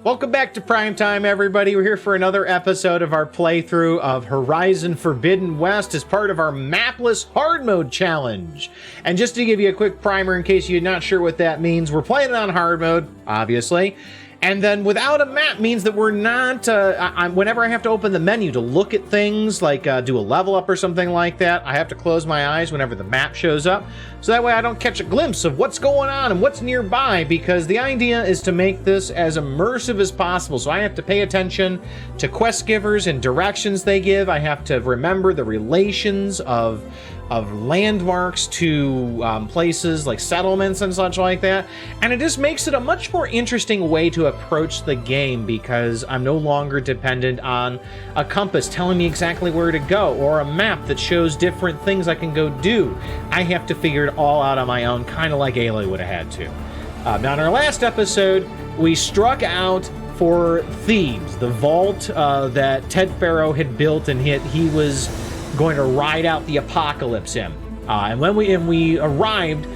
Welcome back to Primetime, everybody. We're here for another episode of our playthrough of Horizon Forbidden West as part of our Mapless Hard Mode Challenge. And just to give you a quick primer in case you're not sure what that means, we're playing it on Hard Mode, obviously. And then without a map means that we're not, whenever I have to open the menu to look at things, like do a level up or something like that, I have to close my eyes whenever the map shows up. So that way I don't catch a glimpse of what's going on and what's nearby, because the idea is to make this as immersive as possible. So I have to pay attention to quest givers and directions they give. I have to remember the relations of landmarks to places like settlements and such like that. And it just makes it a much more interesting way to approach the game, because I'm no longer dependent on a compass telling me exactly where to go or a map that shows different things I can go do. I have to figure it all out on my own, kind of like Aloy would have had to. Now in our last episode, we struck out for Thebes, the vault that Ted Faro had built, and he was going to ride out the apocalypse in. And when we arrived,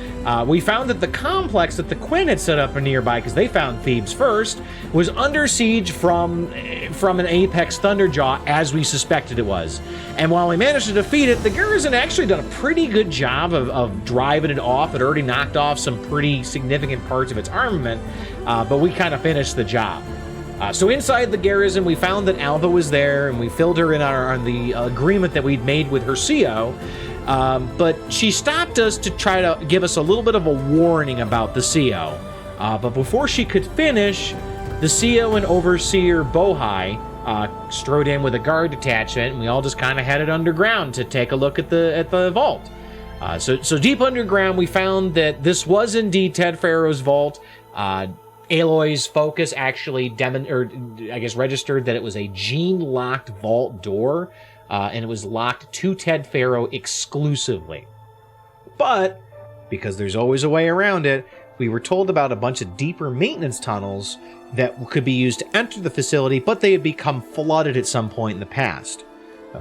we found that the complex that the Quinn had set up nearby, because they found Thebes first, was under siege from an Apex Thunderjaw, as we suspected it was. And while we managed to defeat it, the garrison actually done a pretty good job of driving it off. It already knocked off some pretty significant parts of its armament, but we kind of finished the job. So inside the garrison, we found that Alva was there, and we filled her in on the agreement that we'd made with her CO. But she stopped us to try to give us a little bit of a warning about the CO. But before she could finish, the CO and Overseer Bohai strode in with a guard detachment, and we all just kind of headed underground to take a look at the vault. So deep underground, we found that this was indeed Ted Faro's vault. Aloy's focus actually registered that it was a gene-locked vault door, and it was locked to Ted Faro exclusively. But, because there's always a way around it, we were told about a bunch of deeper maintenance tunnels that could be used to enter the facility, but they had become flooded at some point in the past.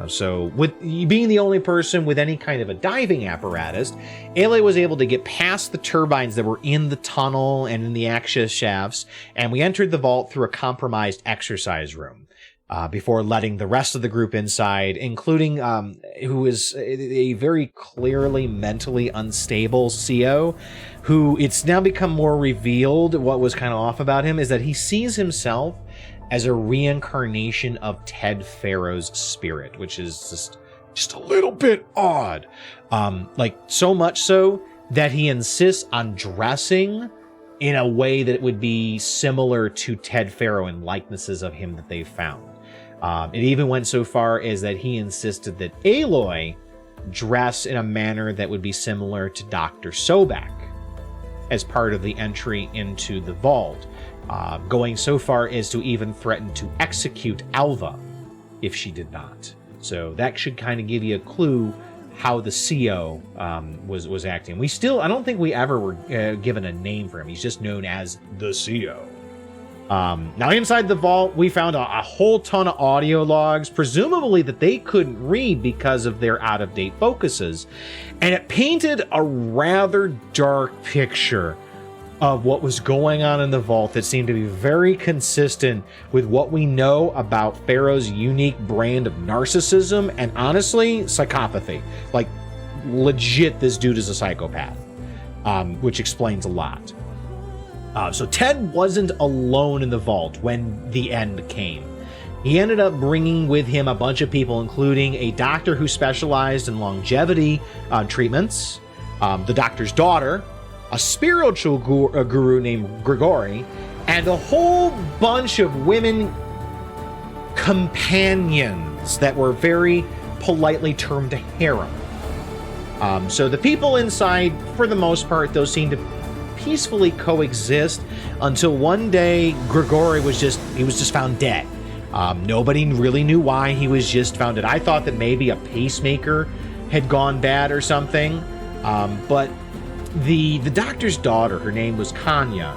So, with being the only person with any kind of a diving apparatus, Aloy was able to get past the turbines that were in the tunnel and in the access shafts, and we entered the vault through a compromised exercise room, before letting the rest of the group inside, including who is a very clearly mentally unstable CO, who it's now become more revealed what was kind of off about him is that he sees himself as a reincarnation of Ted Faro's spirit, which is just a little bit odd. Like, so much so that he insists on dressing in a way that would be similar to Ted Faro and likenesses of him that they've found. It even went so far as that he insisted that Aloy dress in a manner that would be similar to Dr. Sobek as part of the entry into the vault. Going so far as to even threaten to execute Alva if she did not. So that should kind of give you a clue how the CO was acting. I don't think we ever were given a name for him. He's just known as the CO. Now inside the vault, we found a whole ton of audio logs, presumably that they couldn't read because of their out-of-date focuses. And it painted a rather dark picture of what was going on in the vault that seemed to be very consistent with what we know about Faro's unique brand of narcissism and, honestly, psychopathy. Like, legit, this dude is a psychopath, which explains a lot. So Ted wasn't alone in the vault when the end came. He ended up bringing with him a bunch of people, including a doctor who specialized in longevity treatments, the doctor's daughter, a spiritual guru named Grigori, and a whole bunch of women companions that were very politely termed a harem. So the people inside, for the most part, those seemed to peacefully coexist until one day Grigori was just found dead. Nobody really knew why he was just found dead. I thought that maybe a pacemaker had gone bad or something, but the doctor's daughter, her name was Kanya,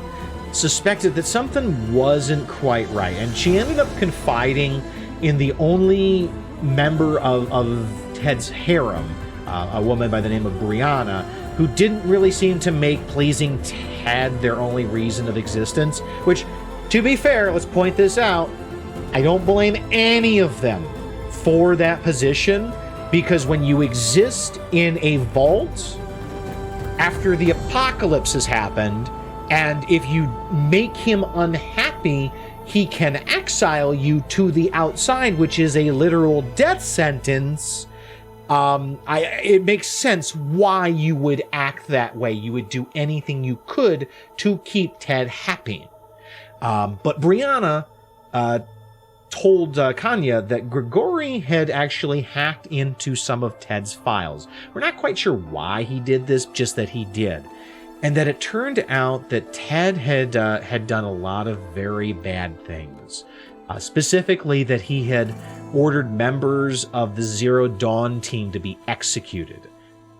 suspected that something wasn't quite right, and she ended up confiding in the only member of Ted's harem, a woman by the name of Brianna, who didn't really seem to make pleasing Ted their only reason of existence, which To be fair, let's point this out. I don't blame any of them for that position, because when you exist in a vault after the apocalypse has happened, and if you make him unhappy, he can exile you to the outside, which is a literal death sentence. It makes sense why you would act that way. You would do anything you could to keep Ted happy. But Brianna told Kanya that Grigori had actually hacked into some of Ted's files. We're not quite sure why he did this, just that he did. And that it turned out that Ted had done a lot of very bad things. Specifically that he had ordered members of the Zero Dawn team to be executed.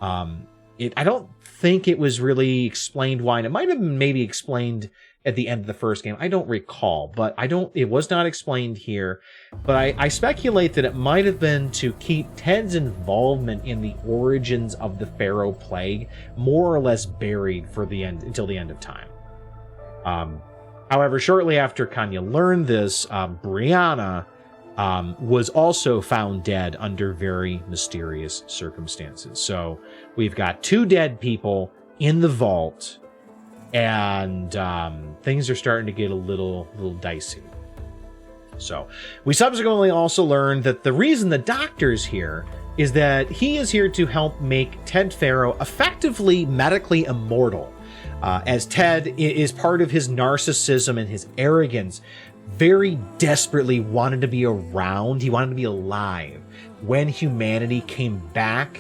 I don't think it was really explained why, and it might have been maybe explained at the end of the first game. I don't recall, but it was not explained here. But I speculate that it might have been to keep Ted's involvement in the origins of the Faro plague more or less buried for the end, until the end of time. However, shortly after Kanya learned this, Brianna was also found dead under very mysterious circumstances. So we've got 2 dead people in the vault, and things are starting to get a little dicey. So we subsequently also learned that the reason the doctor's here is that he is here to help make Ted Faro effectively medically immortal. As Ted is part of his narcissism and his arrogance, very desperately wanted to be around. He wanted to be alive when humanity came back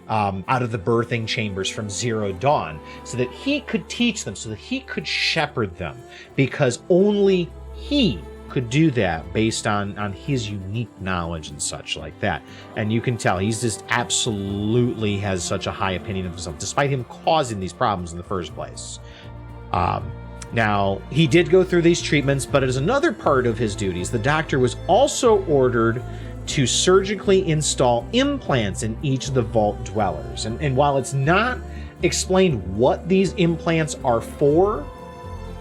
out of the birthing chambers from Zero Dawn, so that he could teach them, so that he could shepherd them, because only he could do that based on his unique knowledge and such like that. And you can tell he's just absolutely has such a high opinion of himself, despite him causing these problems in the first place. Now, he did go through these treatments, but as another part of his duties, the doctor was also ordered to surgically install implants in each of the vault dwellers. And while it's not explained what these implants are for,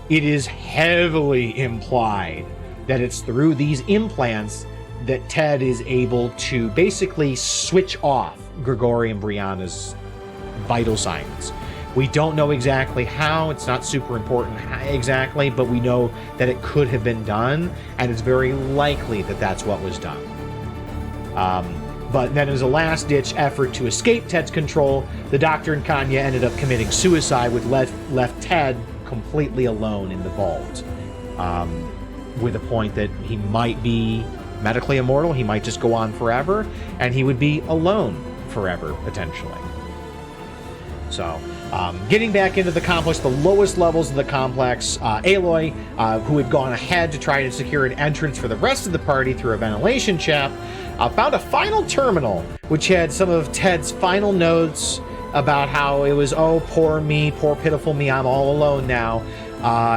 it is heavily implied that it's through these implants that Ted is able to basically switch off Grigori and Brianna's vital signs. We don't know exactly how. It's not super important exactly, but we know that it could have been done, and it's very likely that that's what was done. But then as a last-ditch effort to escape Ted's control, the doctor and Kanya ended up committing suicide, which left Ted completely alone in the vault. With a point that he might be medically immortal, he might just go on forever, and he would be alone forever, potentially. So, getting back into the complex, the lowest levels of the complex, Aloy, who had gone ahead to try to secure an entrance for the rest of the party through a ventilation shaft, found a final terminal, which had some of Ted's final notes about how it was, oh, poor me, poor pitiful me, I'm all alone now,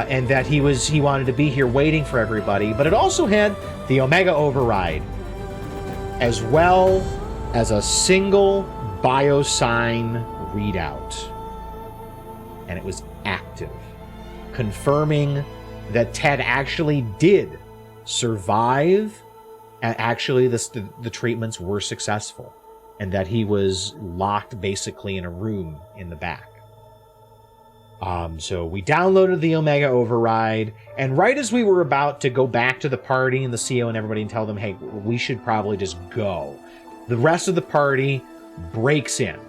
and that he wanted to be here waiting for everybody. But it also had the Omega Override, as well as a single biosign readout. And it was active, confirming that Ted actually did survive, and actually the treatments were successful, and that he was locked basically in a room in the back. So we downloaded the Omega Override, and right as we were about to go back to the party and the CO and everybody and tell them, hey, we should probably just go, the rest of the party breaks in.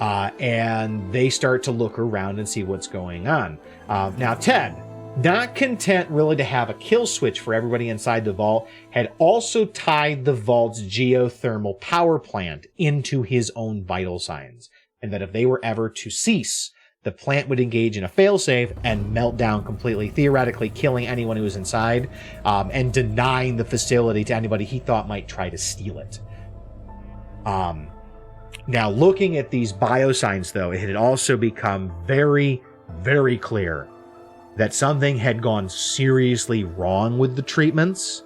And they start to look around and see what's going on. Now, Ted, not content really to have a kill switch for everybody inside the vault, had also tied the vault's geothermal power plant into his own vital signs, and that if they were ever to cease, the plant would engage in a failsafe and melt down completely, theoretically killing anyone who was inside, and denying the facility to anybody he thought might try to steal it. Now, looking at these biosigns, though, it had also become very, very clear that something had gone seriously wrong with the treatments,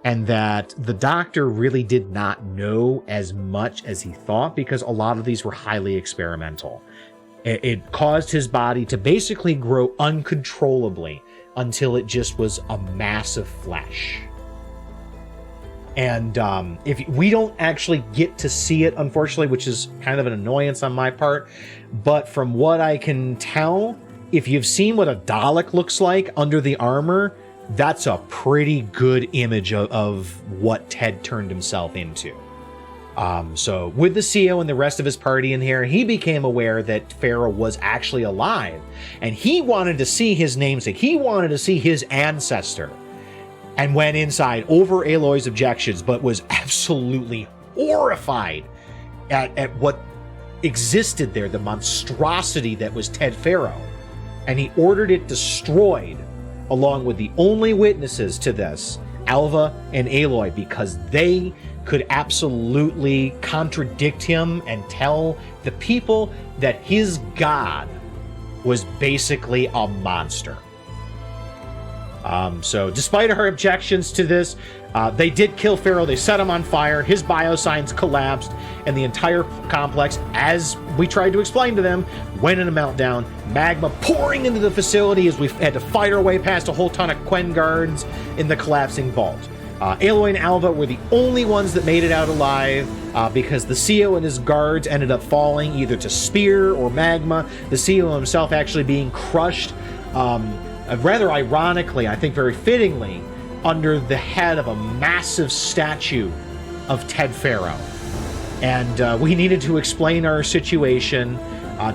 and that the doctor really did not know as much as he thought, because a lot of these were highly experimental. It caused his body to basically grow uncontrollably until it just was a mass of flesh. And if we don't actually get to see it, unfortunately, which is kind of an annoyance on my part, but from what I can tell, if you've seen what a Dalek looks like under the armor, that's a pretty good image of what Ted turned himself into. So with the CEO and the rest of his party in here, he became aware that Faro was actually alive, and he wanted to see his namesake. He wanted to see his ancestor, and went inside over Aloy's objections, but was absolutely horrified at what existed there, the monstrosity that was Ted Faro. And he ordered it destroyed, along with the only witnesses to this, Alva and Aloy, because they could absolutely contradict him and tell the people that his god was basically a monster. So despite our objections to this, they did kill Faro. They set him on fire. His biosigns collapsed, and the entire complex, as we tried to explain to them, went in a meltdown. Magma pouring into the facility as we had to fight our way past a whole ton of Quen guards in the collapsing vault. Aloy and Alva were the only ones that made it out alive because the CEO and his guards ended up falling either to spear or magma, the CEO himself actually being crushed, rather ironically, I think very fittingly, under the head of a massive statue of Ted Faro. And we needed to explain our situation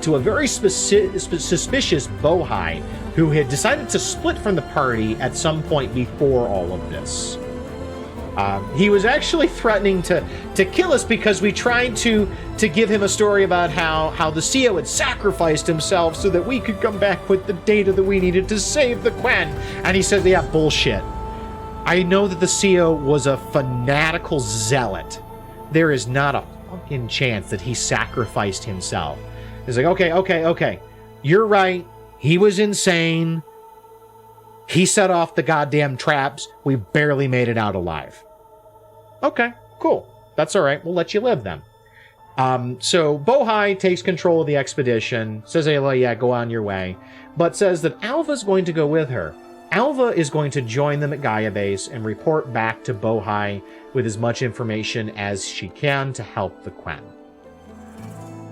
to a very suspicious Bohai, who had decided to split from the party at some point before all of this. He was actually threatening to kill us because we tried to give him a story about how the CEO had sacrificed himself so that we could come back with the data that we needed to save the Quen. And he said, yeah, bullshit. I know that the CEO was a fanatical zealot. There is not a fucking chance that he sacrificed himself. He's like, okay. You're right. He was insane. He set off the goddamn traps. We barely made it out alive. Okay, cool. That's all right. We'll let you live then. So Bohai takes control of the expedition, says, Aloy, yeah, go on your way, but says that Alva's going to go with her. Alva is going to join them at Gaia Base and report back to Bohai with as much information as she can to help the Quen.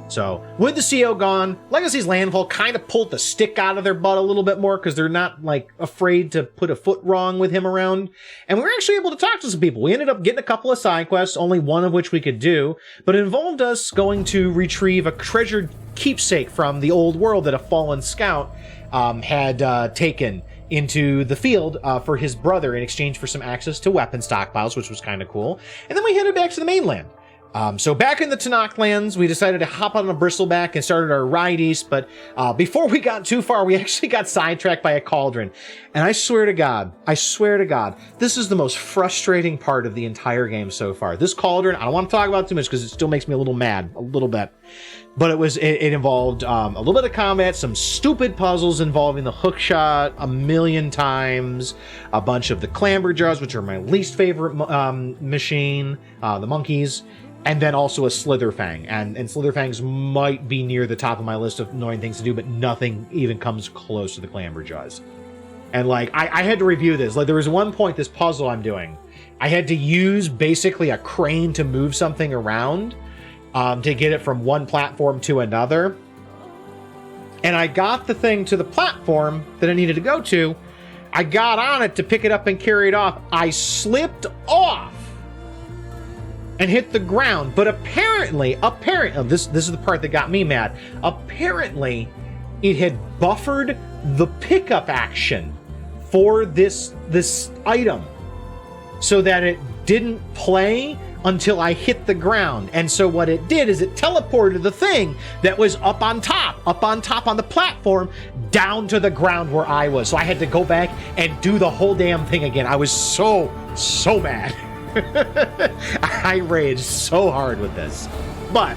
So, with the CEO gone, Legacy's Landfall kind of pulled the stick out of their butt a little bit more because they're not, afraid to put a foot wrong with him around. And we were actually able to talk to some people. We ended up getting a couple of side quests, only one of which we could do, but it involved us going to retrieve a treasured keepsake from the old world that a fallen scout had taken into the field for his brother in exchange for some access to weapon stockpiles, which was kind of cool. And then we headed back to the mainland. So back in the Tanakh lands, we decided to hop on a bristleback and started our ride east, but before we got too far, we actually got sidetracked by a cauldron. And I swear to God, this is the most frustrating part of the entire game so far. This cauldron, I don't want to talk about it too much because it still makes me a little mad, a little bit. But it involved a little bit of combat, some stupid puzzles involving the hookshot a million times, a bunch of the clamber jars, which are my least favorite machine, the monkeys, and then also a Slitherfang. And Slitherfangs might be near the top of my list of annoying things to do, but nothing even comes close to the clamber jars. And I had to review this. There was one point, this puzzle I'm doing, I had to use basically a crane to move something around to get it from one platform to another. And I got the thing to the platform that I needed to go to. I got on it to pick it up and carry it off. I slipped off and hit the ground. But apparently, this is the part that got me mad. Apparently, it had buffered the pickup action for this item so that it didn't play until I hit the ground. And so what it did is it teleported the thing that was up on top on the platform down to the ground where I was. So I had to go back and do the whole damn thing again. I was so mad. I raged so hard with this. But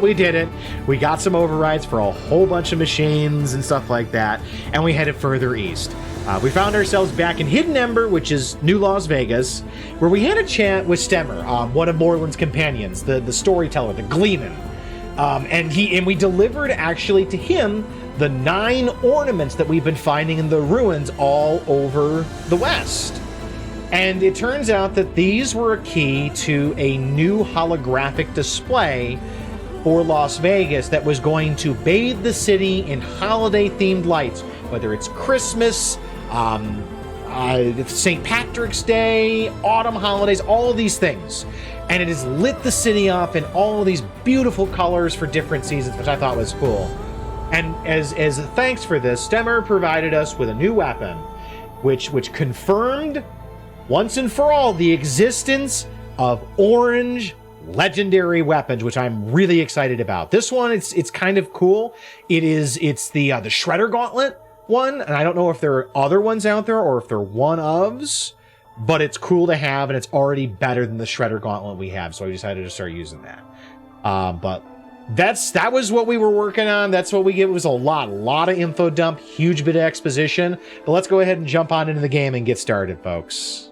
we did it. We got some overrides for a whole bunch of machines and stuff like that, and we headed further east. We found ourselves back in Hidden Ember, which is New Las Vegas, where we had a chat with Stemmer, one of Morlund's companions, the storyteller, the Gleeman. And we delivered actually to him the 9 ornaments that we've been finding in the ruins all over the West. And it turns out that these were a key to a new holographic display for Las Vegas that was going to bathe the city in holiday-themed lights, whether it's Christmas, St. Patrick's Day, autumn holidays, all of these things. And it has lit the city up in all of these beautiful colors for different seasons, which I thought was cool. And as thanks for this, Stemmer provided us with a new weapon, which confirmed once and for all the existence of orange legendary weapons, which I'm really excited about. This one, it's kind of cool. It's the Shredder Gauntlet one, and I don't know if there are other ones out there or if they're one-ofs, but it's cool to have, and it's already better than the Shredder Gauntlet we have, so I decided to start using that. But that was what we were working on. That's what we get. It was a lot of info dump, huge bit of exposition. But let's go ahead and jump on into the game and get started, folks.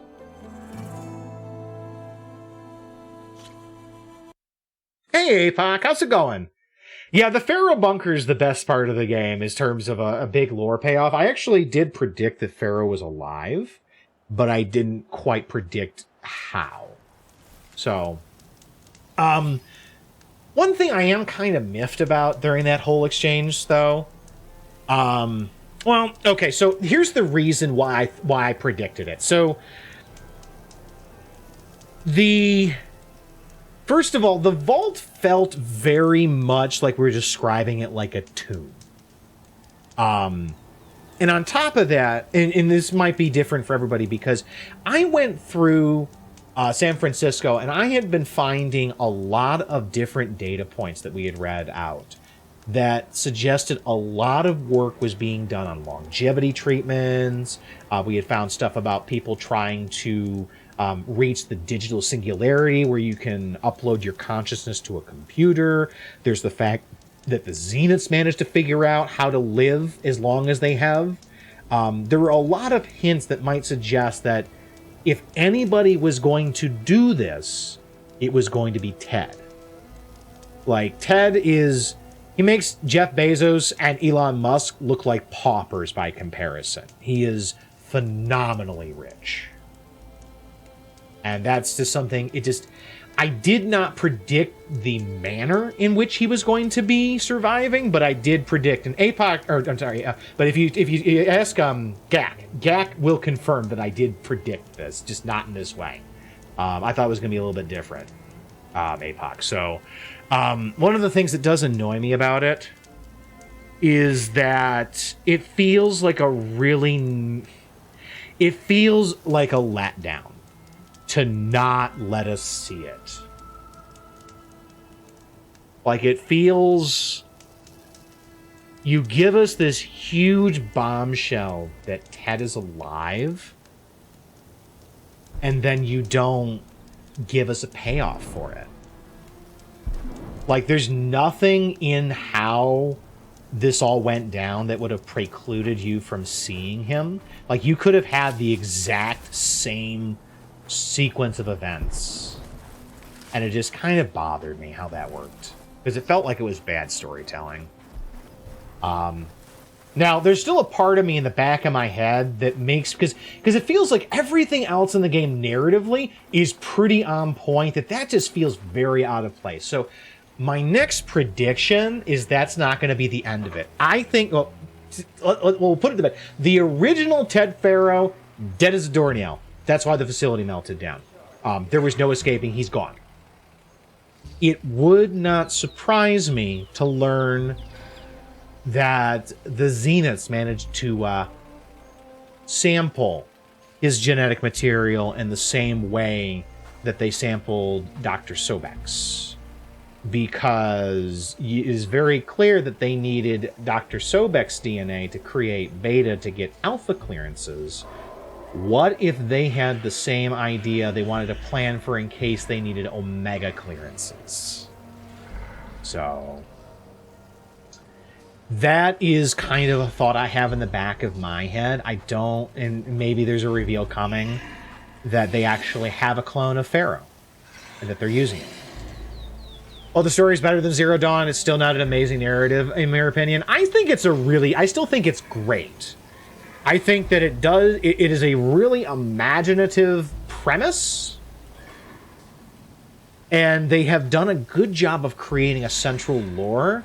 Hey, APOC, how's it going? Yeah, the Faro bunker is the best part of the game in terms of a big lore payoff. I actually did predict that Faro was alive, but I didn't quite predict how. So, one thing I am kind of miffed about during that whole exchange, though, well, okay, so here's the reason why I predicted it. So, first of all, the vault felt very much like we were describing it like a tomb. And on top of that, and this might be different for everybody, because I went through San Francisco and I had been finding a lot of different data points that we had read out that suggested a lot of work was being done on longevity treatments. We had found stuff about people trying to reach the digital singularity where you can upload your consciousness to a computer. There's the fact that the Zeniths managed to figure out how to live as long as they have. There were a lot of hints that might suggest that if anybody was going to do this, it was going to be Ted. Like, he makes Jeff Bezos and Elon Musk look like paupers by comparison. He is phenomenally rich. And that's just something, I did not predict the manner in which he was going to be surviving, but I did predict an but if you ask Gak will confirm that I did predict this, just not in this way. I thought it was going to be a little bit different, APOC. So, one of the things that does annoy me about it is that it feels like a letdown to not let us see it. Like, it feels... You give us this huge bombshell that Ted is alive, and then you don't give us a payoff for it. Like, there's nothing in how this all went down that would have precluded you from seeing him. Like, you could have had the exact same sequence of events, and it just kind of bothered me how that worked, because it felt like it was bad storytelling. Now, there's still a part of me in the back of my head that makes, because it feels like everything else in the game narratively is pretty on point, that just feels very out of place. So my next prediction is that's not going to be the end of it. I think, well, we'll put it to bed. The original Ted Faro, dead as a doornail. That's why the facility melted down. There was no escaping. He's gone. It would not surprise me to learn that the Zeniths managed to sample his genetic material in the same way that they sampled Dr. Sobek's. Because it is very clear that they needed Dr. Sobek's DNA to create beta to get alpha clearances. What if they had the same idea they wanted to plan for in case they needed omega clearances? So that is kind of a thought I have in the back of my head. I don't, and maybe there's a reveal coming that they actually have a clone of Faro and that they're using it. Oh, the story's better than Zero Dawn. It's still not an amazing narrative, in my opinion. I still think it's great. I think that it is a really imaginative premise. And they have done a good job of creating a central lore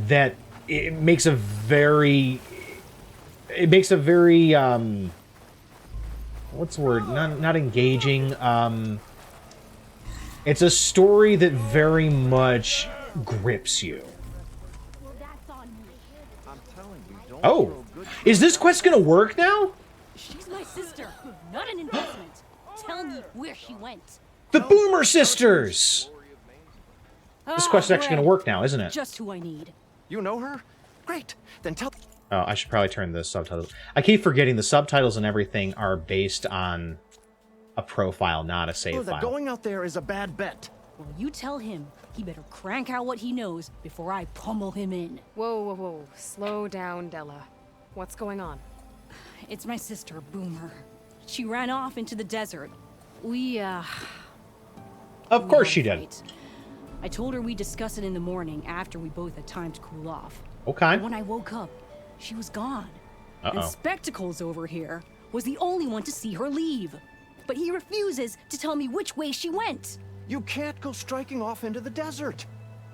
that it makes a very, what's the word? Not engaging. It's a story that very much grips you. Oh, is this quest gonna work now? She's my sister, not an investment. Tell me where she went. The Boomer Sisters! This quest is actually gonna work now, isn't it? Just who I need. You know her? Great. Then tell... Oh, I should probably turn the subtitles. I keep forgetting the subtitles and everything are based on a profile, not a save file. Going out there is a bad bet. Well, you tell him he better crank out what he knows before I pummel him in. Whoa, whoa, whoa. Slow down, Della. What's going on? It's my sister, Boomer. She ran off into the desert. Of course she did. I told her we'd discuss it in the morning after we both had time to cool off. Okay. When I woke up, she was gone. Uh-oh. And Spectacles over here was the only one to see her leave. But he refuses to tell me which way she went. You can't go striking off into the desert.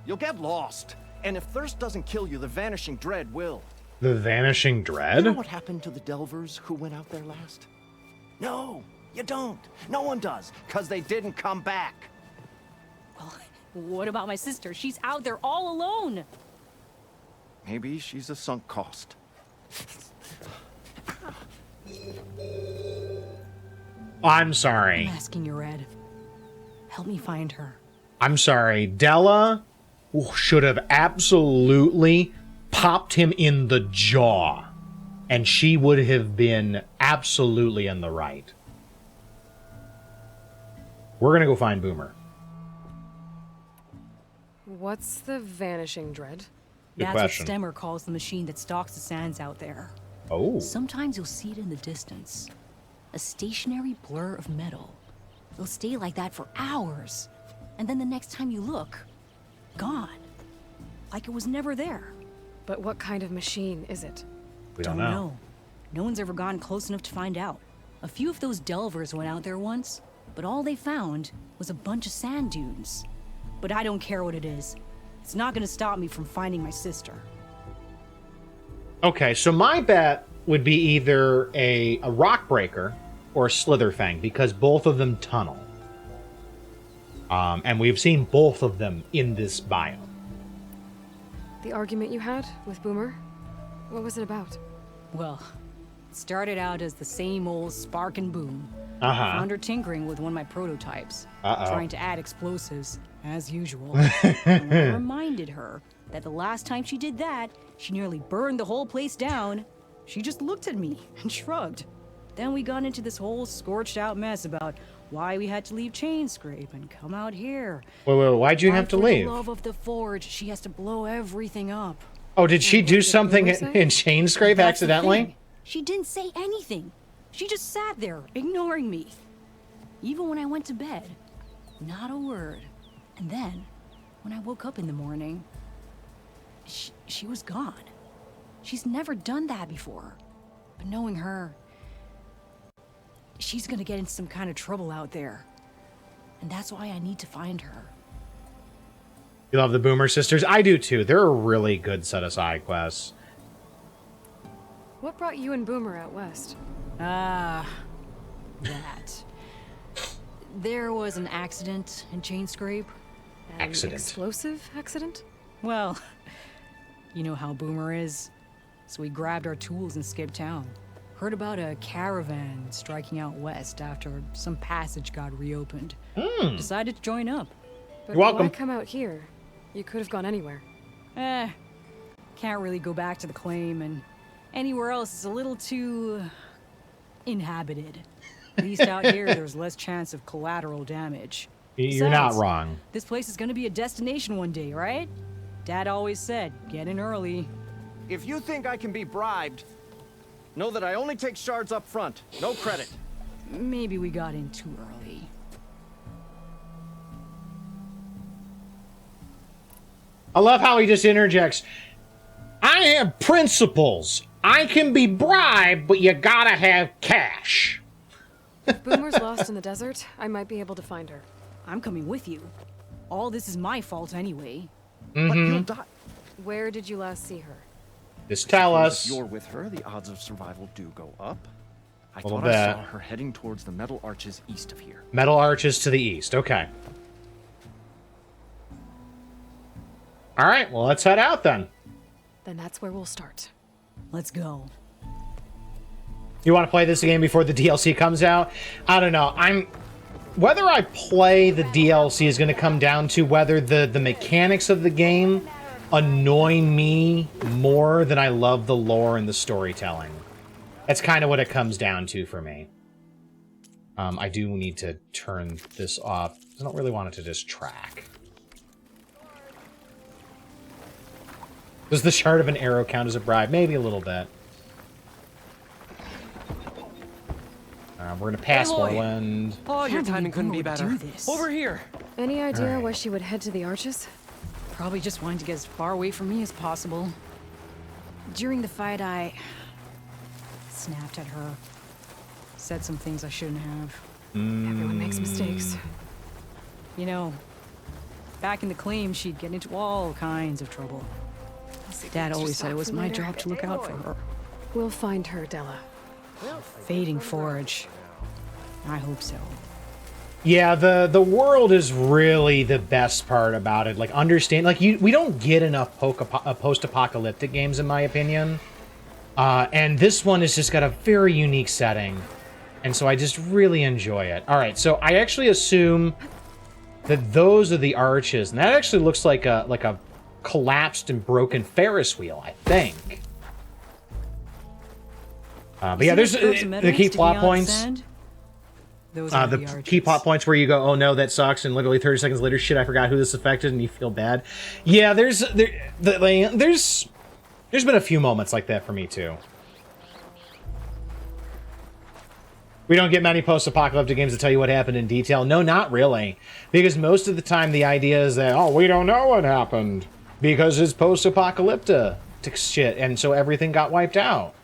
You'll get lost. And if thirst doesn't kill you, the Vanishing Dread will. The Vanishing Dread? You know what happened to the Delvers who went out there last? No, you don't. No one does, because they didn't come back. Well, what about my sister? She's out there all alone. Maybe she's a sunk cost. I'm sorry. I'm asking you, Red. Help me find her. I'm sorry. Della should have absolutely popped him in the jaw. And she would have been absolutely in the right. We're going to go find Boomer. What's the Vanishing Dread? Good That's question. what Stemmer calls the machine that stalks the sands out there. Oh. Sometimes you'll see it in the distance. A stationary blur of metal. It'll stay like that for hours. And then the next time you look, gone. Like it was never there. But what kind of machine is it? We don't know. No one's ever gone close enough to find out. A few of those delvers went out there once, but all they found was a bunch of sand dunes. But I don't care what it is. It's not gonna stop me from finding my sister. Okay, so my bet would be either a rock breaker or a slitherfang, because both of them tunnel. And we've seen both of them in this biome. The argument you had with Boomer? What was it about? Well, it started out as the same old spark and boom. Uh-huh. I found her tinkering with one of my prototypes, trying to add explosives, as usual. And I reminded her that the last time she did that, she nearly burned the whole place down. She just looked at me and shrugged. Then we got into this whole scorched out mess about why we had to leave Chainscrape and come out here. Wait, why'd you have to leave? For the love of the Forge, she has to blow everything up. Oh, did she do something Boomer say? in Chainscrape That's the accidentally? thing. She didn't say anything. She just sat there, ignoring me. Even when I went to bed, not a word. And then, when I woke up in the morning, she was gone. She's never done that before. But knowing her, she's gonna get in some kind of trouble out there. And that's why I need to find her. You love the Boomer Sisters? I do too. They're a really good set of side quests. What brought you and Boomer out west? That. There was an accident in Chainscrape. An Accident. explosive accident? Well, you know how Boomer is. So we grabbed our tools and skipped town. Heard about a caravan striking out west after some passage got reopened. Decided to join up. But You're welcome. why come out here? You could have gone anywhere. Can't really go back to the claim, and anywhere else is a little too inhabited. At least out here, there's less chance of collateral damage. You're not Besides, wrong. This place is gonna be a destination one day, right? Dad always said, get in early. If you think I can be bribed, know that I only take shards up front. No credit. Maybe we got in too early. I love how he just interjects. I have principles. I can be bribed, but you gotta have cash. If Boomer's lost in the desert, I might be able to find her. I'm coming with you. All this is my fault anyway. But you'll die. Where did you last see her? Just tell us. If you're with her, the odds of survival do go up. I Little thought I bit. saw her heading towards the metal arches east of here. Metal arches to the east. Okay. All right. Well, let's head out then. Then that's where we'll start. Let's go. You want to play this game before the DLC comes out? I don't know. Whether I play the DLC is going to come down to whether the mechanics of the game annoy me more than I love the lore and the storytelling. That's kind of what it comes down to for me. I do need to turn this off. I don't really want it to just track. Does the shard of an arrow count as a bribe? Maybe a little bit. We're gonna pass Morlund. Oh, your Can't timing believe couldn't Boomer be would better. do this. Over here. Any idea Alright. why she would head to the arches? Probably just wanting to get as far away from me as possible. During the fight, I snapped at her. Said some things I shouldn't have. Everyone makes mistakes. You know, back in the claim, she'd get into all kinds of trouble. Dad always said it was my job to look out for her. We'll find her, Della. Fading Forge. I hope so. Yeah, the world is really the best part about it. Like, we don't get enough post-apocalyptic games, in my opinion. And this one has just got a very unique setting. And so I just really enjoy it. All right, so I actually assume that those are the arches. And that actually looks like a collapsed and broken Ferris wheel, I think. But yeah, there's the key plot points. Those are The key plot points where you go, oh no, that sucks, and literally 30 seconds later, shit, I forgot who this affected, and you feel bad. Yeah, there's been a few moments like that for me too. We don't get many post-apocalyptic games that tell you what happened in detail. No, not really, because most of the time the idea is that, oh, we don't know what happened because it's post-apocalyptic shit, and so everything got wiped out.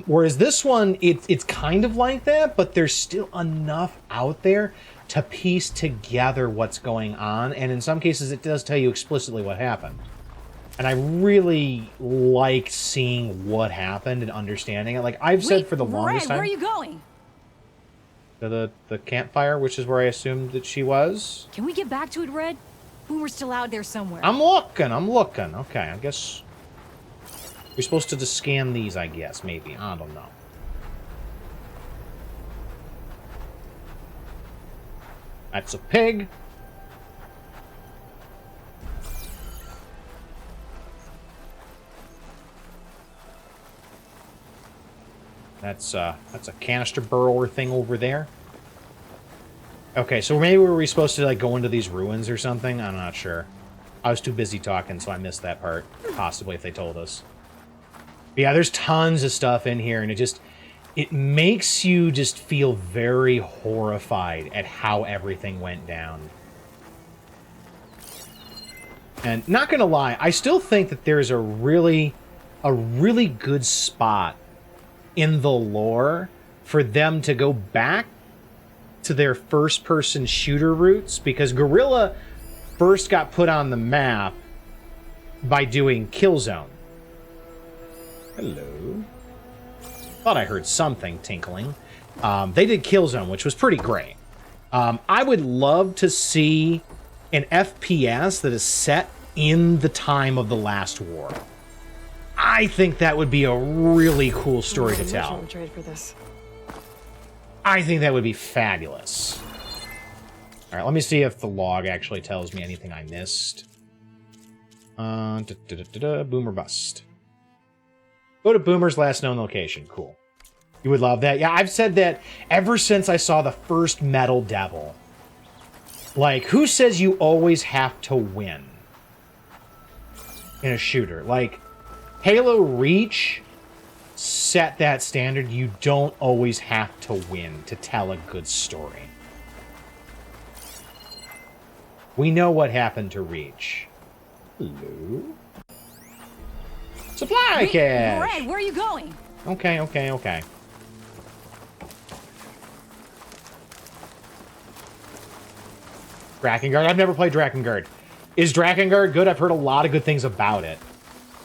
Whereas this one, it's kind of like that, but there's still enough out there to piece together what's going on, and in some cases it does tell you explicitly what happened. And I really like seeing what happened and understanding it. Like I've said for the longest time. Where are you going? To the campfire, which is where I assumed that she was. Can we get back to it, Red? Boomer's still out there somewhere. I'm looking. Okay, I guess we're supposed to just scan these, I guess, maybe. I don't know. That's a pig. That's a canister burrower thing over there. Okay, so maybe were we supposed to like go into these ruins or something? I'm not sure. I was too busy talking, so I missed that part. Possibly if they told us. But yeah, there's tons of stuff in here, and it makes you just feel very horrified at how everything went down. And not gonna lie, I still think that there's a really good spot in the lore for them to go back to their first-person shooter roots, because Guerrilla first got put on the map by doing Killzone. Hello. Thought I heard something tinkling. They did Killzone, which was pretty great. I would love to see an FPS that is set in the time of the last war. I think that would be a really cool story to tell. Trade for this. I think that would be fabulous. All right, let me see if the log actually tells me anything I missed. Boomer bust. Go to Boomer's last known location. Cool. You would love that. Yeah, I've said that ever since I saw the first Metal Devil. Like, who says you always have to win in a shooter? Like, Halo Reach set that standard. You don't always have to win to tell a good story. We know what happened to Reach. Hello. Supply cache! Red, where are you going? Okay, okay, okay. Drakengard. I've never played Drakengard. Is Drakengard good? I've heard a lot of good things about it.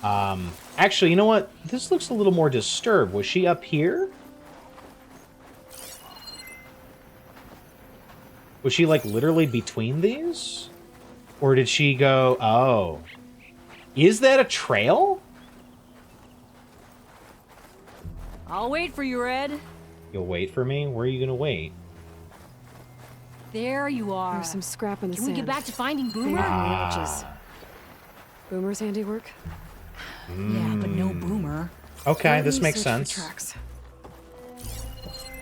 Actually, you know what? This looks a little more disturbed. Was she up here? Was she, like, literally between these? Or did she go... Oh. Is that a trail? I'll wait for you, Red. You'll wait for me? Where are you gonna wait? There you are. There's some scrap in the Can sand. we get back to finding Maybe Boomer? from the edges. Boomer's handiwork. Yeah, but no Boomer. Okay, Let this me makes search for sense. tracks.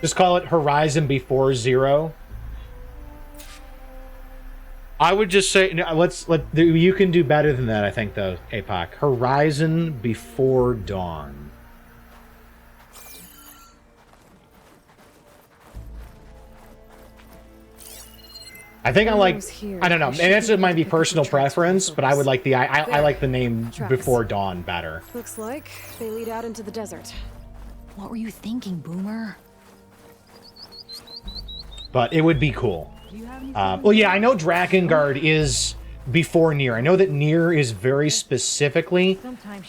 Just call it Horizon Before Zero. I would just say, no, you can do better than that, I think, though, APOC. Horizon Before Dawn. I think I like, I don't know, and it might be personal preference, but I would like I like the name Before Dawn better. Looks like they lead out into the desert. What were you thinking, Boomer? But it would be cool. Well, yeah, I know Drakengard is before Nier. I know that Nier is very specifically,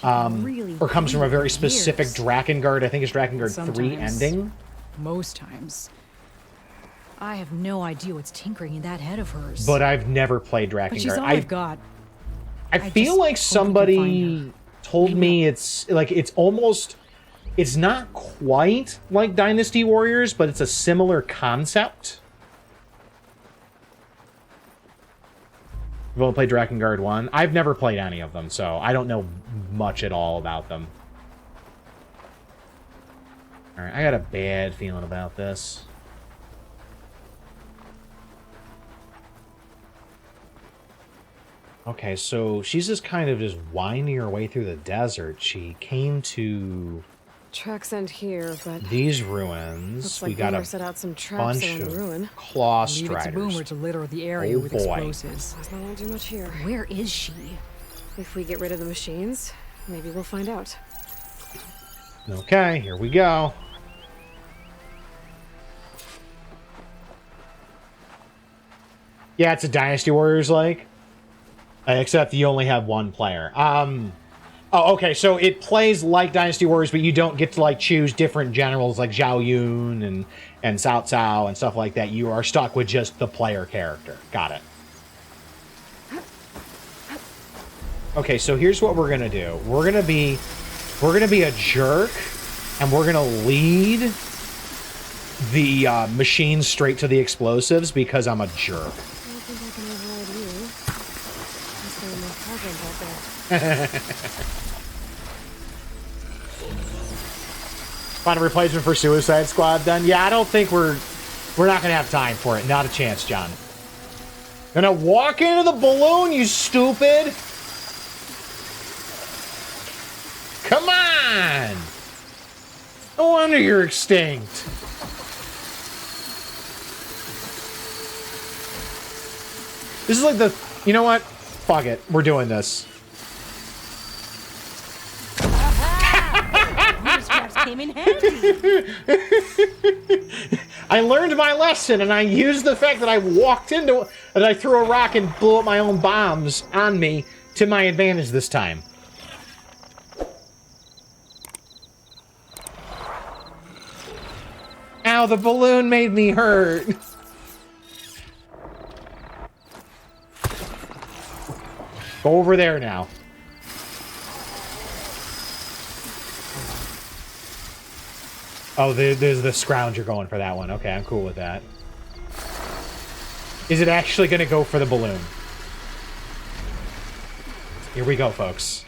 or comes from a very specific Drakengard. I think it's Drakengard 3 ending. Most times. I have no idea what's tinkering in that head of hers. But I've never played Drakengard. But she's all I've got. I feel like somebody told me it's like it's not quite like Dynasty Warriors, but it's a similar concept. You've only played Drakengard 1. I've never played any of them, so I don't know much at all about them. Alright, I got a bad feeling about this. Okay, so she's just kind of just winding her way through the desert. She came to Tracks end here, but these ruins. looks like We got Boomer a set out some traps bunch along the ruin. of claw Leave it to striders. Boomer to litter the area with boy. explosives. That won't do much here. Where is she? If we get rid of the machines, maybe we'll find out. Okay, here we go. Yeah, it's a Dynasty Warriors like. Except you only have one player. Oh, okay, so it plays like Dynasty Warriors, but you don't get to, like, choose different generals like Zhao Yun and Cao Cao and stuff like that. You are stuck with just the player character. Got it. Okay, so here's what we're gonna do. We're gonna be a jerk, and we're gonna lead the machines straight to the explosives because I'm a jerk. I don't think I can override you. Unless there are more programs out there. Find a replacement for Suicide Squad then? Yeah, I don't think we're not gonna have time for it. Not a chance, John. Gonna walk into the balloon, you stupid! Come on! No wonder you're extinct. This is like the... You know what? Fuck it. We're doing this. Came in handy. I learned my lesson, and I used the fact that I walked into... that I threw a rock and blew up my own bombs on me to my advantage this time. Ow, the balloon made me hurt. Go over there now. Oh, there's the scrounger going for that one. Okay, I'm cool with that. Is it actually going to go for the balloon? Here we go, folks.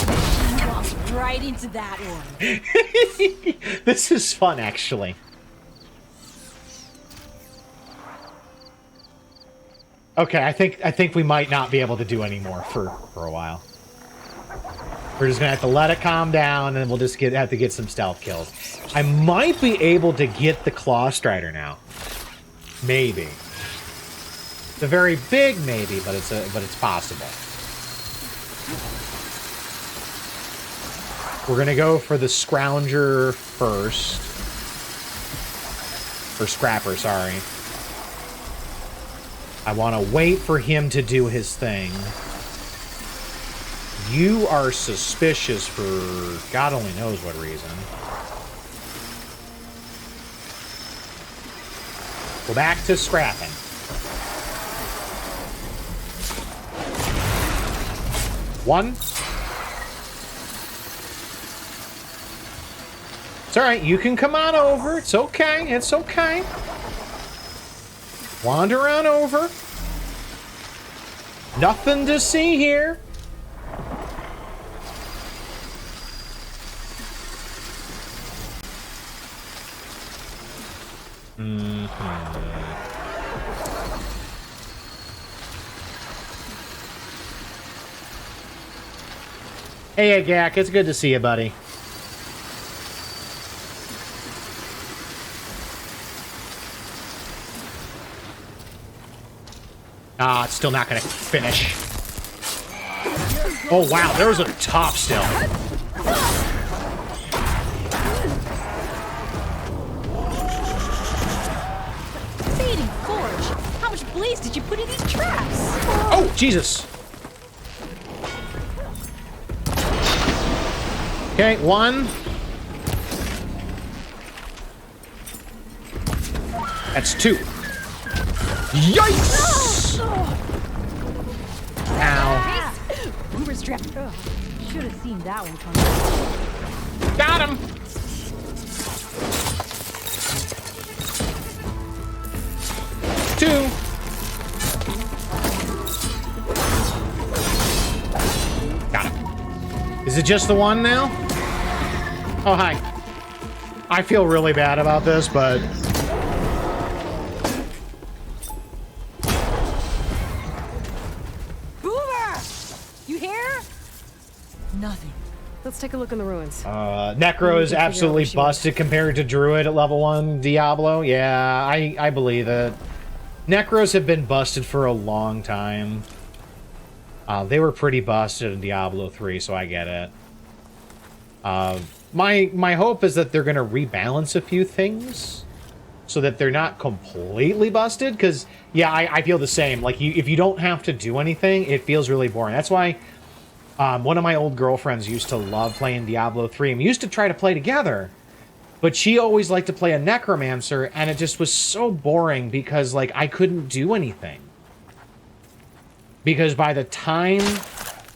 Walked right into that one. This is fun, actually. Okay, I think we might not be able to do any more for a while. We're just gonna have to let it calm down, and we'll just have to get some stealth kills. I might be able to get the Claw Strider now. Maybe. It's a very big maybe, but it's possible. We're gonna go for the Scrounger first. Or Scrapper, sorry. I want to wait for him to do his thing. You are suspicious for God only knows what reason. Go back to scrapping. One. It's alright, you can come on over. It's okay, it's okay. Wander on over. Nothing to see here. Hey, Agak, it's good to see you, buddy. Ah, it's still not gonna finish. Oh, wow, there was a top still. Fading Forge! How much blaze did you put in these traps? Oh, Jesus. Okay, one. That's two. Yikes! Ow. Boomer's trap. Should have seen that one coming. Got him! Two. Got him. Is it just the one now? Oh, hi. I feel really bad about this, but... Nothing. Let's take a look in the ruins. Necro is absolutely busted compared to Druid at level 1 Diablo. Yeah, I believe it. Necros have been busted for a long time. They were pretty busted in Diablo 3, so I get it. My hope is that they're going to rebalance a few things so that they're not completely busted, because, yeah, I feel the same. Like, if you don't have to do anything, it feels really boring. That's why... one of my old girlfriends used to love playing Diablo 3, and we used to try to play together. But she always liked to play a Necromancer, and it just was so boring because, like, I couldn't do anything. Because by the time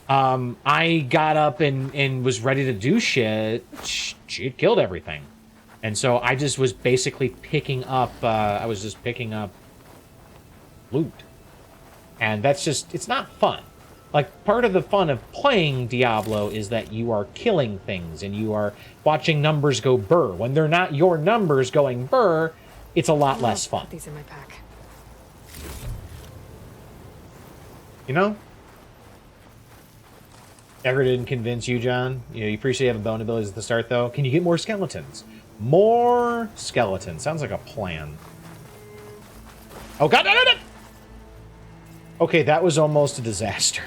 I got up and was ready to do shit, she had killed everything. And so I just was basically picking up, I was just picking up loot. And that's just, it's not fun. Like, part of the fun of playing Diablo is that you are killing things and you are watching numbers go burr. When they're not your numbers going burr, it's a lot less fun. Put these in my pack. You know? Ever didn't convince you, John? You know, you appreciate having bone abilities at the start, though. Can you get more skeletons? More skeletons. Sounds like a plan. Oh, God! No, no, no! Okay, that was almost a disaster.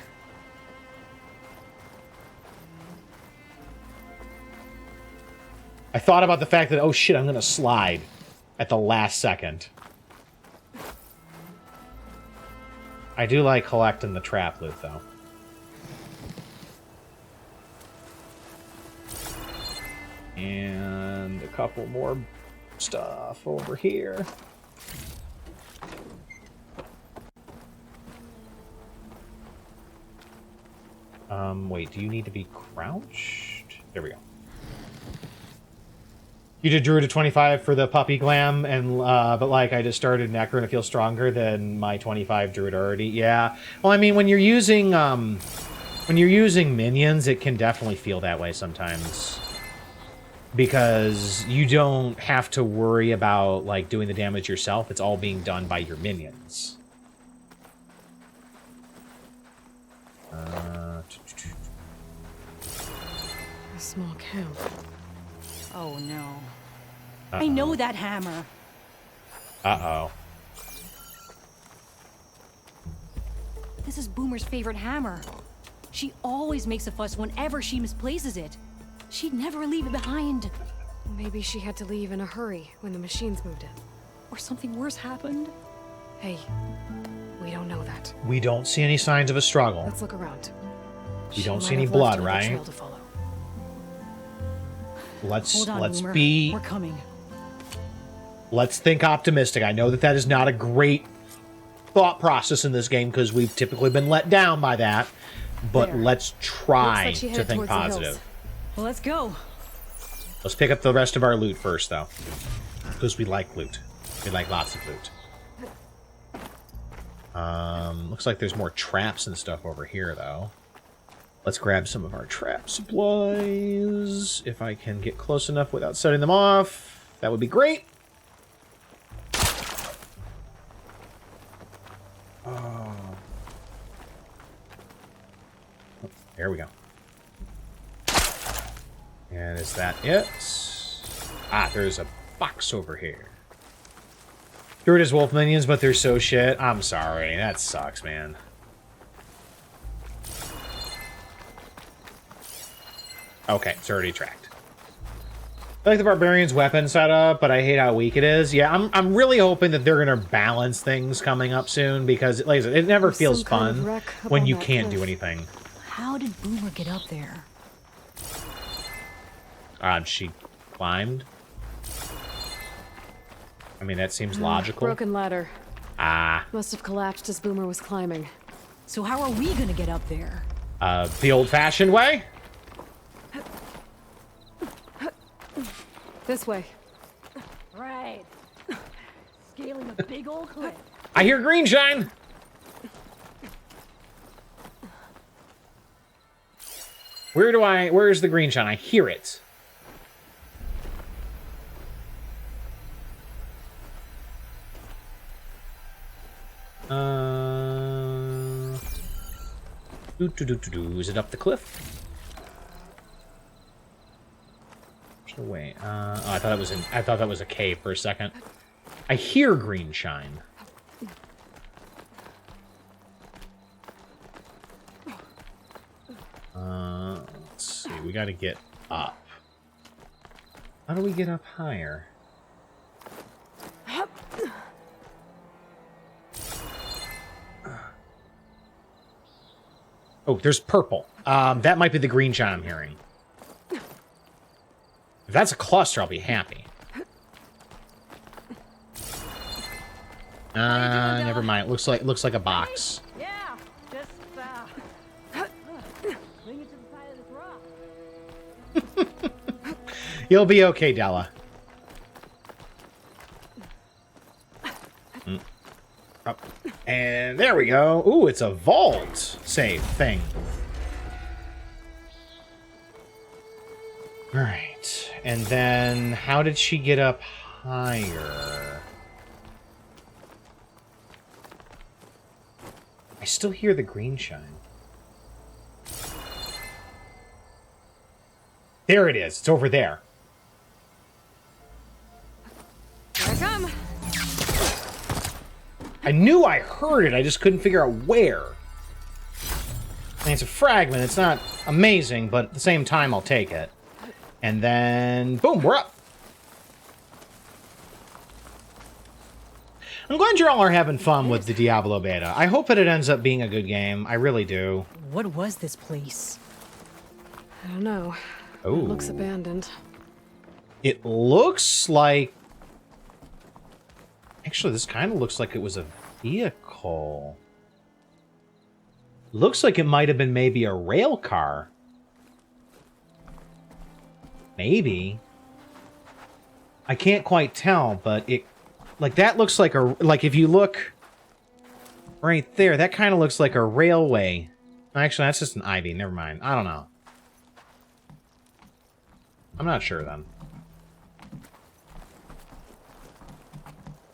I thought about the fact that, oh shit, I'm gonna slide at the last second. I do like collecting the trap loot, though. And a couple more stuff over here. Wait, do you need to be crouched? There we go. You did Druid to 25 for the puppy glam, and but like I just started Necro and I feel stronger than my 25 Druid already. Yeah. Well, I mean, when you're using minions, it can definitely feel that way sometimes. Because you don't have to worry about like doing the damage yourself. It's all being done by your minions. A small camp. Oh no. I know that hammer. Uh-oh. This is Boomer's favorite hammer. She always makes a fuss whenever she misplaces it. She'd never leave it behind. Maybe she had to leave in a hurry when the machines moved in. Or something worse happened. Hey, we don't know that. We don't see any signs of a struggle. Let's look around. You don't She see might any have blood, left another right? trail to follow. Hold on, Let's Boomer. be... We're coming. Let's think optimistic. I know that that is not a great thought process in this game because we've typically been let down by that. But There. let's try Looks like she to headed think towards the hills. positive. Well, let's go. Let's pick up the rest of our loot first, though. Because we like loot. We like lots of loot. Looks like there's more traps and stuff over here, though. Let's grab some of our trap supplies. If I can get close enough without setting them off, that would be great. Oh. There we go. And is that it? Ah, there's a box over here. Threw it as wolf minions, but they're so shit. I'm sorry. That sucks, man. Okay, it's already tracked. I like the barbarian's weapon setup, but I hate how weak it is. Yeah, I'm really hoping that they're gonna balance things coming up soon because, like I said, it never There's feels some kind of fun wreck up when on you that can't do cliff. anything. How did Boomer get up there? She climbed. I mean, that seems logical. Broken ladder. Ah, Must have collapsed as Boomer was climbing. So how are we gonna get up there? the old-fashioned way? This way. Right. Scaling a big old cliff. I hear green shine! Where's the green shine? I hear it. Is it up the cliff? There's no way. Oh, I thought that was a cave for a second. I hear green shine. Let's see. We got to get up. How do we get up higher? Oh, there's purple. That might be the green shine I'm hearing. If that's a cluster, I'll be happy. Never mind. Looks like a box. Yeah, just bring it to the side of this rock. You'll be okay, Della. Up. And there we go. Ooh, it's a vault save thing. All right. And then how did she get up higher? I still hear the green shine. There it is. It's over there. Here I come. I knew I heard it. I just couldn't figure out where. I mean, it's a fragment. It's not amazing, but at the same time, I'll take it. And then, boom, we're up. I'm glad you all are having fun with the Diablo beta. I hope that it ends up being a good game. I really do. What was this place? I don't know. Oh, It looks abandoned. It looks like... Actually, this kind of looks like it was a vehicle. Looks like it might have been maybe a rail car. Maybe. I can't quite tell, but it... Like, that looks like a... Like, if you look right there, that kind of looks like a railway. Actually, that's just an ivy. Never mind. I don't know. I'm not sure, then.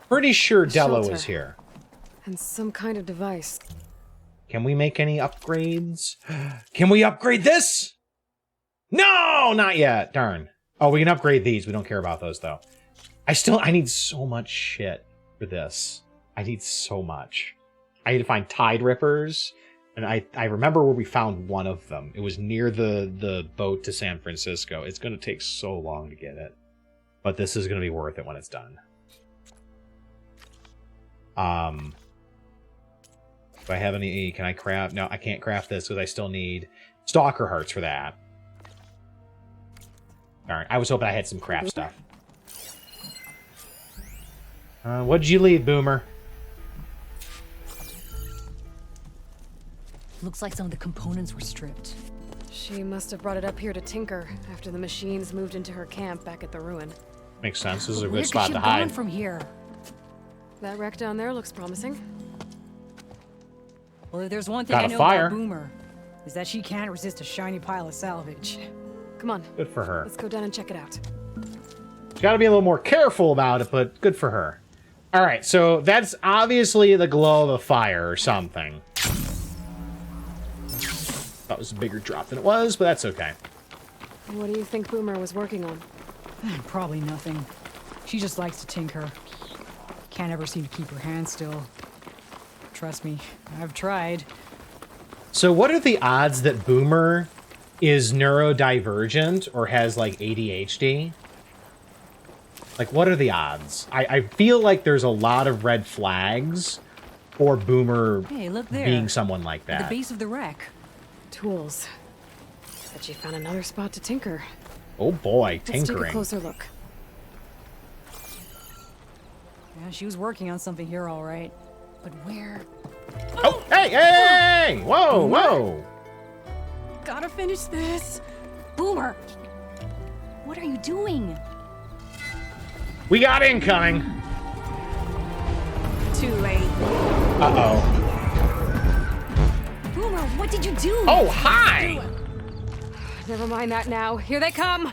Pretty sure Della Shelter. was here. And some kind of device. Can we make any upgrades? Can we upgrade this? No, not yet. Darn. Oh, we can upgrade these. We don't care about those, though. I need so much shit for this. I need so much. I need to find tide rippers. And I remember where we found one of them. It was near the boat to San Francisco. It's going to take so long to get it. But this is going to be worth it when it's done. Do I have any... Can I craft... No, I can't craft this because I still need stalker hearts for that. Alright, I was hoping I had some craft stuff. What did you leave, Boomer? Looks like some of the components were stripped. She must have brought it up here to tinker after the machines moved into her camp back at the ruin. Makes sense. This is a Where good spot could to she have hide. gone from here? That wreck down there looks promising. Well, if there's one thing Got I a know fire. about Boomer, is that she can't resist a shiny pile of salvage. Come on, Good for her. let's go down and check it out. She's got to be a little more careful about it, but good for her. All right, so that's obviously the glow of a fire or something. That was a bigger drop than it was, but that's okay. What do you think Boomer was working on? Probably nothing. She just likes to tinker. Can't ever seem to keep her hands still. Trust me, I've tried. So what are the odds that Boomer is neurodivergent or has, like, ADHD? Like, what are the odds? I feel like there's a lot of red flags for Boomer Hey, look there. being someone like At that. the base of the wreck. Tools. Bet she found another spot to tinker. Oh boy, Let's take a tinkering. closer look. Yeah, she was working on something here, all right. But where? Oh, hey, hey! Whoa, whoa! Gotta finish this. Boomer! What are you doing? We got incoming. Too late. Uh-oh. Boomer, what did you do? Oh, hi! Never mind that now. Here they come!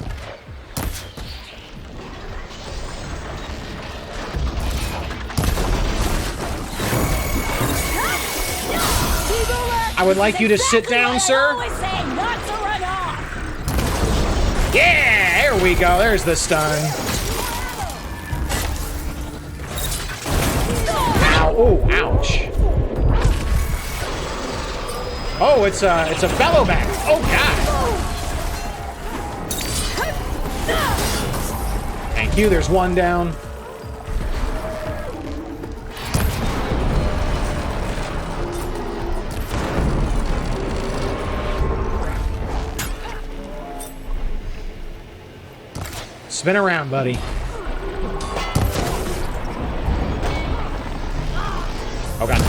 I would like you to sit down, sir. Yeah, there we go. There's the stun. Ow, oh, ouch. Oh, it's a fellow back. Oh, God. Thank you. There's one down. Spin around, buddy. Oh, God.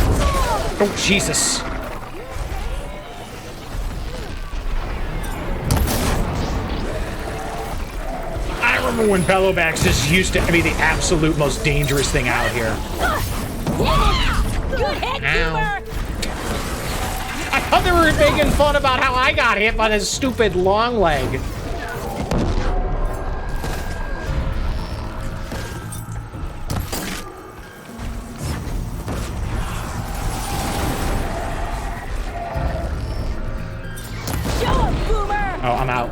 Oh, Jesus. I remember when bellowbacks just used to be the absolute most dangerous thing out here. Good hit, Boomer! I thought they were making fun about how I got hit by this stupid long leg. Oh, I'm out.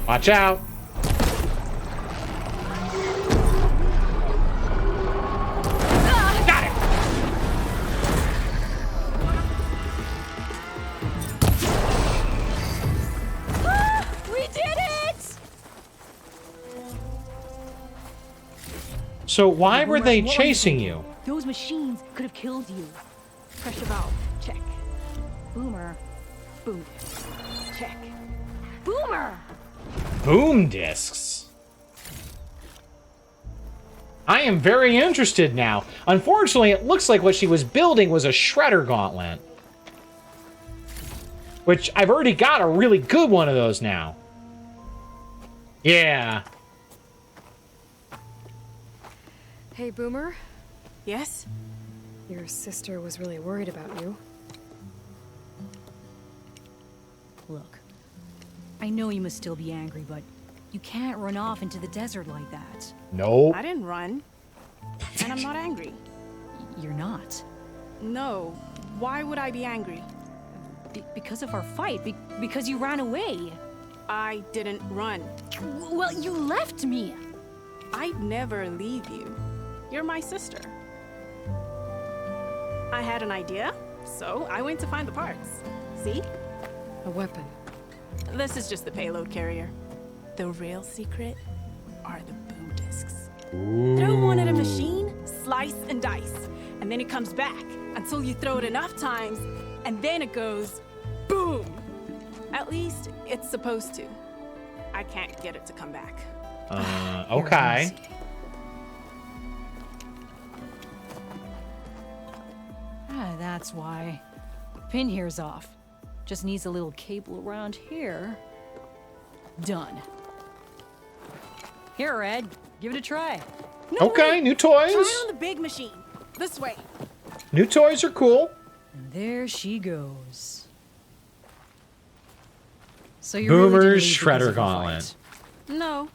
Watch out. Got it. We did it! So why were they What were you chasing thinking? you? Those machines could have killed you. Pressure valve, check. Boomer, boom. Check. Boomer! Boom discs. I am very interested now. Unfortunately, it looks like what she was building was a shredder gauntlet. Which I've already got a really good one of those now. Yeah. Hey, Boomer. Yes? Your sister was really worried about you. Look, I know you must still be angry, but you can't run off into the desert like that. Nope. I didn't run. And I'm not angry. You're not. No. Why would I be angry? Because of our fight. Because you ran away. I didn't run. Well, you left me. I'd never leave you. You're my sister. I had an idea, so I went to find the parts. See? A weapon. This is just the payload carrier. The real secret are the boom discs. Throw one at a machine, slice and dice, and then it comes back until you throw it enough times, and then it goes boom. At least it's supposed to. I can't get it to come back. Okay. That's why. Pin here's off. Just needs a little cable around here. Done. Here, Ed. Give it a try. No, Okay, wait. new toys. Try it on the big machine. This way. New toys are cool. And there she goes. So you Boomer's really didn't leave because Shredder of a Gauntlet. fight. No,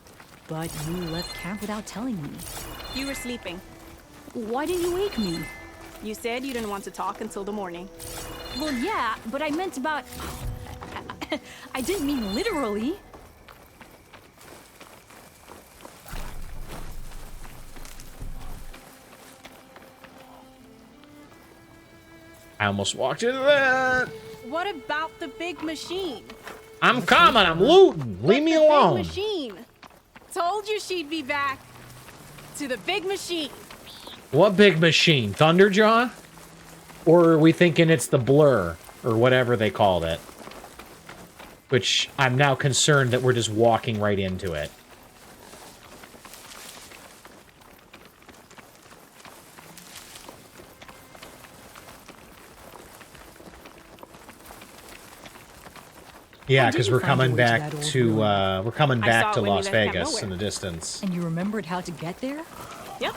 But you left camp without telling me. you were sleeping. Why didn't you wake me? You said you didn't want to talk until the morning. Well, yeah, but I meant about... I didn't mean literally. I almost walked into that. What about the big machine? I'm coming. I'm looting. Leave me The big alone. machine. Told you she'd be back. To the big machine. What big machine? Thunderjaw? Or are we thinking it's the Blur? Or whatever they called it? Which I'm now concerned that we're just walking right into it. Yeah, because did you we're find your coming way to back that old to ruin? we're coming I back saw to it when you Las left Camp Vegas Nowhere. in the distance. And you remembered how to get there? Yep.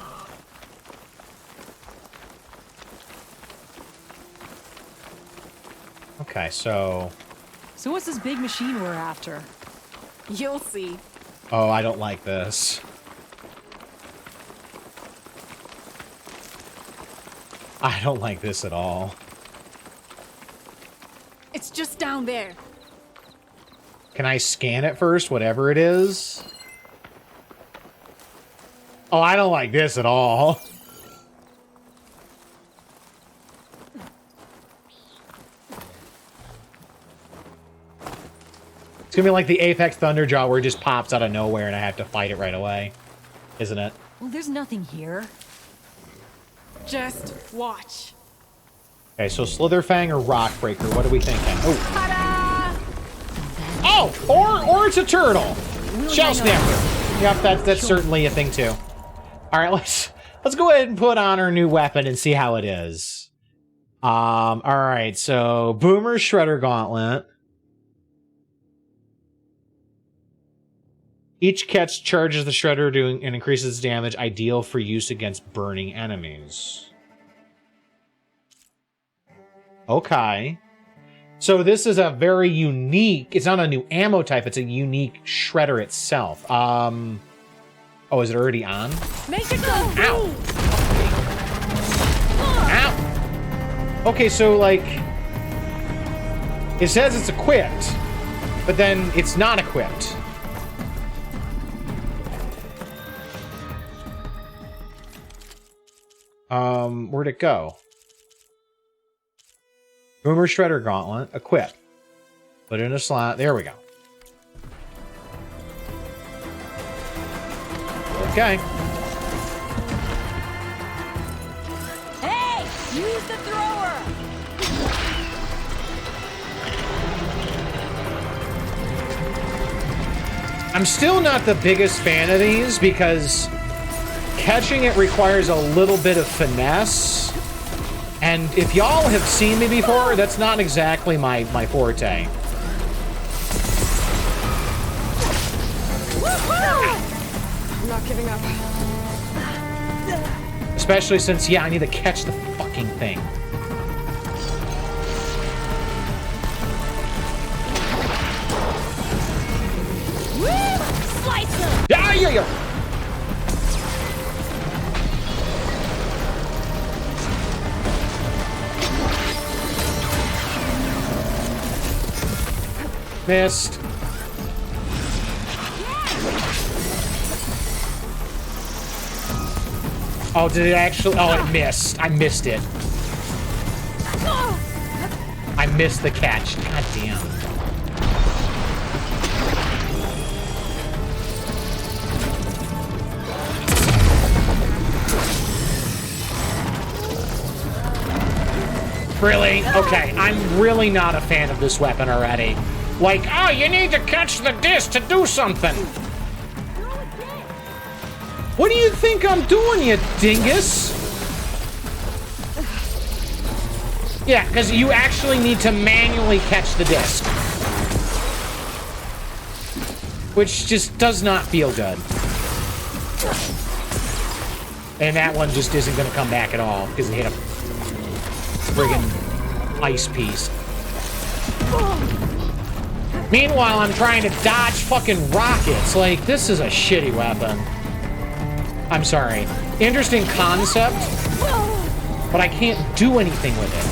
Okay, so So what's this big machine we're after? You'll see. oh, I don't like this. I don't like this at all. It's just down there. Can I scan it first, whatever it is? Oh, I don't like this at all. It's gonna be like the Apex Thunderjaw where it just pops out of nowhere and I have to fight it right away. Isn't it? Well, there's nothing here. Just watch. Okay, so Slitherfang or Rockbreaker, what are we thinking? Oh, Ta-da! oh, or it's a turtle. Shell Snapper. Yep, that's certainly a thing too. All right, let's go ahead and put on our new weapon and see how it is. All right, so Boomer's Shredder Gauntlet. Each catch charges the Shredder doing and increases damage, ideal for use against burning enemies. Okay. So this is a very unique, it's not a new ammo type, it's a unique Shredder itself. Oh, is it already on? Make it go! Ow! Ow! Okay, so like, it says it's equipped, but then it's not equipped. Where'd it go? Boomer Shredder Gauntlet, equip. Put it in a slot. There we go. Okay. Hey! Use the thrower! I'm still not the biggest fan of these because catching it requires a little bit of finesse. And if y'all have seen me before, that's not exactly my forte. I'm not giving up. Especially since, yeah, I need to catch the fucking thing. Slice him! Yeah, yeah, yeah. Missed. Oh, did it actually? Oh, it missed. I missed it. I missed the catch. God damn. Really? Okay, I'm really not a fan of this weapon already. Like, oh, you need to catch the disc to do something. What do you think I'm doing, you dingus? Yeah, because you actually need to manually catch the disc. Which just does not feel good. And that one just isn't going to come back at all, because it hit a friggin' ice piece. Meanwhile, I'm trying to dodge fucking rockets. Like, this is a shitty weapon. I'm sorry. Interesting concept, but I can't do anything with it.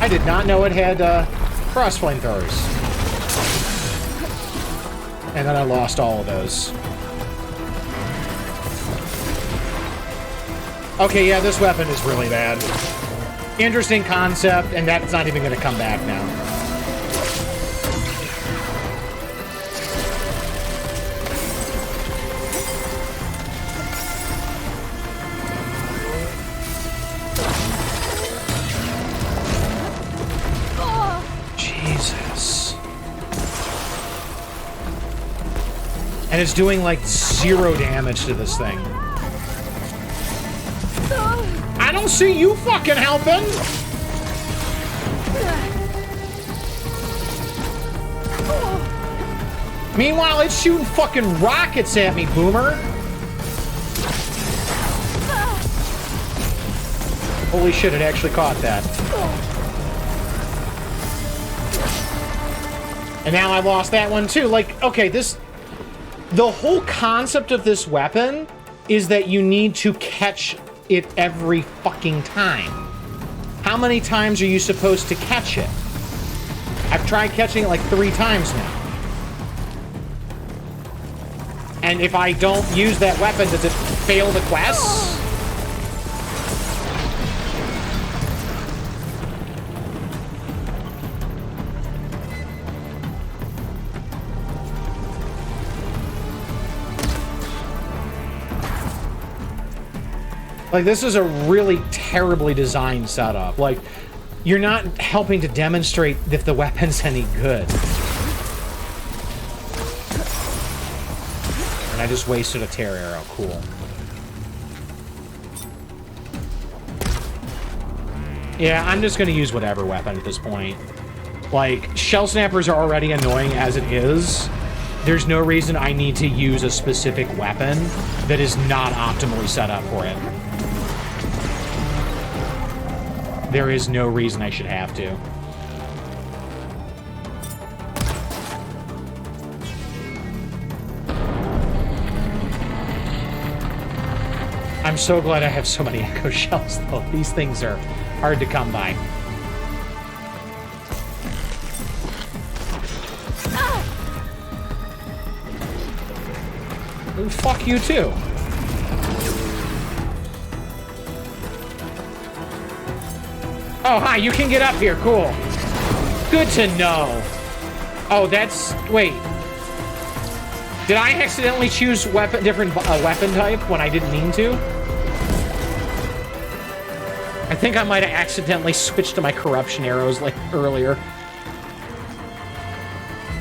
I did not know it had cross flamethrowers. And then I lost all of those. Okay, yeah, this weapon is really bad. Interesting concept, and that's not even going to come back now. And it's doing like 0 damage to this thing. I don't see you fucking helping. Meanwhile, it's shooting fucking rockets at me, Boomer. Holy shit, it actually caught that. And now I lost that one too. Like, okay, the whole concept of this weapon is that you need to catch it every fucking time. How many times are you supposed to catch it? I've tried catching it like 3 times now. And if I don't use that weapon, does it fail the quest? Like, this is a really terribly designed setup. Like, you're not helping to demonstrate if the weapon's any good. And I just wasted a tear arrow. Cool. Yeah, I'm just gonna use whatever weapon at this point. Like, shell snappers are already annoying as it is. There's no reason I need to use a specific weapon that is not optimally set up for it. There is no reason I should have to. I'm so glad I have so many echo shells, though. These things are hard to come by. Oh, fuck you, too. Oh, hi, you can get up here. Cool. Good to know. Oh, that's... Wait. Did I accidentally choose different weapon type when I didn't mean to? I think I might have accidentally switched to my corruption arrows like earlier.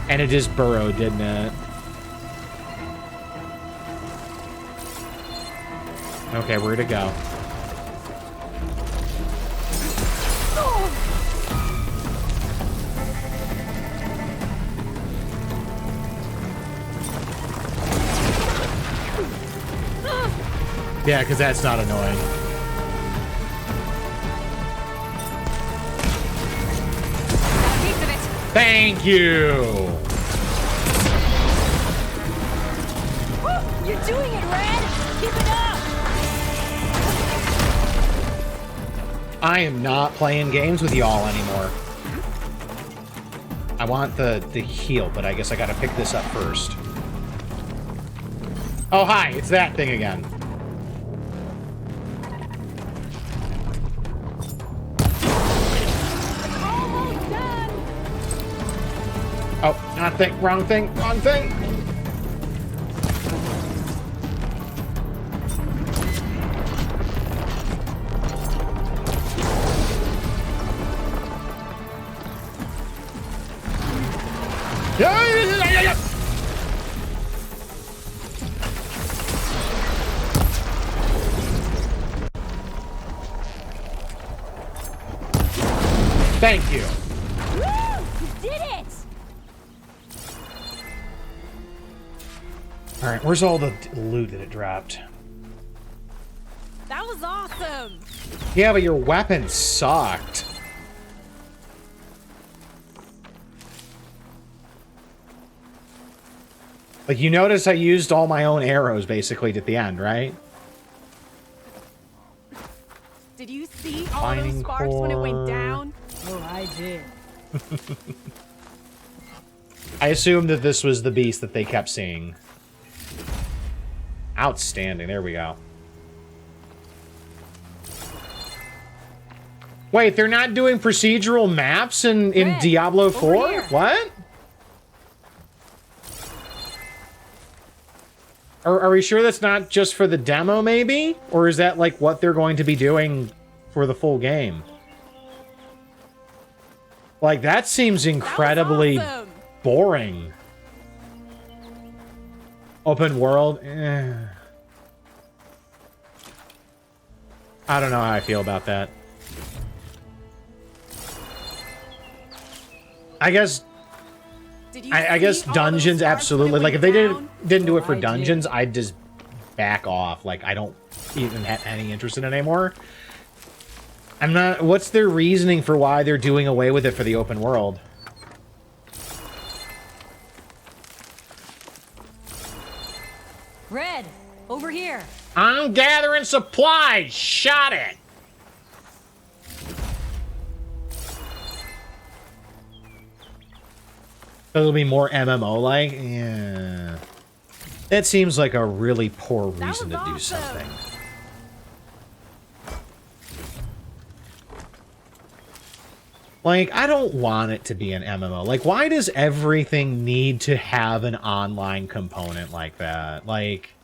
And it just burrowed, didn't it? Okay, where to go? Yeah, because that's not annoying. Thank you! You're doing it, Red! Keep it up! I am not playing games with y'all anymore. I want the heal, but I guess I gotta pick this up first. Oh, hi, it's that thing again. Almost done! Oh, not thing, wrong thing, wrong thing. Yeah. Thank you. Woo! You did it! All right, where's all the loot that it dropped? That was awesome. Yeah, but your weapon sucked. Like, you notice I used all my own arrows, basically, at the end, right? Did you see all Mining those sparks when it core. went down? Oh, I did. I assumed that this was the beast that they kept seeing. Outstanding. There we go. Wait, they're not doing procedural maps in Red, Diablo over 4? here. What? Are we sure that's not just for the demo, maybe? Or is that, like, what they're going to be doing for the full game? Like, that seems incredibly Awesome. boring. Open world? Eh. I don't know how I feel about that. I guess Did you I guess see all those dungeons, sparks when it absolutely. went Like, if they down? didn't do it Oh, for I did. dungeons, I'd just back off. Like, I don't even have any interest in it anymore. I'm not... What's their reasoning for why they're doing away with it for the open world? Red, over here. I'm gathering supplies! Shot it! It'll be more MMO-like? Yeah. That seems like a really poor reason to was do awesome. something. Like, I don't want it to be an MMO. Like, why does everything need to have an online component like that? Like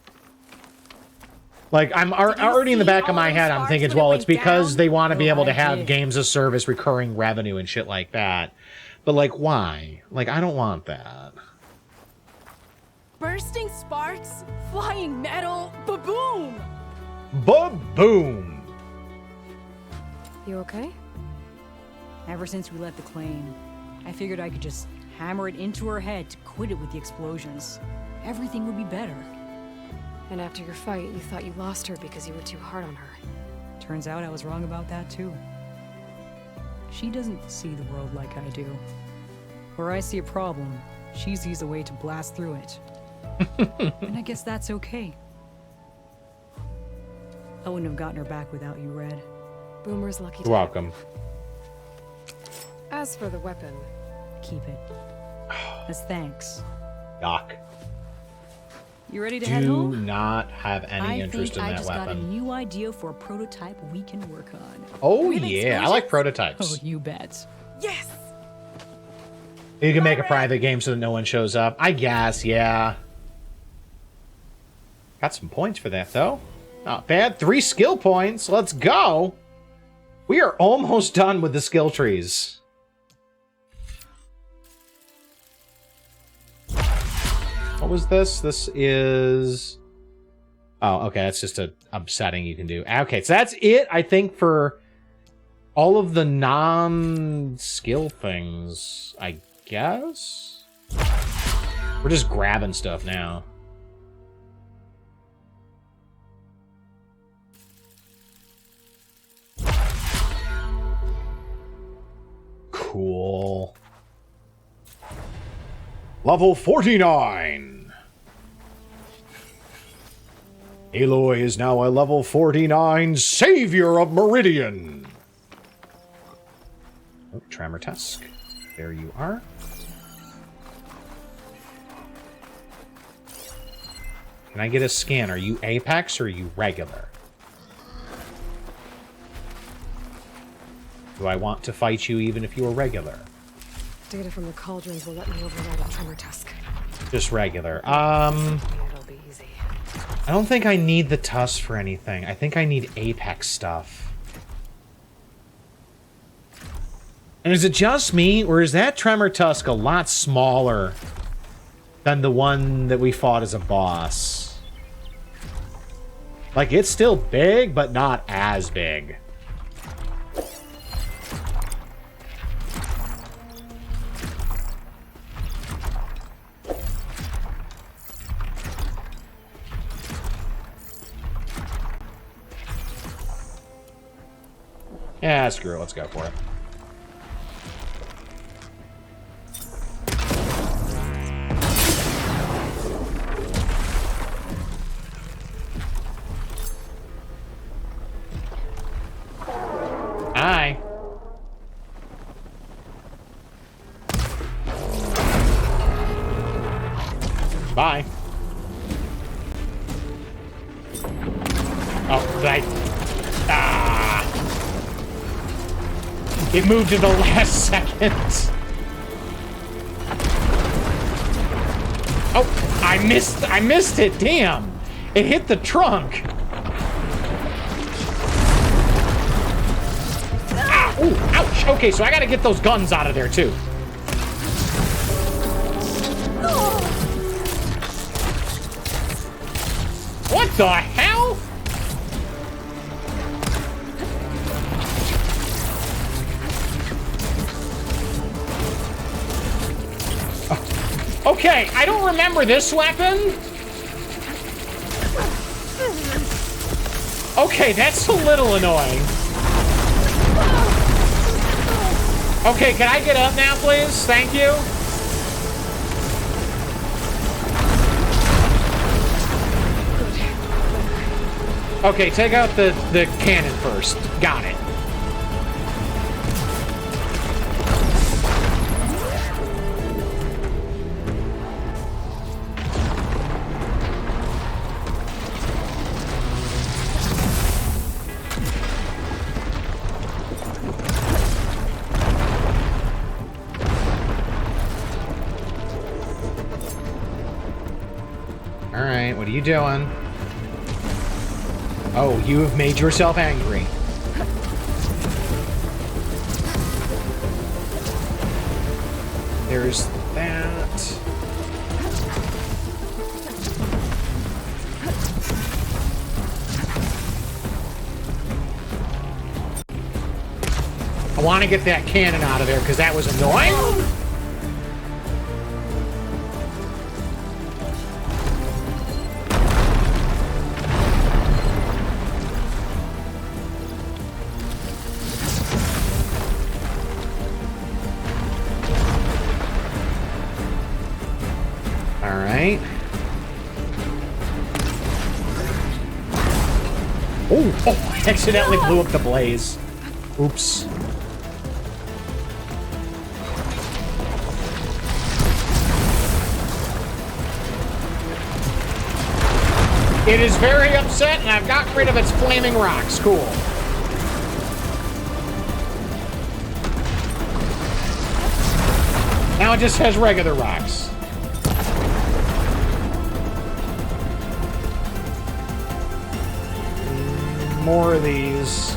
I'm already in the see back of all my those head, I'm sparks thinking, when it well, it's went because down? they want to be Oh, able to I have did. games of service, recurring revenue, and shit like that. But, like, why? Like, I don't want that. Bursting sparks, flying metal, ba-boom! Ba-boom! You okay? Ever since we left the claim, I figured I could just hammer it into her head to quit it with the explosions. Everything would be better. And after your fight, you thought you lost her because you were too hard on her. Turns out I was wrong about that too. She doesn't see the world like I do. Where I see a problem, she sees a way to blast through it. And I guess that's okay. I wouldn't have gotten her back without you, Red. Boomer's lucky to You're welcome. As for the weapon, Keep it. As thanks. Doc. You ready to head Do home? not have any interest in I that just got a weapon. new idea for a prototype we can work on. Oh, With yeah. I like explosions? prototypes. Oh, you bet. Yes! You can make a private game so that no one shows up. I guess, yeah. Got some points for that, though. Not bad. 3 skill points. Let's go. We are almost done with the skill trees. What was this? This is... Oh, okay. That's just a setting you can do. Okay, so that's it, I think, for all of the non-skill things, I guess? We're just grabbing stuff now. Cool. Level 49! Aloy is now a level 49 Savior of Meridian. Oh, Tremor Tusk. There you are. Can I get a scan? Are you Apex or are you regular? Do I want to fight you even if you were regular? Data from the cauldrons will let me override a Tremor Tusk. Just regular. It'll be easy. I don't think I need the Tusk for anything. I think I need Apex stuff. And is it just me, or is that Tremor Tusk a lot smaller than the one that we fought as a boss? Like, it's still big, but not as big. Yeah, screw it. Let's go for it. Hi. Bye. Oh, did I... Ah. It moved in the last second. Oh, I missed it. Damn. It hit the trunk. Ah, ooh, ouch. Okay, so I gotta get those guns out of there too. What the hell? Okay, I don't remember this weapon. Okay, that's a little annoying. Okay, can I get up now, please? Thank you. Okay, take out the cannon first. Got it. Alright, what are you doing? Oh, you have made yourself angry. There's that. I want to get that cannon out of there because that was annoying. Oh, I accidentally blew up the blaze. Oops. It is very upset, and I've gotten rid of its flaming rocks. Cool. Now it just has regular rocks. More of these.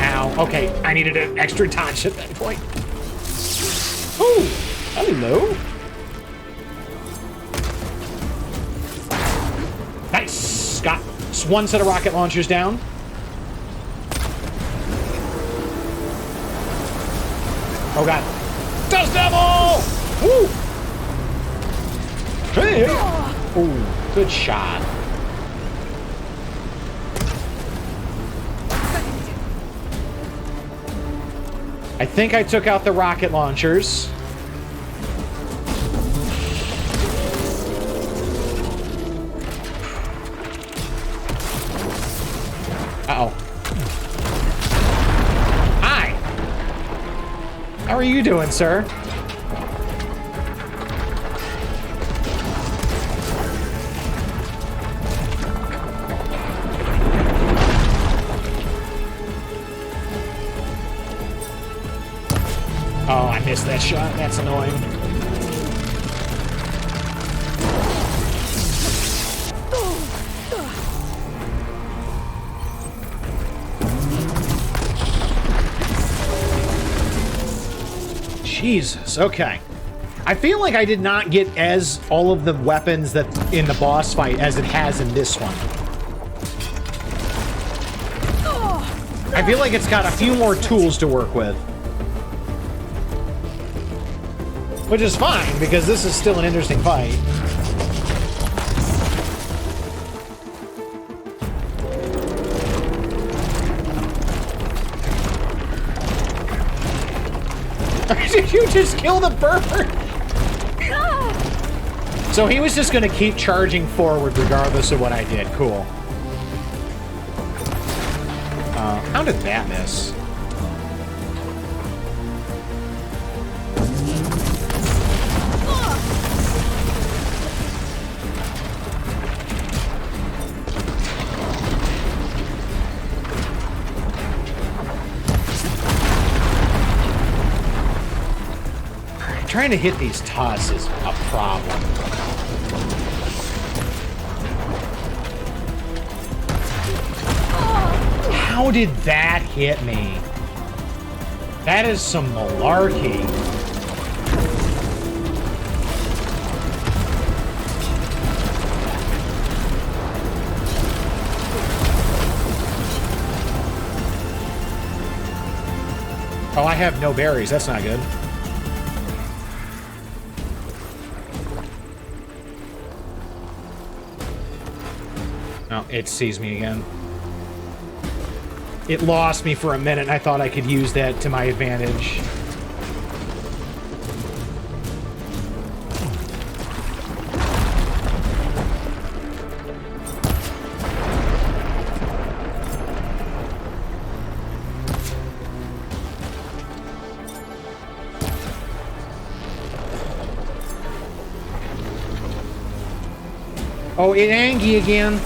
Ow. Okay, I needed an extra touch at that point. Ooh, hello. Nice. Got one set of rocket launchers down. Oh god. Dust Devil! Woo! Hey! Ooh, good shot. I think I took out the rocket launchers. Hi. How are you doing, sir? Oh, I missed that shot. That's annoying. Jesus, okay. I feel like I did not get as all of the weapons that in the boss fight as it has in this one. I feel like it's got a few more tools to work with. Which is fine, because this is still an interesting fight. Did you just kill the bird? So he was just going to keep charging forward regardless of what I did. Cool. How did that miss? Trying to hit these tusks is a problem. How did that hit me? That is some malarkey. Oh, I have no berries. That's not good. Oh, it sees me again. It lost me for a minute, and I thought I could use that to my advantage. Oh, it Angie again.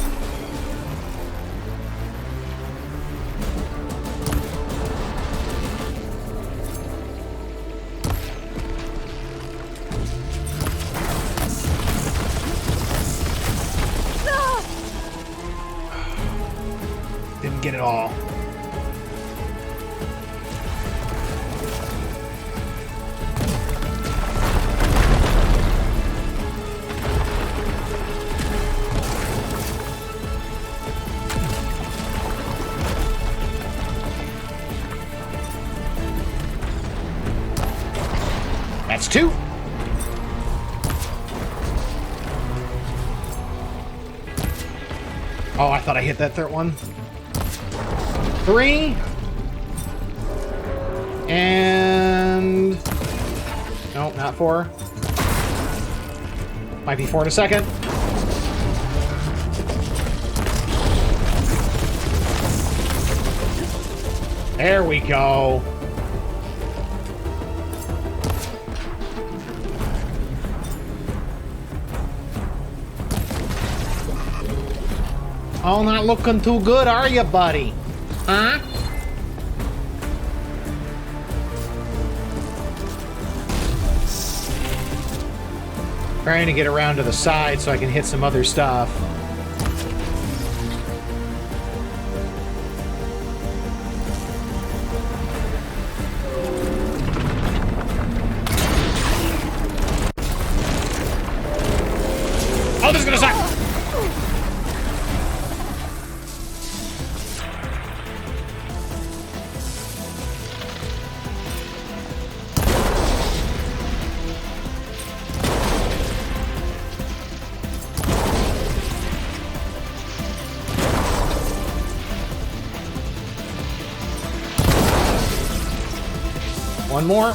Didn't get it all. That's two. Oh, I thought I hit that third one. Three. And... no, not four. Might be four in a second. There we go. Oh, not looking too good, are you, buddy? Huh? Trying to get around to the side so I can hit some other stuff. Oh, this is gonna suck! One more.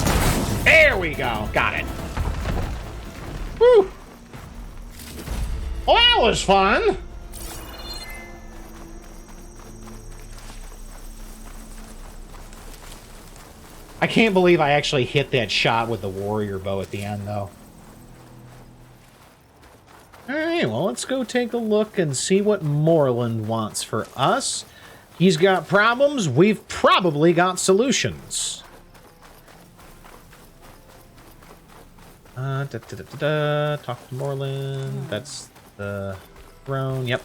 There we go. Got it. Whew. Well, that was fun. I can't believe I actually hit that shot with the warrior bow at the end, though. Alright, well, let's go take a look and see what Morlund wants for us. He's got problems, we've probably got solutions. Talk to Morlund. That's the throne, yep.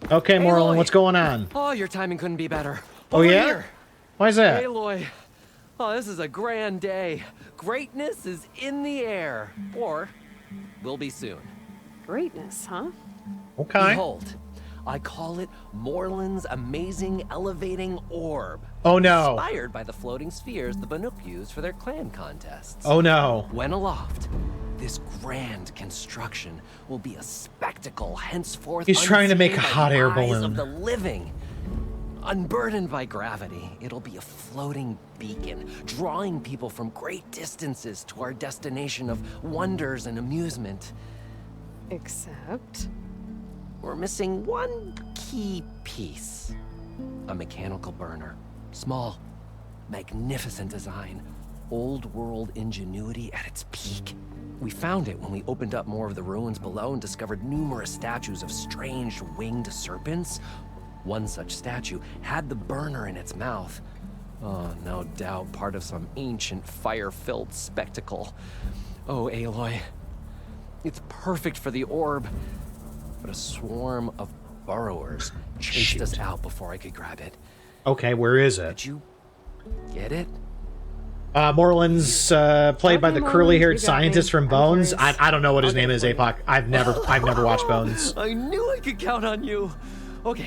Okay, Morlund, Aloy. what's going on? Oh, your timing couldn't be better. Oh, Over yeah? here. Why is that? Aloy. Oh, this is a grand day. Greatness is in the air. Or will be soon. Greatness, huh? Okay. Behold, I call it Morlund's amazing elevating orb. Oh, no. Inspired by the floating spheres the Banuk used for their clan contests. Oh, no. When aloft, this grand construction will be a spectacle henceforth. He's trying to make a unseen by hot the air eyes balloon. Of the living. Unburdened by gravity, it'll be a floating beacon, drawing people from great distances to our destination of wonders and amusement. Except... We're missing one key piece. A mechanical burner. Small, magnificent design. Old world ingenuity at its peak. We found it when we opened up more of the ruins below and discovered numerous statues of strange winged serpents. One such statue had the burner in its mouth. Oh, no doubt part of some ancient fire-filled spectacle. Oh, Aloy. It's perfect for the orb. But a swarm of burrowers chased us out before I could grab it. Okay, where is it? Did you get it? Morlund's played by the Morlund, curly-haired you got scientist me. from I'm Bones. curious. I don't know what his Okay, name is, wait. Apoc. I've never watched Bones. I knew I could count on you. Okay.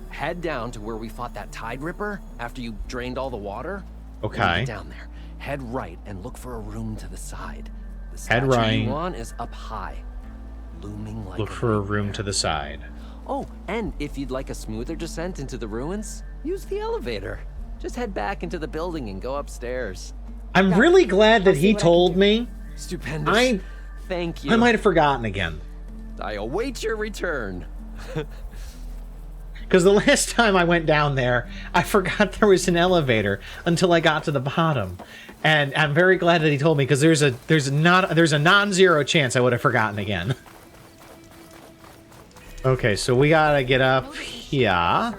Head down to where we fought that Tide Ripper after you drained all the water. When you Okay. get down there, head right and look for a room to the side. The Head statue right. you want is up high, looming like Look for a room to the side. Oh, and if you'd like a smoother descent into the ruins, use the elevator. Just head back into the building and go upstairs. I'm really glad that I'll see he what I told can me. Stupendous. Thank you. I might have forgotten again. I await your return. Because the last time I went down there, I forgot there was an elevator until I got to the bottom. And I'm very glad that he told me, because there's a non-zero chance I would have forgotten again. Okay, so we gotta get up here.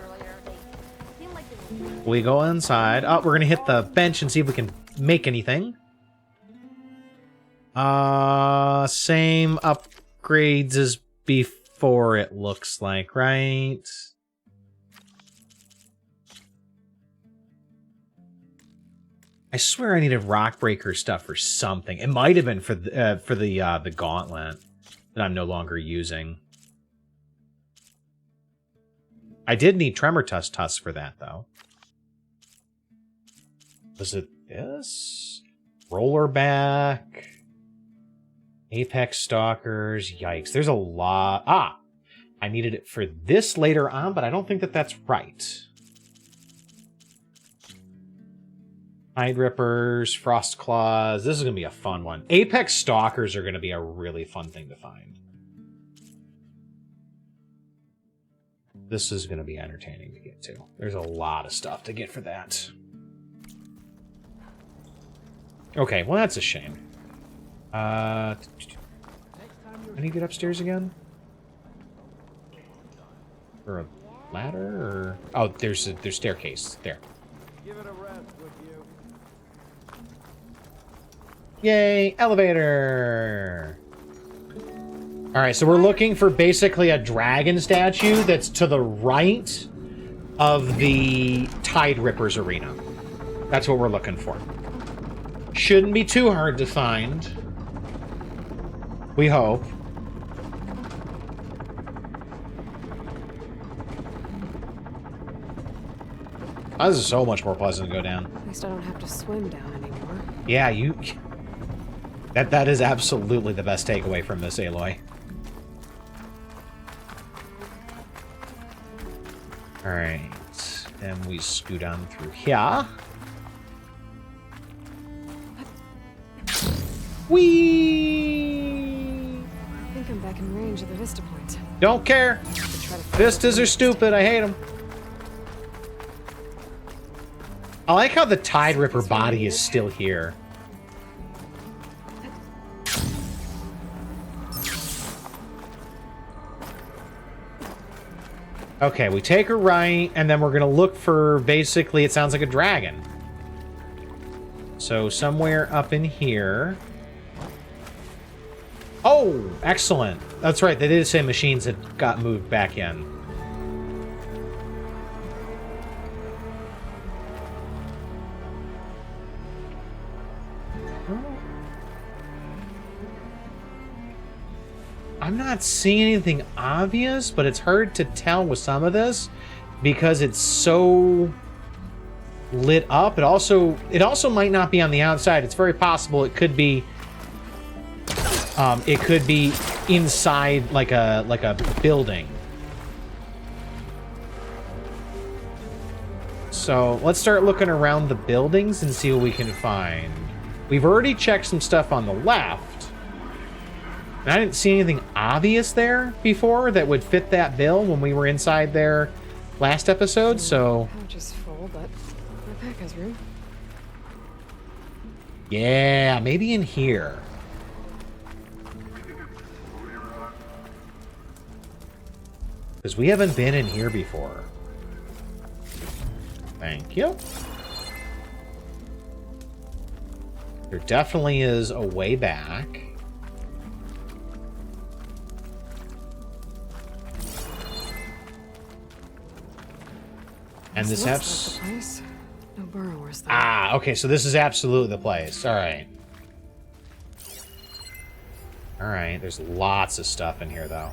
We go inside. Oh, we're gonna hit the bench and see if we can make anything. Same upgrades as before, it looks like, right? I swear I needed rock breaker stuff or something. It might have been for the gauntlet that I'm no longer using. I did need tremor tusks for that, though. Was it this? Rollerback. Apex Stalkers. Yikes. There's a lot. Ah! I needed it for this later on, but I don't think that that's right. Hide Rippers, Frost Claws. This is going to be a fun one. Apex Stalkers are going to be a really fun thing to find. This is going to be entertaining to get to. There's a lot of stuff to get for that. Okay, well, that's a shame. I need to get upstairs again? Or a ladder? Or... Oh, there's staircase. There. Give it a rest, would you? Yay, elevator! Alright, so we're looking for basically a dragon statue that's to the right of the Tide Rippers arena. That's what we're looking for. Shouldn't be too hard to find. We hope. Oh, this is so much more pleasant to go down. At least I don't have to swim down anymore. Yeah, you... That is absolutely the best takeaway from this, Aloy. Alright. Then we scoot on through here. Whee! I think I'm back in range of the Vista Point. Don't care. Vistas are stupid. I hate them. I like how the Tide Ripper body is still here. Okay, we take a right, and then we're going to look for, basically, it sounds like a dragon. So, somewhere up in here. Oh, excellent. That's right, they did say machines had got moved back in. I'm not seeing anything obvious, but it's hard to tell with some of this because it's so lit up. It also might not be on the outside. It's very possible it could be inside like a building. So let's start looking around the buildings and see what we can find. We've already checked some stuff on the left. And I didn't see anything obvious there before that would fit that bill when we were inside there last episode, so... Pouch is full, but my pack has room. Yeah, maybe in here. Because we haven't been in here before. Thank you. There definitely is a way back. And this looks like the place. No burrowers there. Ah, okay, so this is absolutely the place. All right. All right, there's lots of stuff in here, though.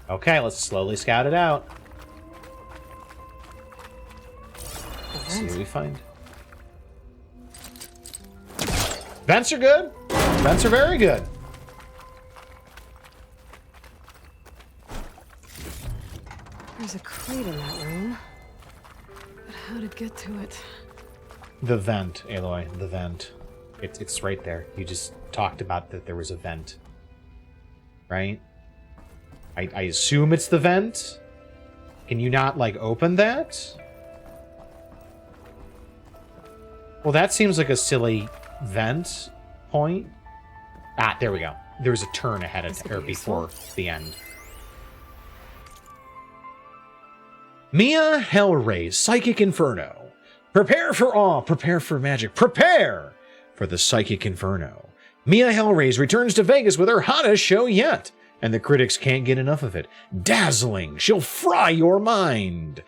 Okay, let's slowly scout it out. Let's see what we find. Vents are good. Vents are very good. There's a crate in that room. But how to get to it? The vent, Aloy. The vent. It's right there. You just talked about that there was a vent. Right? I assume it's the vent? Can you not, like, open that? Well, that seems like a silly vent point. Ah, there we go. There's a turn ahead of or before the end. Mia Hellray's Psychic Inferno. Prepare for awe, prepare for magic, prepare for the Psychic Inferno. Mia Hellray's returns to Vegas with her hottest show yet, and the critics can't get enough of it. Dazzling, she'll fry your mind.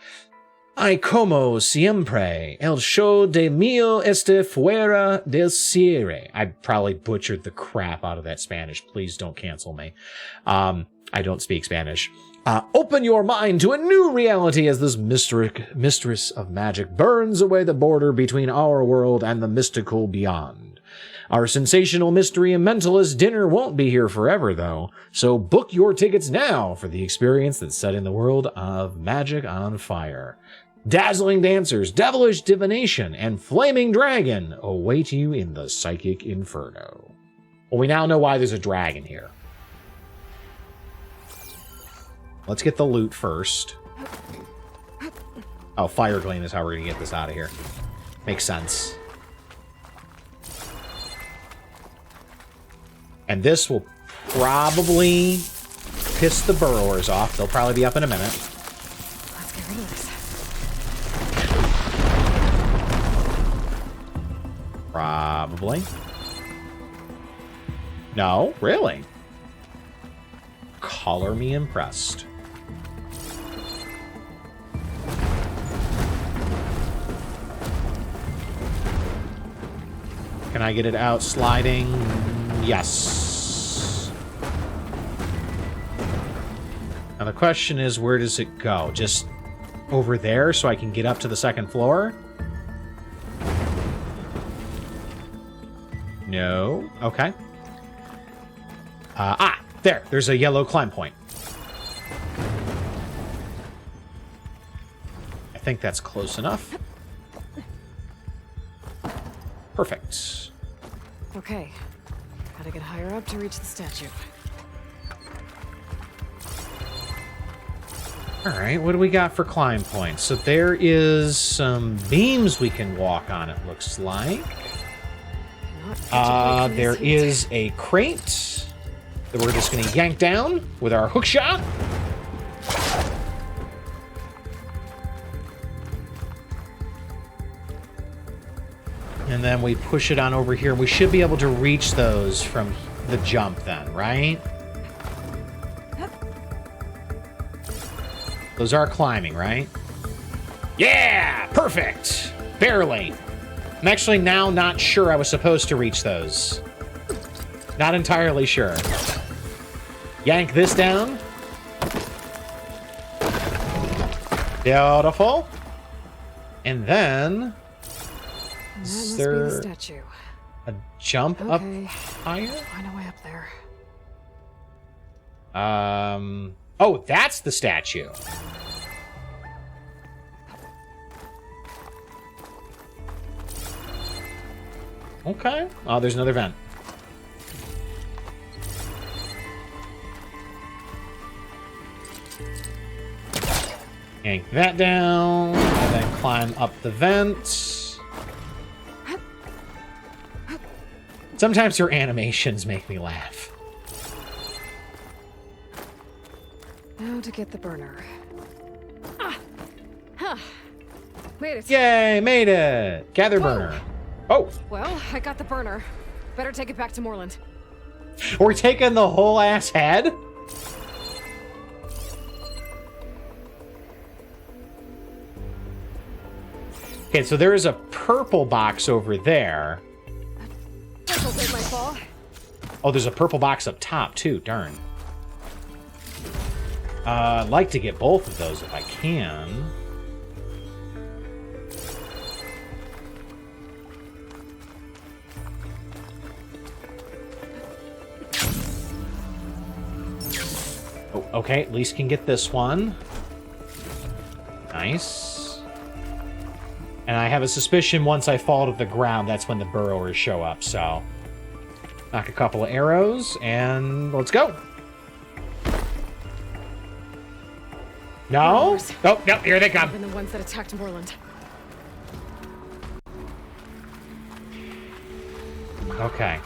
I como siempre el show de mío este fuera del cierre. I probably butchered the crap out of that Spanish. Please don't cancel me. I don't speak Spanish. Open your mind to a new reality as this mistress of magic burns away the border between our world and the mystical beyond. Our sensational mystery and mentalist dinner won't be here forever, though, so book your tickets now for the experience that's setting the world of magic on fire. Dazzling dancers, devilish divination, and flaming dragon await you in the Psychic Inferno. Well, we now know why there's a dragon here. Let's get the loot first. Oh, Fire Gleam is how we're going to get this out of here. Makes sense. And this will probably piss the burrowers off. They'll probably be up in a minute. Let's get rid of this. Probably. No, really. Color me impressed. Can I get it out sliding? Yes. Now the question is, where does it go? Just over there so I can get up to the second floor? No. Okay. There's a yellow climb point. I think that's close enough. Perfect. Okay. Gotta Gotta get higher up to reach the statue. Alright, what do we got for climb points? So there is some beams we can walk on, it looks like. There is a crate that we're just gonna yank down with our hook shot. And then we push it on over here. We should be able to reach those from the jump then, right? Those are climbing, right? Yeah! Perfect! Barely. I'm actually now not sure I was supposed to reach those. Not entirely sure. Yank this down. Beautiful. And then... Is there the statue. A jump up higher? Find a way up there. Oh, that's the statue. Okay. Oh, there's another vent. Yank that down, and then climb up the vent. Sometimes your animations make me laugh. Now to get the burner. Made it. Yay, made it! Gather burner. Oh, Well, I got the burner. Better take it back to Morlund. we're taking the whole ass head? Okay, so there is a purple box over there. This'll save my fall. Oh, there's a purple box up top, too. Darn. I'd like to get both of those if I can. Oh, okay, at least can get this one. Nice. And I have a suspicion once I fall to the ground, that's when the burrowers show up, so... Knock a couple of arrows, and let's go! No? Oh, no, here they come. Even the ones that attacked Morlund. Okay.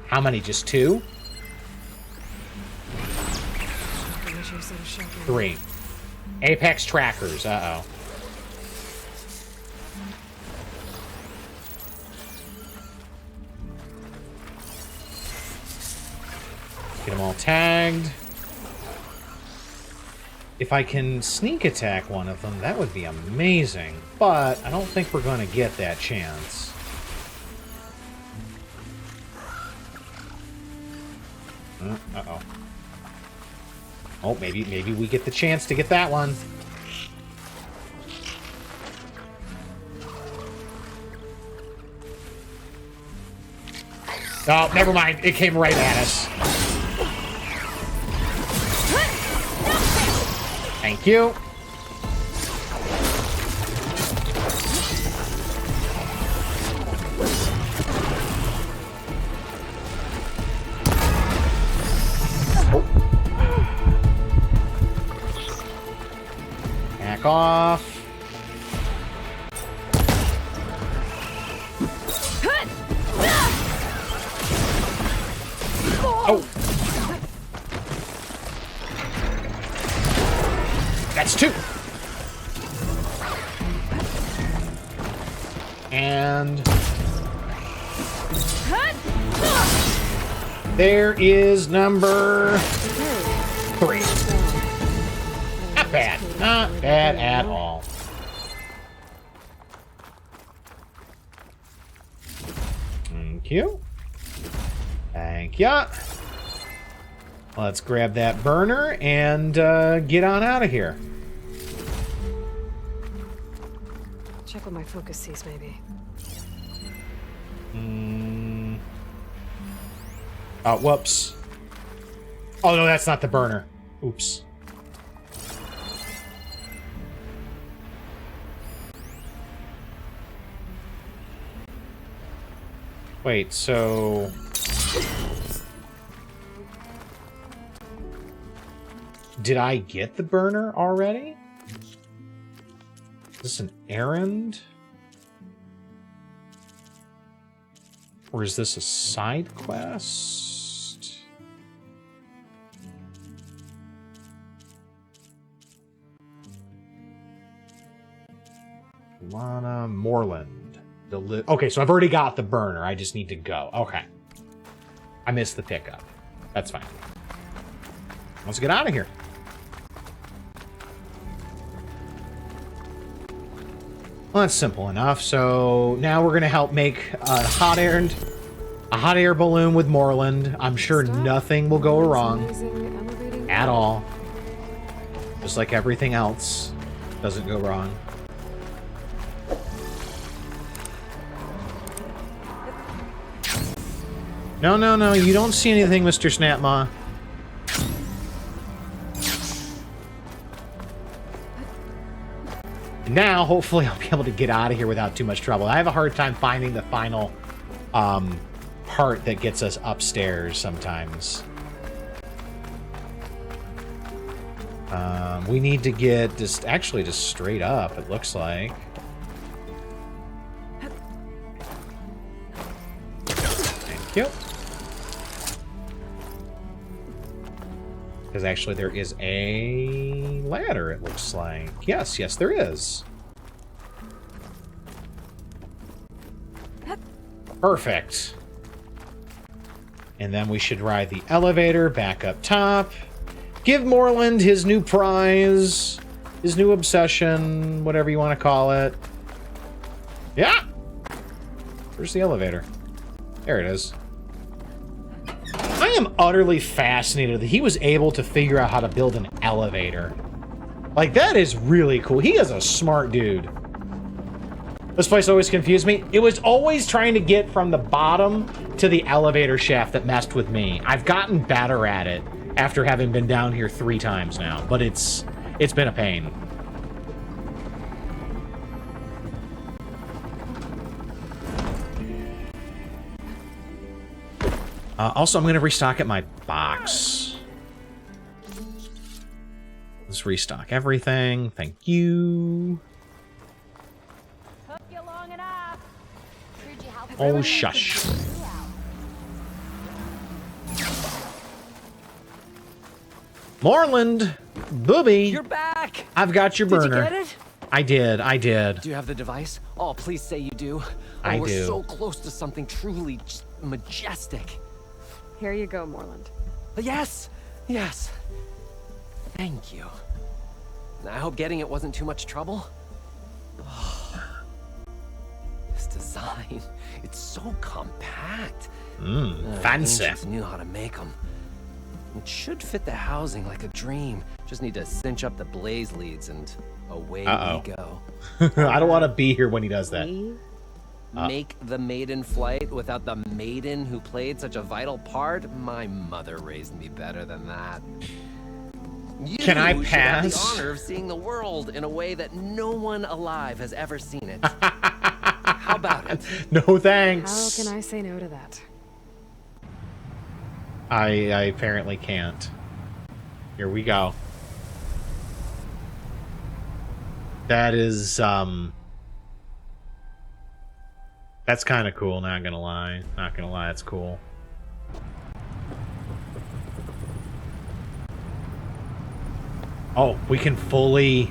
How many? Just two? Three. Apex trackers. Uh-oh. Get them all tagged. If I can sneak attack one of them, that would be amazing. But I don't think we're going to get that chance. Uh-oh. Oh, maybe we get the chance to get that one. Oh, never mind. It came right at us. Thank you. Back off. Oh. That's two. And there is number 3. Not bad. Not bad at all. Thank you. Thank ya. Let's grab that burner and get on out of here. Check what my focus sees, maybe. Oh, whoops. Oh, no, that's not the burner. Oops. Wait, so... Did I get the burner already? Is this an errand? Or is this a side quest? Lana Morlund. Okay, so I've already got the burner. I just need to go. Okay. I missed the pickup. That's fine. Let's get out of here. Well, that's simple enough. So now we're going to help make a hot air balloon with Morlund. I'm sure nothing will go wrong at all. Just like everything else doesn't go wrong. No, no, no. You don't see anything, Mr. Snapmaw. Now, hopefully, I'll be able to get out of here without too much trouble. I have a hard time finding the final part that gets us upstairs sometimes. We need to get just straight up, it looks like. Thank you. Because actually there is a ladder, it looks like. Yes, yes, there is. Perfect. And then we should ride the elevator back up top. Give Morlund his new prize, his new obsession, whatever you want to call it. Yeah! Where's the elevator? There it is. I am utterly fascinated that he was able to figure out how to build an elevator. Like, that is really cool. He is a smart dude. This place always confused me. It was always trying to get from the bottom to the elevator shaft that messed with me. I've gotten better at it after having been down here 3 times now, but it's been a pain. Also, I'm going to restock at my box. Let's restock everything. Thank you. Took you long enough. Oh, shush. Morlund! Booby! You're back! I've got your burner. Did you get it? I did. Do you have the device? Oh, please say you do. I we're do. So close to something truly just majestic. Here you go, Morlund. Yes, yes. Thank you. I hope getting it wasn't too much trouble. Oh, this design, it's so compact. Fancy. Ancients knew how to make them. It should fit the housing like a dream. Just need to cinch up the blaze leads and away we go. I don't want to be here when he does that. Make the maiden flight without the maiden who played such a vital part? My mother raised me better than that. Can I You should pass? have the honor of seeing the world in a way that no one alive has ever seen it. How about it? No thanks. How can I say no to that? I apparently can't. Here we go. That is, that's kind of cool, not gonna lie. Not gonna lie, it's cool. Oh, we can fully...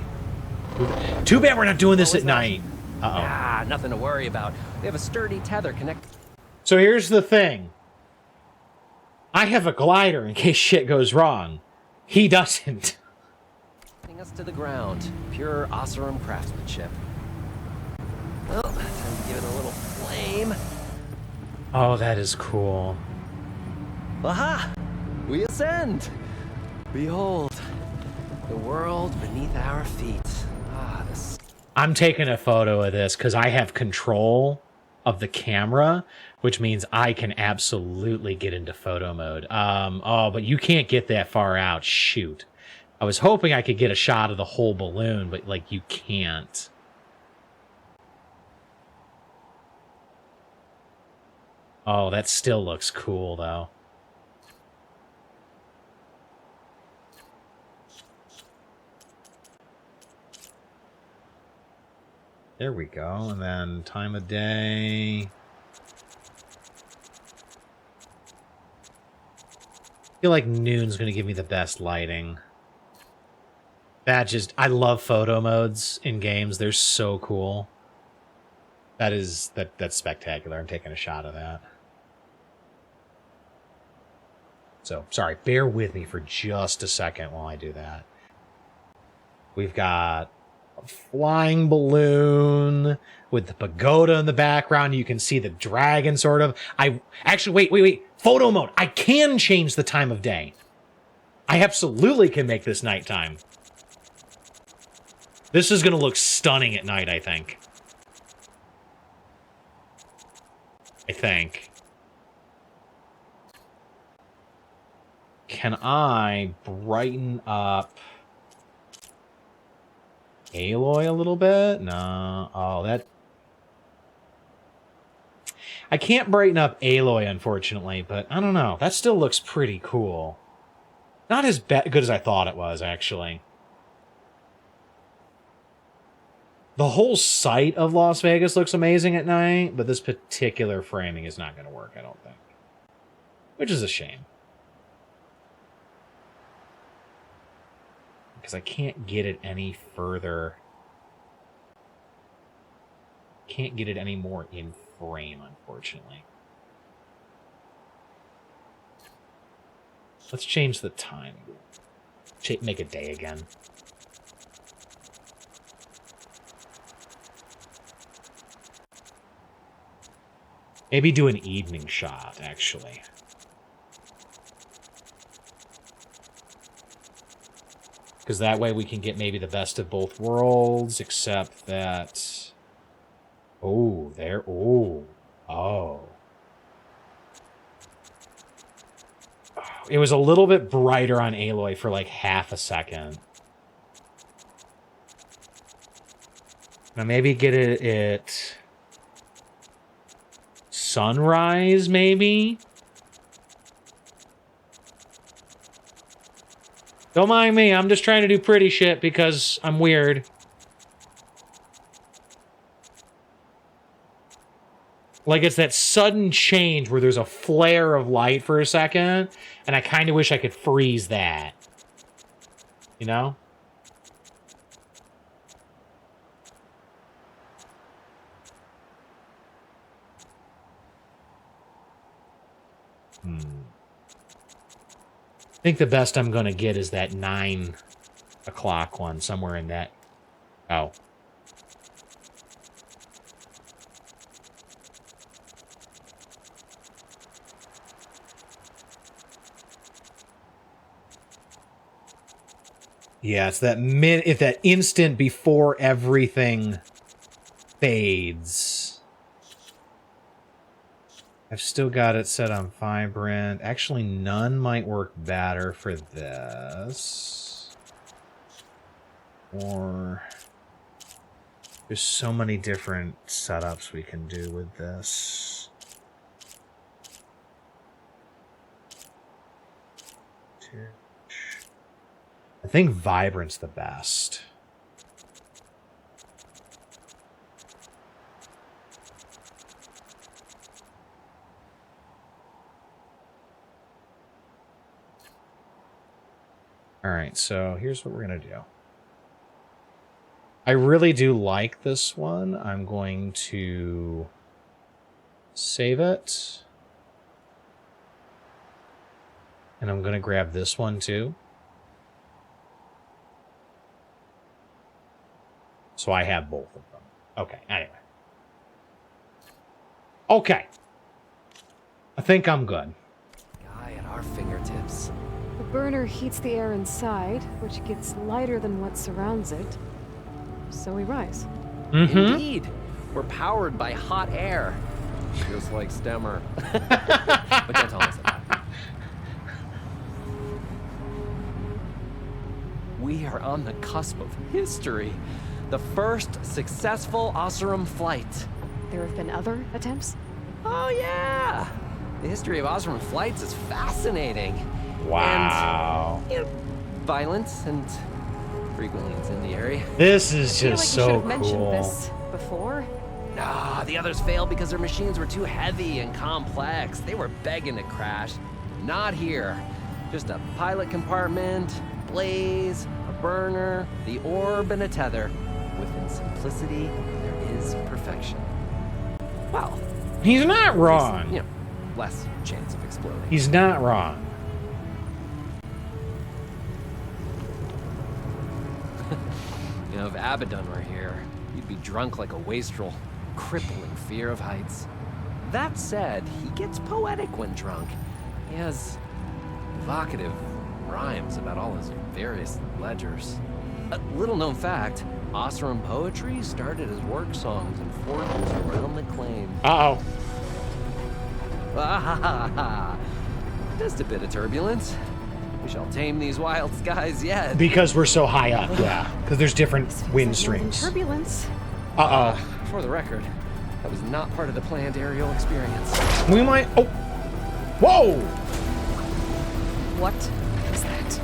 Too bad we're not doing this at night. Uh-oh. Ah, nothing to worry about. We have a sturdy tether connected. So here's the thing. I have a glider in case shit goes wrong. He doesn't. Us to the ground. Pure Oseram craftsmanship. Well, time to give it a little flame. Oh, that is cool. Aha! We ascend! Behold, the world beneath our feet. Ah, this... I'm taking a photo of this because I have control of the camera, which means I can absolutely get into photo mode. Oh, but you can't get that far out. Shoot. I was hoping I could get a shot of the whole balloon, but, like, you can't. Oh, that still looks cool, though. There we go. And then time of day. I feel like noon's going to give me the best lighting. I love photo modes in games. They're so cool. That's spectacular. I'm taking a shot of that. So, sorry, bear with me for just a second while I do that. We've got a flying balloon with the pagoda in the background. You can see the dragon, sort of. Actually, wait. Photo mode. I can change the time of day. I absolutely can make this nighttime. This is going to look stunning at night, I think. Can I brighten up Aloy a little bit? No. Oh, that... I can't brighten up Aloy, unfortunately, but I don't know. That still looks pretty cool. Not as good as I thought it was, actually. The whole site of Las Vegas looks amazing at night, but this particular framing is not going to work, I don't think. Which is a shame. Because I can't get it any further. Can't get it any more in frame, unfortunately. Let's change the time. Make it day again. Maybe do an evening shot, actually. Because that way we can get maybe the best of both worlds, except that... Oh, there... Oh. Oh. It was a little bit brighter on Aloy for like half a second. Now maybe get it at... sunrise, maybe? Don't mind me, I'm just trying to do pretty shit because I'm weird. Like, it's that sudden change where there's a flare of light for a second, and I kind of wish I could freeze that. You know? I think the best I'm going to get is that 9 o'clock one, somewhere in that. Oh. Yeah, it's that that instant before everything fades. I've still got it set on vibrant. Actually, none might work better for this. Or there's so many different setups we can do with this. I think vibrant's the best. All right, so here's what we're going to do. I really do like this one. I'm going to save it. And I'm going to grab this one too. So I have both of them. Okay, anyway. Okay. I think I'm good. Guy at our fingertips. The burner heats the air inside, which gets lighter than what surrounds it. So we rise. Mm-hmm. Indeed. We're powered by hot air. Just like Stemmer. But don't tell us that. We are on the cusp of history. The first successful Oseram flight. There have been other attempts? Oh, yeah. The history of Oseram flights is fascinating. Wow. And, you know, violence and frequently incendiary. This is I feel like just you should so have mentioned cool. this before? Nah, the others failed because their machines were too heavy and complex. They were begging to crash. Not here. Just a pilot compartment, blaze, a burner, the orb, and a tether. Within simplicity, there is perfection. Well, He's not wrong. you know, less chance of exploding. He's not wrong. You know, if Abaddon were here, he'd be drunk like a wastrel, crippling fear of heights. That said, he gets poetic when drunk. He has evocative rhymes about all his various ledgers. A little-known fact, Oseram poetry started as work songs in forges around the claim. Uh-oh. Just a bit of turbulence. We shall tame these wild skies yet. Because we're so high up, yeah. Because there's different wind More than streams. turbulence. Uh-oh. For the record, that was not part of the planned aerial experience. We might... Oh! Whoa! What is that?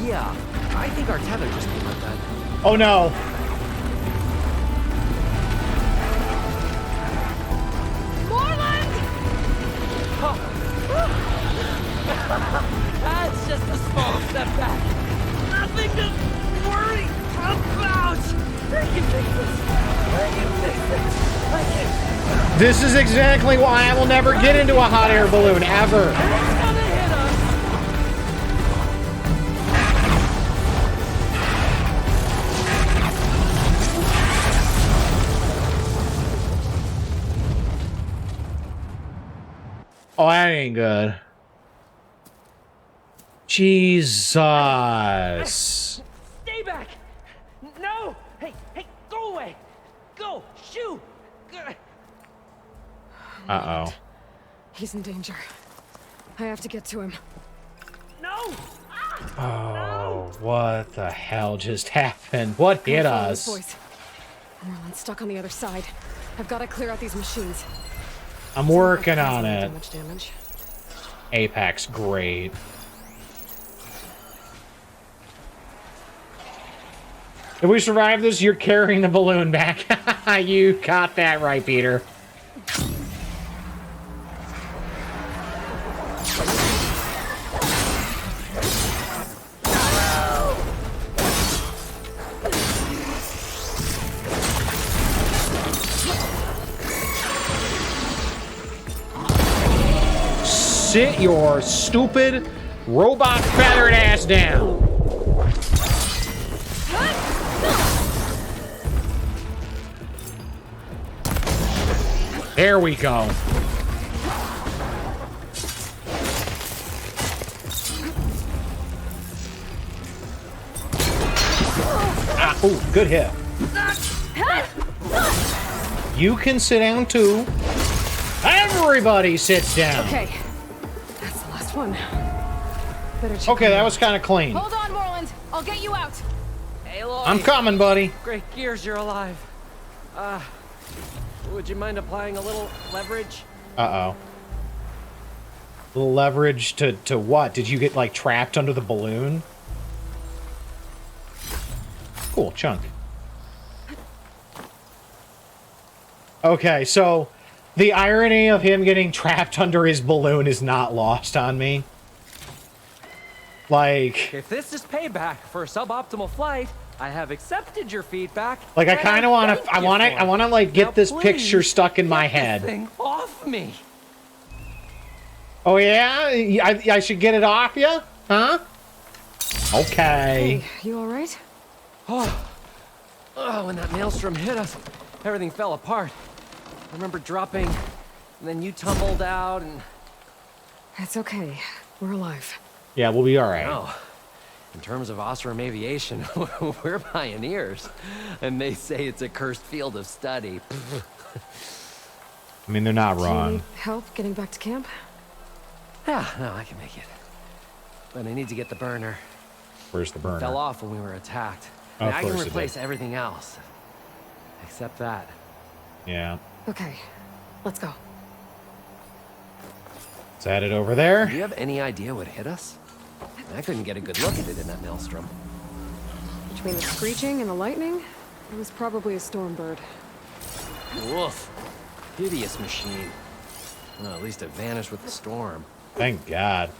Yeah, I think our tether just came undone. Oh, no. That's just a small step back. Nothing to worry about. I can fix this. I can fix it. This is exactly why I will never get into a hot air balloon, ever. It's gonna hit us. Oh, that ain't good. Jesus. Stay back. No. Hey, go away. Go. Shoo. Uh-oh. He's in danger. I have to get to him. No. Oh, what the hell just happened? What hit Follow these us? boys. Morlund's stuck on the other side. I've got to clear out these machines. I'm working on Too it. much damage. Apex, great. If we survive this, you're carrying the balloon back. You got that right, Peter. Sit your stupid robot feathered ass down. There we go. Ah, ooh, good hit. You can sit down too. Everybody sits down. Okay. That's the last one. Better check. Okay, that was kind of clean. Hold on, Morlund. I'll get you out. Aloy. I'm coming, buddy. Great gears, you're alive. Would you mind applying a little leverage? Uh-oh. Little leverage to what? Did you get, like, trapped under the balloon? Cool, chunk. Okay, so the irony of him getting trapped under his balloon is not lost on me. Like... If this is payback for a suboptimal flight, I have accepted your feedback. Like, I kind of want to... I want to, like, get this picture stuck in my head. Thing off me. Oh, yeah? I should get it off you? Huh? Okay. Hey, you all right? Oh, when that maelstrom hit us, everything fell apart. I remember dropping, and then you tumbled out, and... It's okay. We're alive. Yeah, we'll be all right. No. In terms of Oseram aviation, we're pioneers. And they say it's a cursed field of study. I mean, they're not Do you wrong. need help getting back to camp? Yeah, no, I can make it. But I need to get the burner. Where's the burner? Fell off when we were attacked. Of I can course it replace did. everything else. Except that. Yeah. Okay. Let's go. Let's add it over there. Do you have any idea what hit us? I couldn't get a good look at it in that maelstrom. Between the screeching and the lightning, It was probably a storm bird. Woof. Hideous machine. Well, at least it vanished with the storm. Thank God.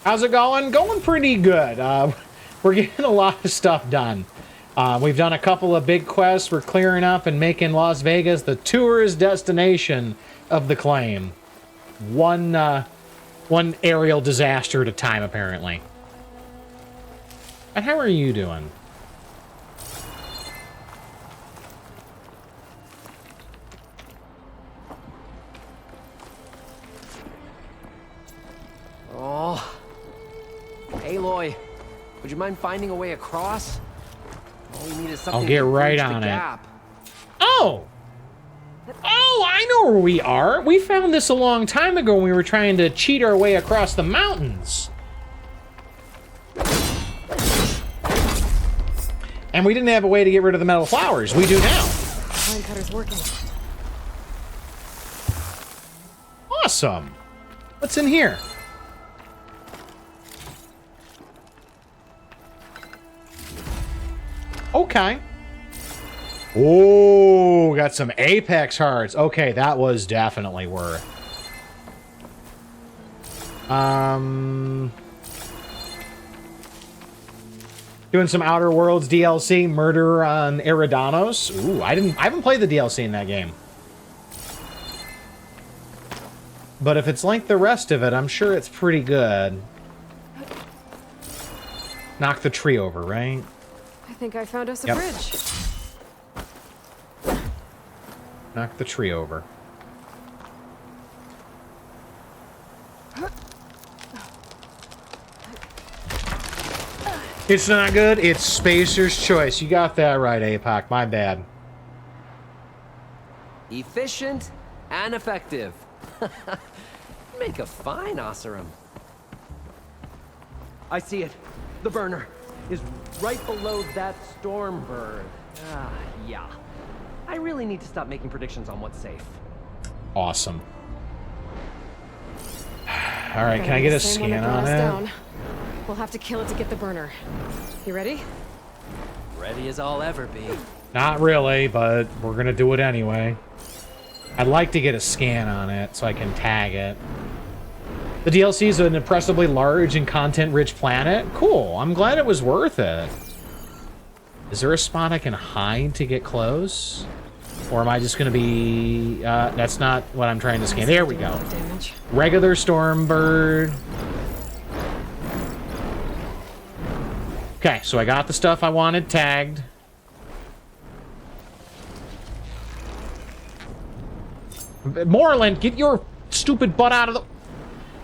How's it going? Going pretty good. We're getting a lot of stuff done. We've done a couple of big quests. We're clearing up and making Las Vegas the tourist destination of the claim. One aerial disaster at a time, apparently. And how are you doing? Oh. Aloy, would you mind finding a way across? All we need is something I'll get to right bridge the on it. gap. Oh! Oh, I know where we are. We found this a long time ago when we were trying to cheat our way across the mountains. And we didn't have a way to get rid of the metal flowers. We do now. Line cutter's working. Awesome. What's in here? Okay. Oh, got some Apex hearts. Okay, that was definitely worth. Doing some Outer Worlds DLC, Murder on Eridanos. Ooh, I haven't played the DLC in that game. But if it's like the rest of it, I'm sure it's pretty good. Knock the tree over, right? I think I found us a Yep. bridge. Knock the tree over. It's not good. It's Spacer's choice. You got that right, APOC. My bad. Efficient and effective. Make a fine Oseram. I see it. The burner is right below that storm bird. Ah, yeah. I really need to stop making predictions on what's safe. Awesome. All right, can I get a scan on it? Down. We'll have to kill it to get the burner. You ready? Ready as I'll ever be. Not really, but we're gonna do it anyway. I'd like to get a scan on it so I can tag it. The DLC is an impressively large and content-rich planet. Cool. I'm glad it was worth it. Is there a spot I can hide to get close? Or am I just going to be... that's not what I'm trying to scan. There we go. Regular storm bird. Okay, so I got the stuff I wanted tagged. Morlund, get your stupid butt out of the...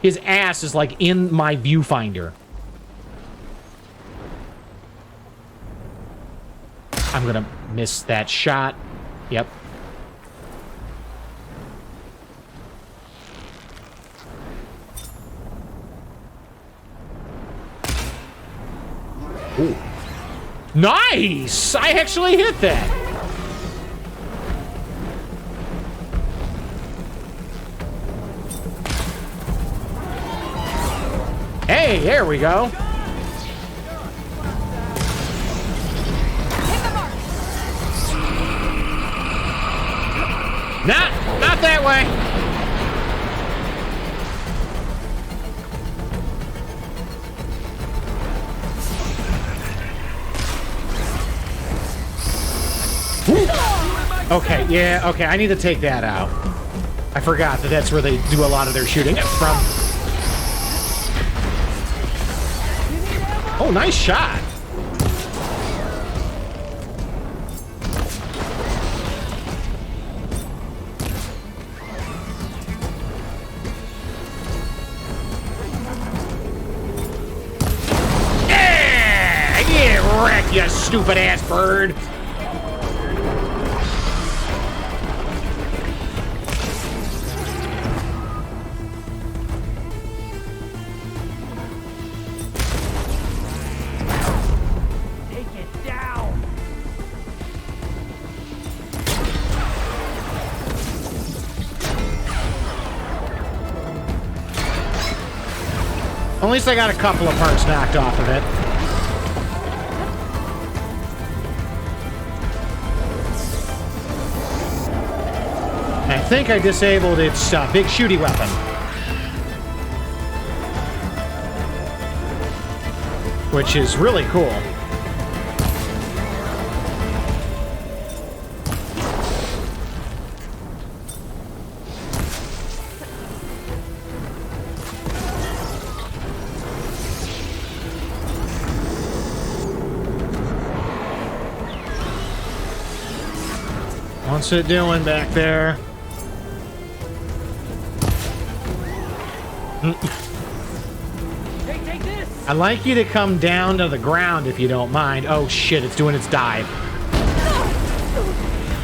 His ass is, like, in my viewfinder. I'm gonna miss that shot. Yep. Ooh. Nice! I actually hit that! Hey, there we go. Not that way. Woo. Okay, yeah, okay, I need to take that out. I forgot that that's where they do a lot of their shooting from. Oh, nice shot. Yeah! Get wrecked, you stupid ass bird. At least I got a couple of parts knocked off of it. think I disabled its big shooty weapon. Which is really cool. What's it doing back there? Take this! I'd like you to come down to the ground if you don't mind. Oh shit, it's doing its dive.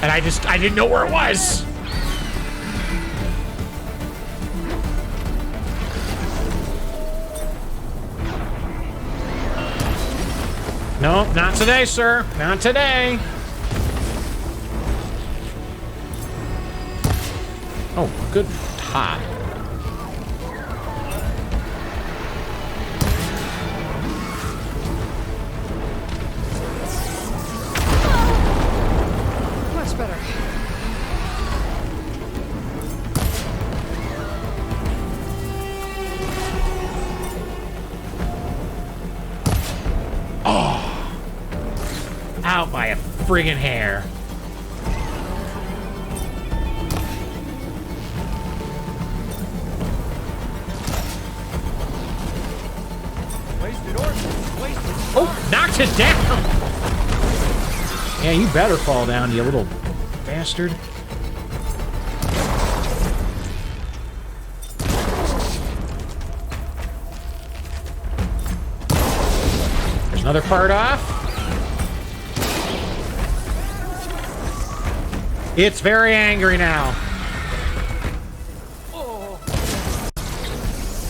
And I didn't know where it was. No, not today, sir. Not today. Oh, good hot. Much better. Oh, out by a friggin' hair. Oh, knocked it down! Yeah, you better fall down, you little bastard. There's another part off. It's very angry now.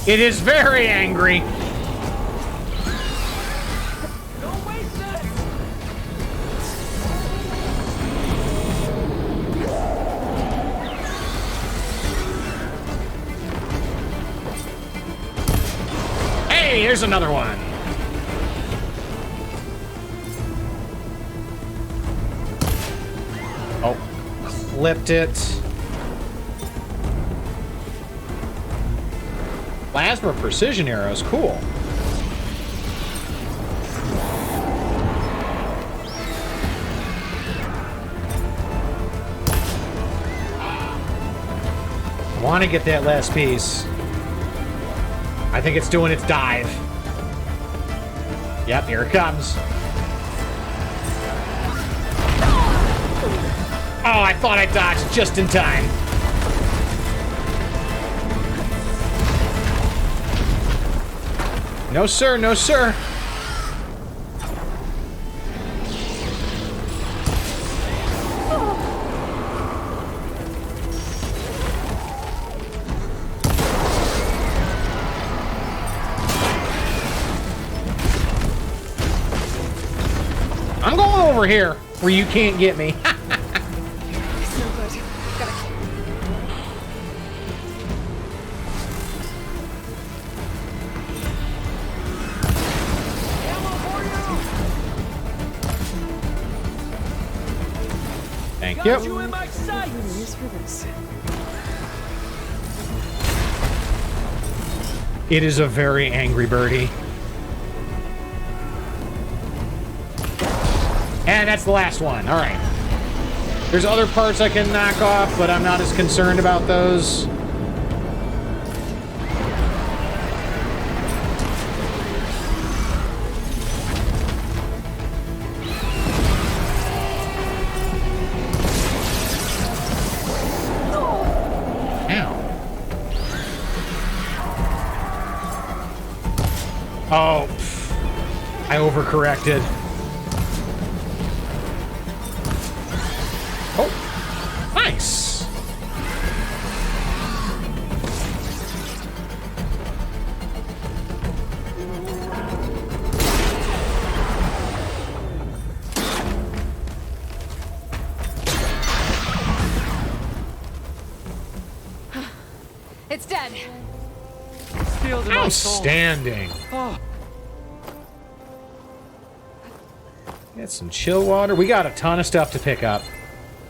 It is very angry. Hey, here's another one. Oh, clipped it. Plasma precision arrows, cool. I want to get that last piece. I think it's doing its dive. Yep, here it comes. Oh, I thought I dodged just in time. No, sir, no, sir. I'm going over here where you can't get me. So good. Gotta. Thank you. You in my sights! Use for this. It is a very angry birdie. And that's the last one. All right. There's other parts I can knock off, but I'm not as concerned about those. Ow. Oh, I overcorrected. Oh, nice. It's dead. Outstanding. Get some chill water. We got a ton of stuff to pick up.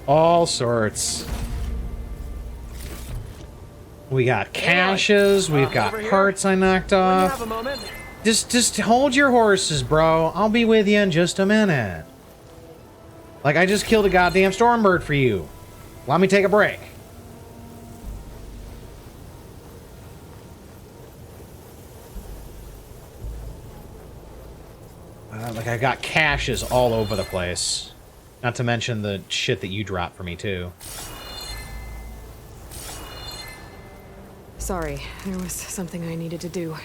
All sorts. We got caches. We've got parts I knocked off. Have a moment. Just hold your horses, bro. I'll be with you in just a minute. Like, I just killed a goddamn stormbird for you. Let me take a break. Like, I got caches all over the place. Not to mention the shit that you dropped for me, too. Sorry, there was something I needed to do.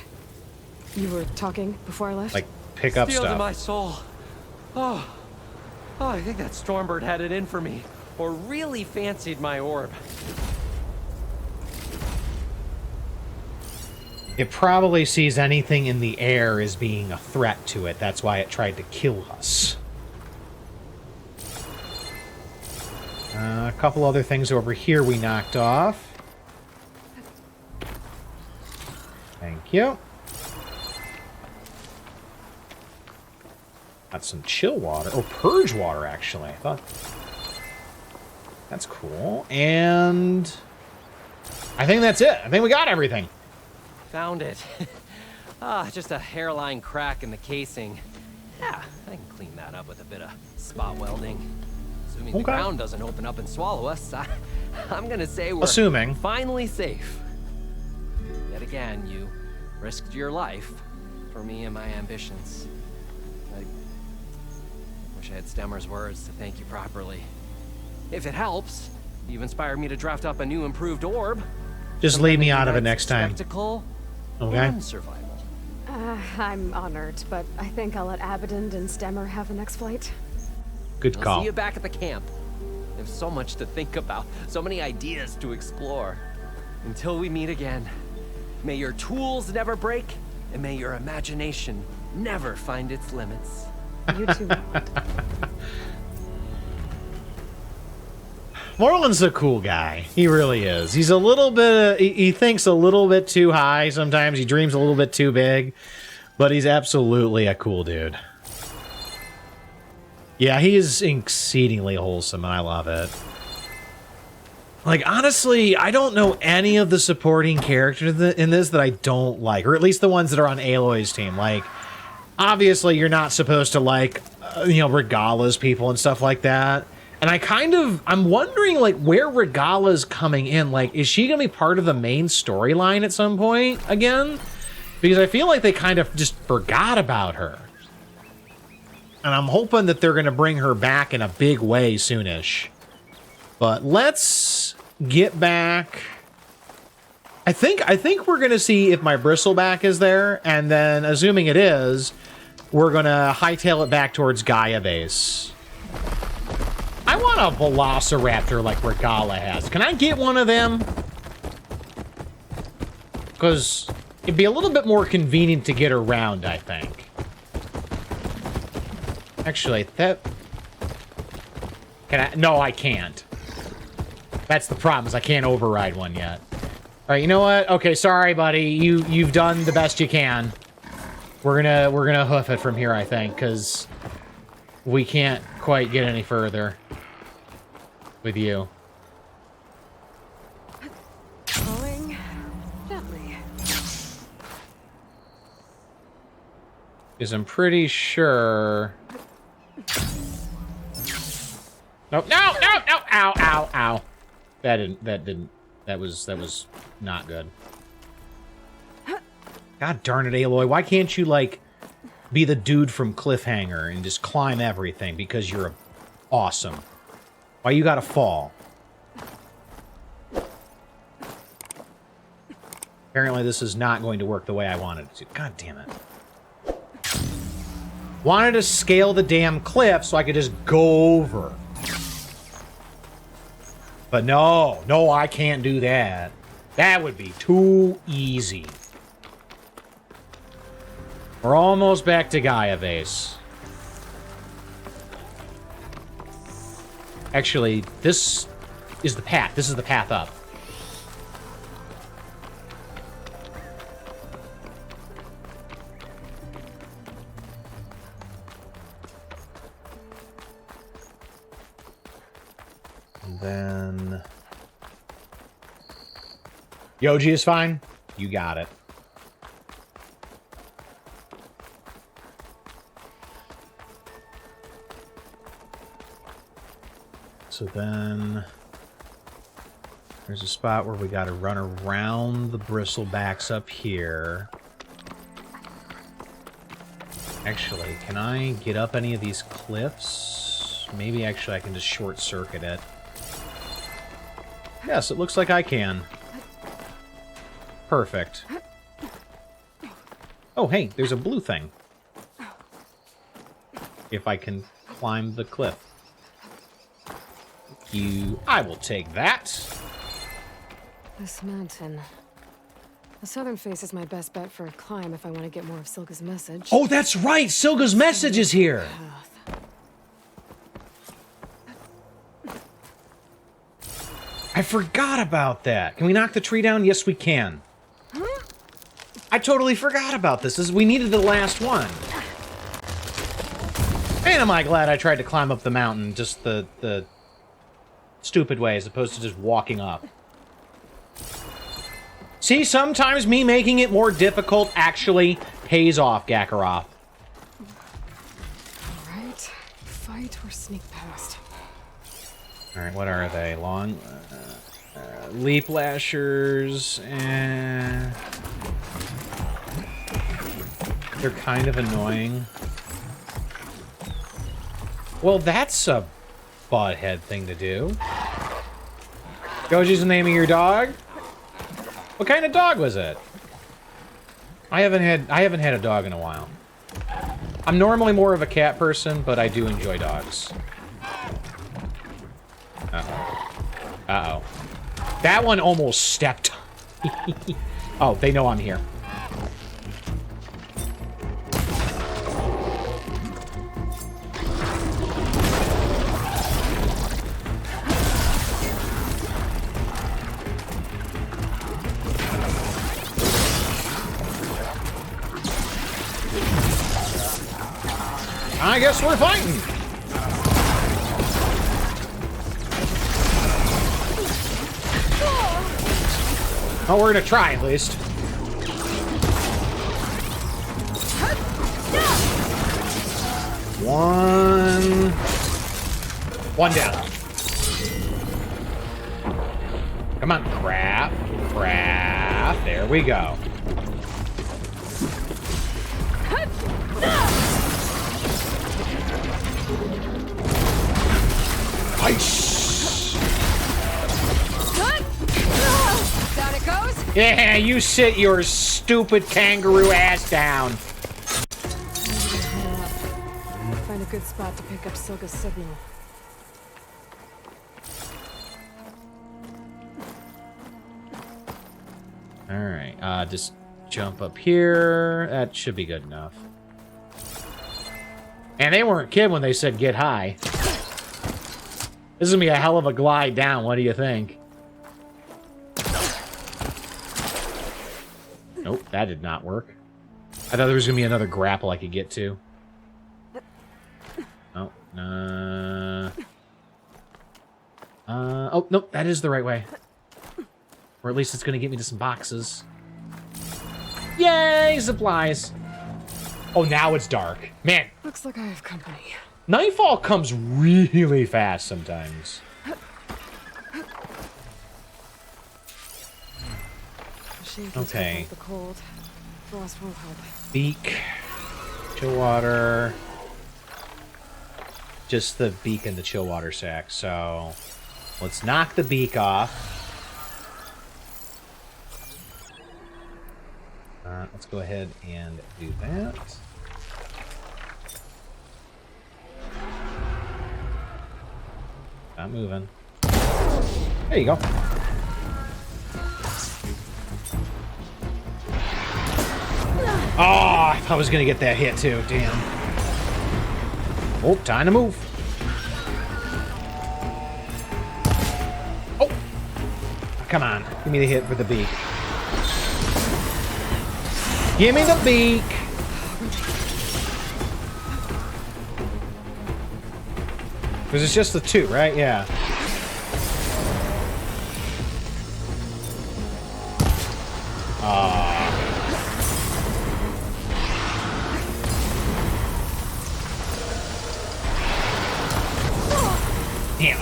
You were talking before I left? Like, pick up Steel to stuff. my soul. Oh, I think that Stormbird had it in for me, or really fancied my orb. It probably sees anything in the air as being a threat to it. That's why it tried to kill us. A couple other things over here we knocked off. Thank you. Got some chill water. Oh, purge water, actually. I thought... That's cool. And... I think that's it. I think we got everything. Found it. Just a hairline crack in the casing. Yeah, I can clean that up with a bit of spot welding. Assuming the ground doesn't open up and swallow us, I'm gonna say we're finally safe. Yet again, you risked your life for me and my ambitions. I wish I had Stemmer's words to thank you properly. If it helps, you've inspired me to draft up a new improved orb. Just leave me out of it next time. Okay. Survival. I'm honored, but I think I'll let Abaddon and Stemmer have the next flight. Good call. I'll see you back at the camp. There's so much to think about, so many ideas to explore. Until we meet again, may your tools never break, and may your imagination never find its limits. You too. Morlund's a cool guy. He really is. He's a little bit... he thinks a little bit too high sometimes. He dreams a little bit too big. But he's absolutely a cool dude. Yeah, he is exceedingly wholesome, and I love it. Like, honestly, I don't know any of the supporting characters in this that I don't like. Or at least the ones that are on Aloy's team. Like, obviously, you're not supposed to like, Regala's people and stuff like that. And I'm wondering, like, where Regala's coming in. Like, is she going to be part of the main storyline at some point again? Because I feel like they kind of just forgot about her. And I'm hoping that they're going to bring her back in a big way soonish. But let's get back. I think we're going to see if my bristleback is there. And then, assuming it is, we're going to hightail it back towards Gaia Base. I want a velociraptor like Regala has. Can I get one of them? Because it'd be a little bit more convenient to get around, I think. Actually, that... Can I? No, I can't. That's the problem, is I can't override one yet. Alright, you know what? Okay, sorry, buddy. You've done the best you can. We're gonna hoof it from here, I think, because we can't quite get any further with you. Going gently. Because I'm pretty sure... Nope, no, ow, ow. That was not good. God darn it, Aloy, why can't you, like, be the dude from Cliffhanger and just climb everything because you're awesome? Why you gotta fall? Apparently this is not going to work the way I wanted it to. God damn it. Wanted to scale the damn cliff so I could just go over. But no, I can't do that. That would be too easy. We're almost back to Gaia Base. Actually, this is the path. This is the path up. And then... Yoji is fine? You got it. So then... there's a spot where we gotta run around the bristlebacks up here. Actually, can I get up any of these cliffs? Maybe actually I can just short-circuit it. Yes, it looks like I can. Perfect. Oh, hey, there's a blue thing. If I can climb the cliff. I will take that. This mountain. The southern face is my best bet for a climb if I want to get more of Silga's message. Oh, that's right! Silga's message is here! I forgot about that. Can we knock the tree down? Yes, we can. I totally forgot about this. We needed the last one. Man, am I glad I tried to climb up the mountain just the stupid way as opposed to just walking up. See, sometimes me making it more difficult actually pays off, Gakarov. Alright, fight or sneak past. Alright, what are they? Long... leap lashers, they're kind of annoying. Well, that's a butthead thing to do. Goji's the name of your dog? What kind of dog was it? I haven't had a dog in a while. I'm normally more of a cat person, but I do enjoy dogs. Uh-oh. Uh-oh. That one almost stepped. Oh, they know I'm here. I guess we're fighting. Oh, we're gonna try at least. One down. Come on, crap. Crap. There we go. Nice. Down it goes. Yeah, you sit your stupid kangaroo ass down. Find a good spot to pick up Silga's signal. Alright, just jump up here. That should be good enough. And they weren't kidding when they said get high. This is gonna be a hell of a glide down, what do you think? Nope, that did not work. I thought there was gonna be another grapple I could get to. Oh, oh, nope, that is the right way. Or at least it's gonna get me to some boxes. Yay, supplies! Oh, now it's dark. Man. Looks like I have company. Nightfall comes really fast sometimes. Okay. The cold. Frost won't help. Beak. Chill water. Just the beak and the chill water sack. So let's knock the beak off. Let's go ahead and do that. Not moving. There you go. Oh, I thought I was gonna get that hit too. Damn. Oh, time to move. Oh, come on. Give me the hit for the beak. Give me the beak. Because it's just the two, right? Yeah.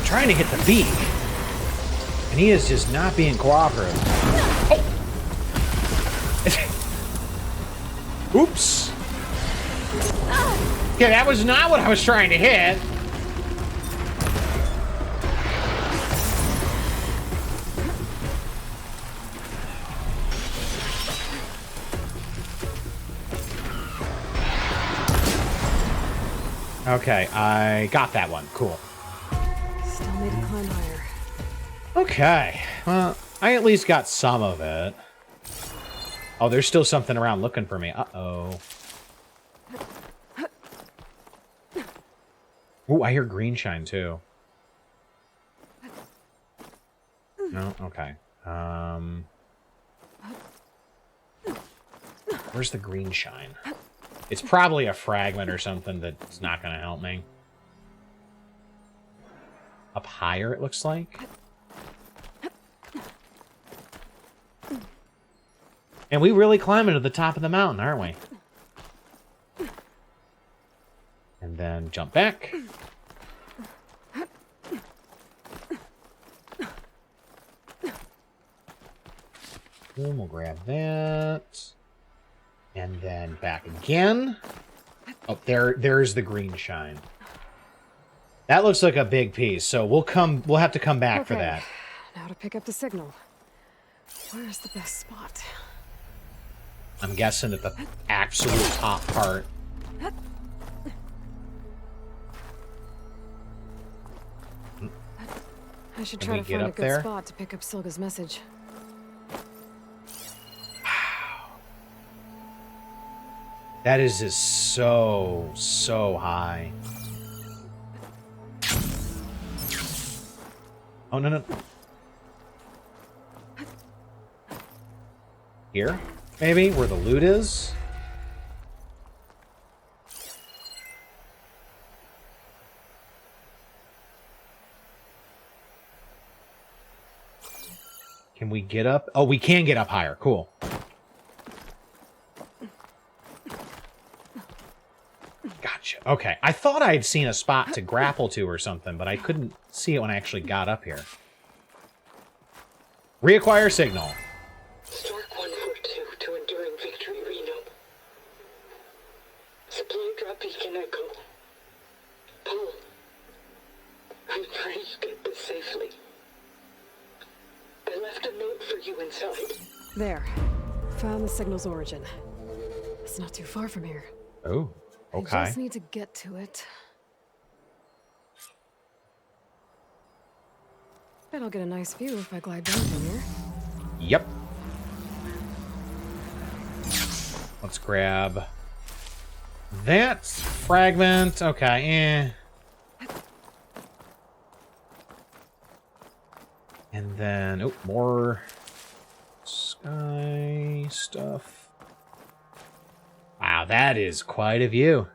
trying to hit the beak. And he is just not being cooperative. Oh! Oops. Okay, that was not what I was trying to hit. Okay, I got that one. Cool. Still need to climb higher. Okay, well, I at least got some of it. Oh, there's still something around looking for me. Uh-oh. Ooh, I hear green shine, too. No? Okay. Where's the green shine? It's probably a fragment or something that's not going to help me. Up higher, it looks like. And we really climbing to the top of the mountain, aren't we? And then jump back. And we'll grab that. And then back again. Oh, there's the green shine. That looks like a big piece, so we'll have to come back for that. Now to pick up the signal. Where's the best spot? I'm guessing at the absolute top part. I should try to find a good spot to pick up Silga's message. That is just so high. Oh, no. Here? Maybe? Where the loot is? Can we get up? Oh, we can get up higher. Cool. Gotcha. Okay. I thought I had seen a spot to grapple to or something, but I couldn't see it when I actually got up here. Reacquire signal. Stork 142 to Enduring Victory, Reno. Supply drop beacon echo. Paul, I'm trying to get this safely. I left a note for you inside. There. Found the signal's origin. It's not too far from here. Oh, okay. I just need to get to it. Bet I'll get a nice view if I glide down from here. Yep. Let's grab that fragment. Okay, And then, oh, more sky stuff. Wow, that is quite a view.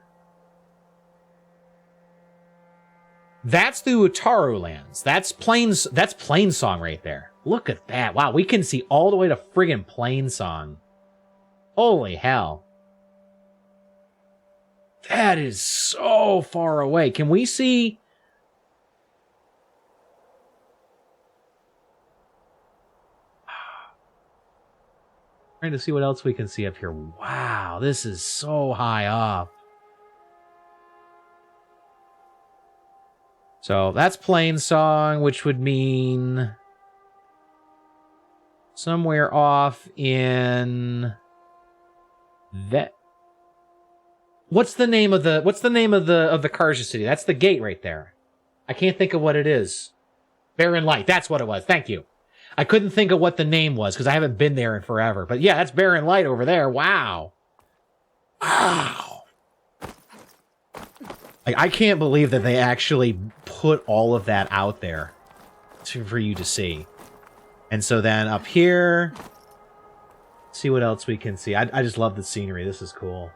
That's the Utaru lands. That's Plainsong right there. Look at that. Wow, we can see all the way to friggin' Plainsong. Holy hell. That is so far away. Can we see? Trying to see what else we can see up here. Wow, this is so high up. So that's Plainsong, which would mean somewhere off in that. What's the name of the Karja city? That's the gate right there. I can't think of what it is. Barren Light. That's what it was. Thank you. I couldn't think of what the name was because I haven't been there in forever. But yeah, that's Barren Light over there. Wow. Wow. Like, I can't believe that they actually put all of that out there for you to see. And so then up here, see what else we can see. I just love the scenery. This is cool.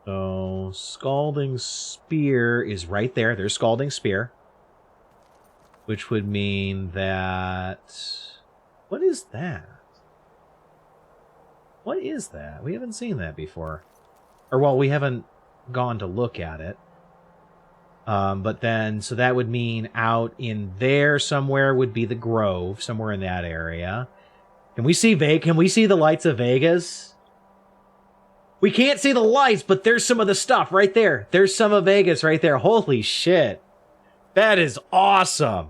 So, Scalding Spear is right there. There's Scalding Spear. Which would mean that... What is that? What is that? We haven't seen that before. Or, well, we haven't gone to look at it. But then, so that would mean out in there somewhere would be the Grove, somewhere in that area. Can we see Can we see the lights of Vegas? We can't see the lights, but there's some of the stuff right there. There's some of Vegas right there. Holy shit. That is awesome.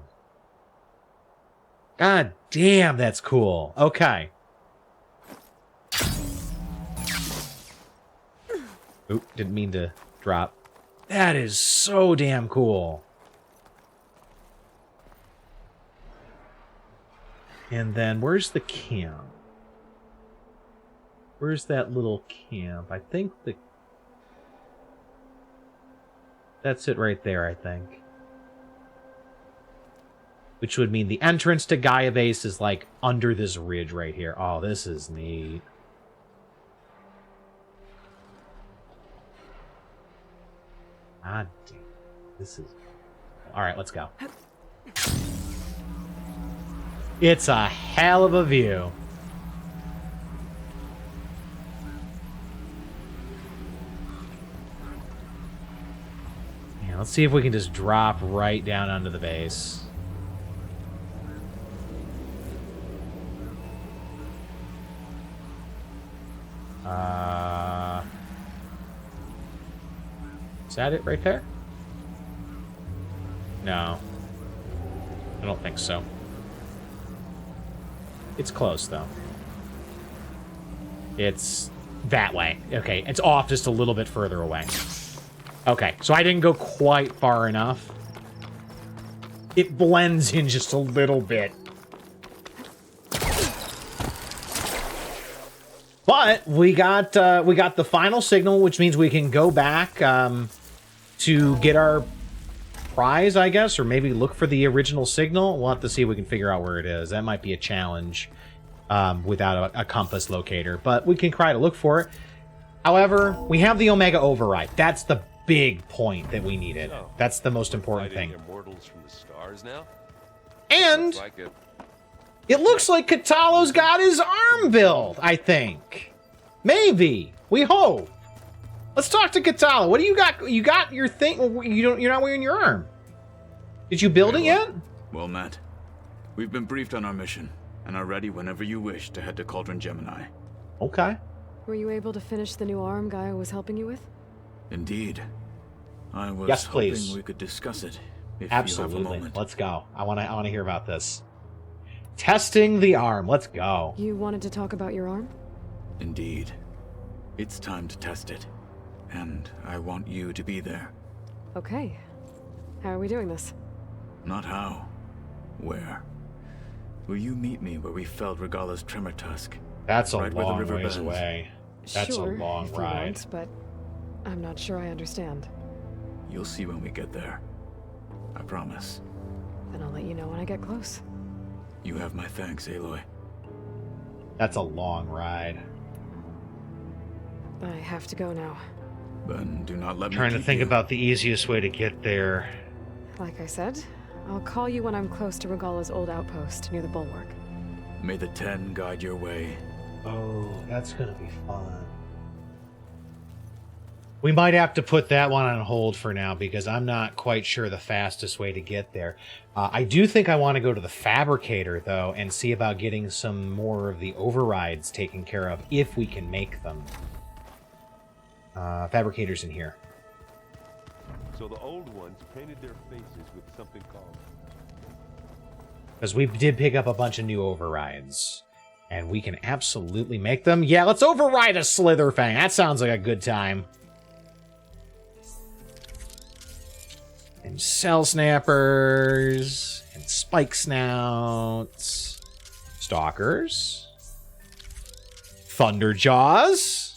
God damn, that's cool. Okay. Oop, didn't mean to drop. That is so damn cool. And then, where's the camp? Where's that little camp? I think that's it right there, I think. Which would mean the entrance to Gaia Base is, like, under this ridge right here. Oh, this is neat. Ah, damn. This is... Alright, let's go. It's a hell of a view. Yeah, let's see if we can just drop right down onto the base. Is that it right there? No. I don't think so. It's close, though. It's that way. Okay, it's off just a little bit further away. Okay, so I didn't go quite far enough. It blends in just a little bit. But we got the final signal, which means we can go back to get our prize, I guess, or maybe look for the original signal. We'll have to see if we can figure out where it is. That might be a challenge without a compass locator, but we can try to look for it. However, we have the Omega Override. That's the big point that we needed. That's the most important thing. Immortals from the stars now? And it looks like Katalo's got his arm built, I think. Maybe. We hope. Let's talk to Katalo. What do you got? You got your thing. You're not wearing your arm. Did you build it yet? Well, Matt, we've been briefed on our mission and are ready whenever you wish to head to Cauldron Gemini. Okay. Were you able to finish the new arm Gaia was helping you with? Indeed. I was yes, hoping please. we could discuss it if Absolutely. you have a moment. Let's go. I want to hear about this. Testing the arm. Let's go. You wanted to talk about your arm? Indeed. It's time to test it. And I want you to be there. Okay. How are we doing this? Not how. Where? Will you meet me where we felled Regala's tremor tusk? That's a right where the long river ways bends? away. That's sure, a long if you ride. want, but I'm not sure I understand. You'll see when we get there. I promise. Then I'll let you know when I get close. You have my thanks, Aloy. That's a long ride. I have to go now. Then do not let me Trying to keep think you. about the easiest way to get there. Like I said, I'll call you when I'm close to Regala's old outpost near the bulwark. May the 10 guide your way. Oh, that's gonna be fun. We might have to put that one on hold for now because I'm not quite sure the fastest way to get there. I do think I want to go to the Fabricator, though, and see about getting some more of the overrides taken care of, if we can make them. Fabricator's in here. So the old ones painted their faces with something called... Because we did pick up a bunch of new overrides. And we can absolutely make them. Yeah, let's override a Slitherfang. That sounds like a good time. And Cell Snappers. And Spike Snouts. Stalkers. Thunderjaws.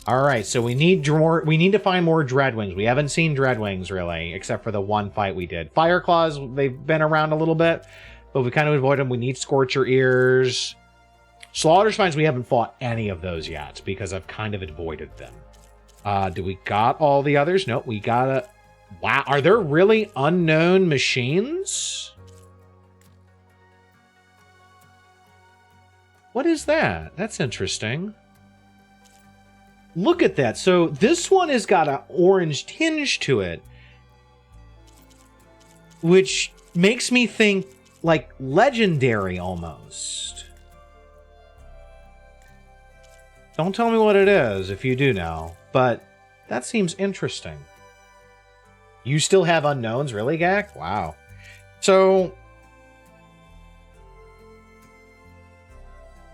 Alright, so we need to find more Dreadwings. We haven't seen Dreadwings, really, except for the one fight we did. Fireclaws, they've been around a little bit, but we kind of avoid them. We need Scorcher Ears. Slaughter Spines, we haven't fought any of those yet, because I've kind of avoided them. Do we got all the others? Nope, we gotta... Wow, are there really unknown machines? What is that? That's interesting. Look at that. So this one has got an orange tinge to it. which makes me think like legendary almost. Don't tell me what it is if you do know, but that seems interesting. You still have unknowns, really, Gak? Wow. So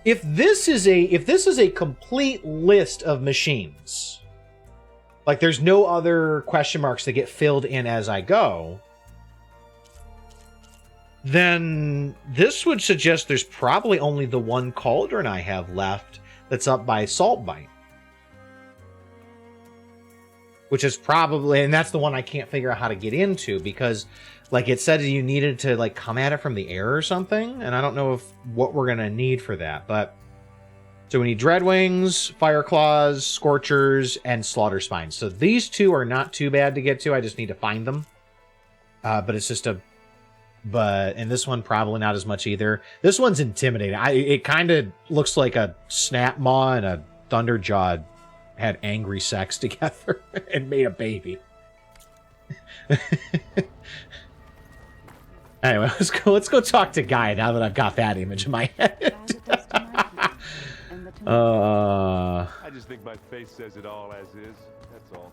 if this is a complete list of machines, like there's no other question marks that get filled in as I go, then this would suggest there's probably only the one cauldron I have left that's up by Saltbite. Which is probably, and that's the one I can't figure out how to get into, because like it said you needed to like come at it from the air or something, and I don't know what we're gonna need for that. But so we need Dreadwings, Fire Claws, Scorchers, and Slaughter Spines. So these two are not too bad to get to. I just need to find them. But it's just and this one probably not as much either. This one's intimidating. It kind of looks like a Snap Maw and a Thunderjaw had angry sex together and made a baby. Anyway, let's go talk to Gaia now that I've got that image in my head. I just think my face says it all as is. That's all.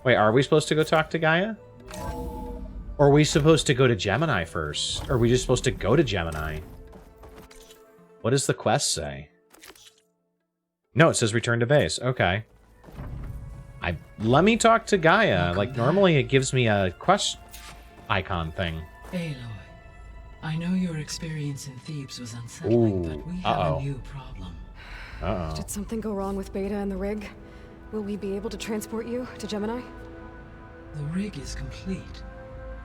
Wait, are we supposed to go talk to Gaia? Or are we supposed to go to Gemini first? Or are we just supposed to go to Gemini? What does the quest say? No, it says return to base. Okay. Let me talk to Gaia. Like, normally it gives me a quest icon thing. Aloy, I know your experience in Thebes was unsettling, but we have a new problem. Did something go wrong with Beta and the rig? Will we be able to transport you to Gemini? The rig is complete.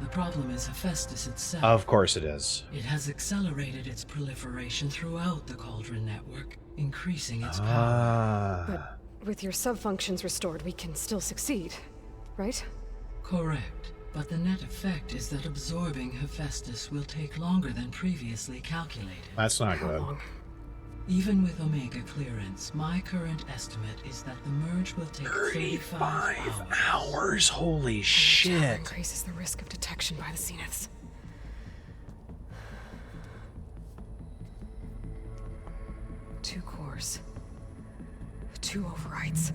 The problem is Hephaestus itself. Of course it is. It has accelerated its proliferation throughout the Cauldron network, increasing its power. But with your sub-functions restored, we can still succeed, right? Correct. But the net effect is that absorbing Hephaestus will take longer than previously calculated. That's not good. How long? Even with Omega clearance, my current estimate is that the merge will take 35 hours. Holy shit. Increases the risk of detection by the Zeniths. Two cores. 2 overrides.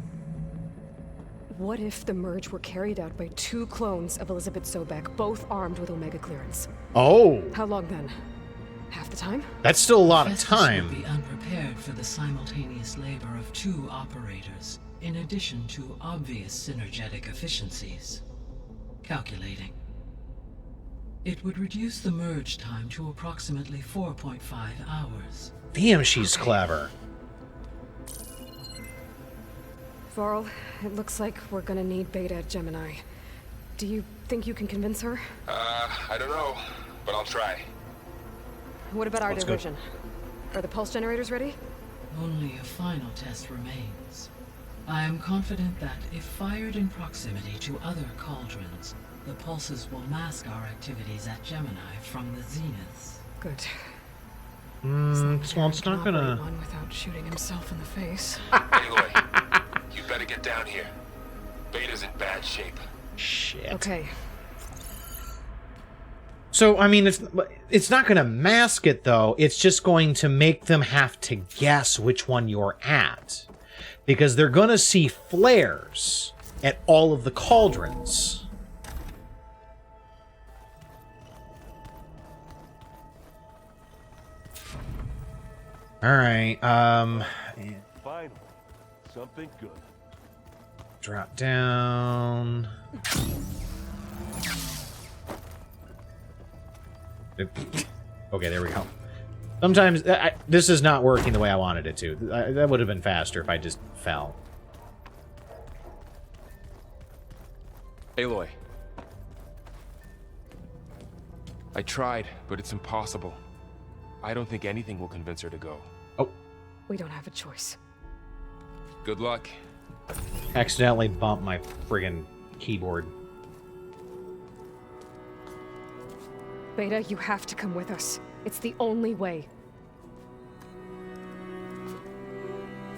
What if the merge were carried out by 2 clones of Elizabeth Sobek, both armed with Omega clearance? Oh. How long then? Half the time? That's still a lot of Hephaestus time. Will be unprepared for the simultaneous labor of 2 operators, in addition to obvious synergetic efficiencies. Calculating. It would reduce the merge time to approximately 4.5 hours. Damn, she's clever. Varl, it looks like we're gonna need Beta at Gemini. Do you think you can convince her? I don't know, but I'll try. What about our Let's diversion? Are the pulse generators ready? Only a final test remains. I am confident that if fired in proximity to other cauldrons, the pulses will mask our activities at Gemini from the zeniths. Good. Well, it's not gonna... One without shooting himself in the face. Aloy, you better get down here. Beta's in bad shape. Shit. Okay. So, I mean, it's not going to mask it, though. It's just going to make them have to guess which one you're at. Because they're going to see flares at all of the cauldrons. Alright, Finally, something good. drop down... Okay, there we go. Sometimes this is not working the way I wanted it to. That would have been faster if I just fell. Aloy. I tried, but it's impossible. I don't think anything will convince her to go. Oh. We don't have a choice. Good luck. Accidentally bumped my friggin' keyboard. Beta, you have to come with us. It's the only way.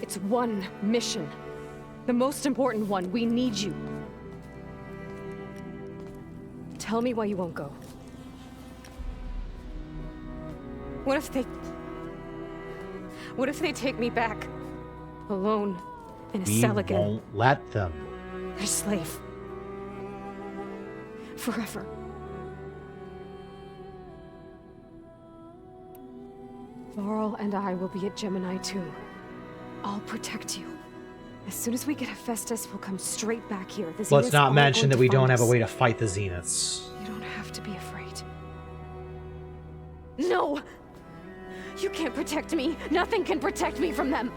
It's one mission. The most important one. We need you. Tell me why you won't go. What if they take me back? Alone, in a cell again. We won't let them. Their slave. Forever. Laurel and I will be at Gemini too. I'll protect you. As soon as we get Hephaestus, we'll come straight back here. The Let's Zeniths not aren't mention going that to we find don't have a us. way to fight the Zeniths. You don't have to be afraid. No! You can't protect me. Nothing can protect me from them.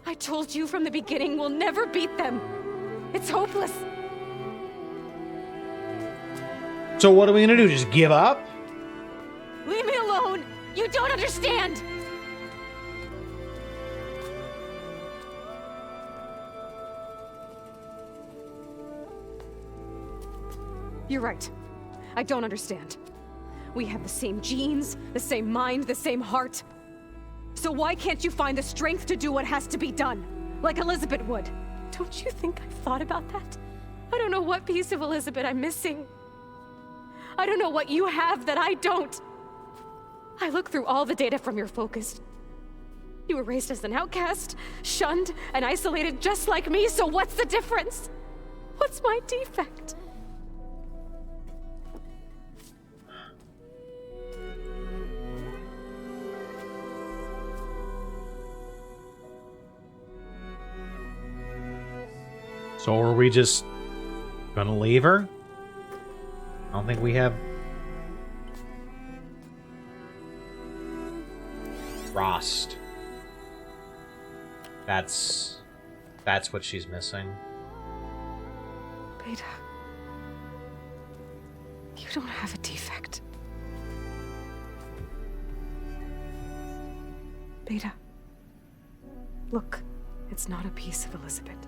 I told you from the beginning we'll never beat them. It's hopeless. So what are we gonna do? Just give up? Leave me alone! You don't understand! You're right. I don't understand. We have the same genes, the same mind, the same heart. So why can't you find the strength to do what has to be done? Like Elizabeth would. Don't you think I've thought about that? I don't know what piece of Elizabeth I'm missing. I don't know what you have that I don't. I look through all the data from your focus. You were raised as an outcast, shunned, and isolated just like me, so what's the difference? What's my defect? So are we just gonna leave her? I don't think we have... Frost. That's what she's missing. Beta. You don't have a defect. Beta. Look, it's not a piece of Elizabeth.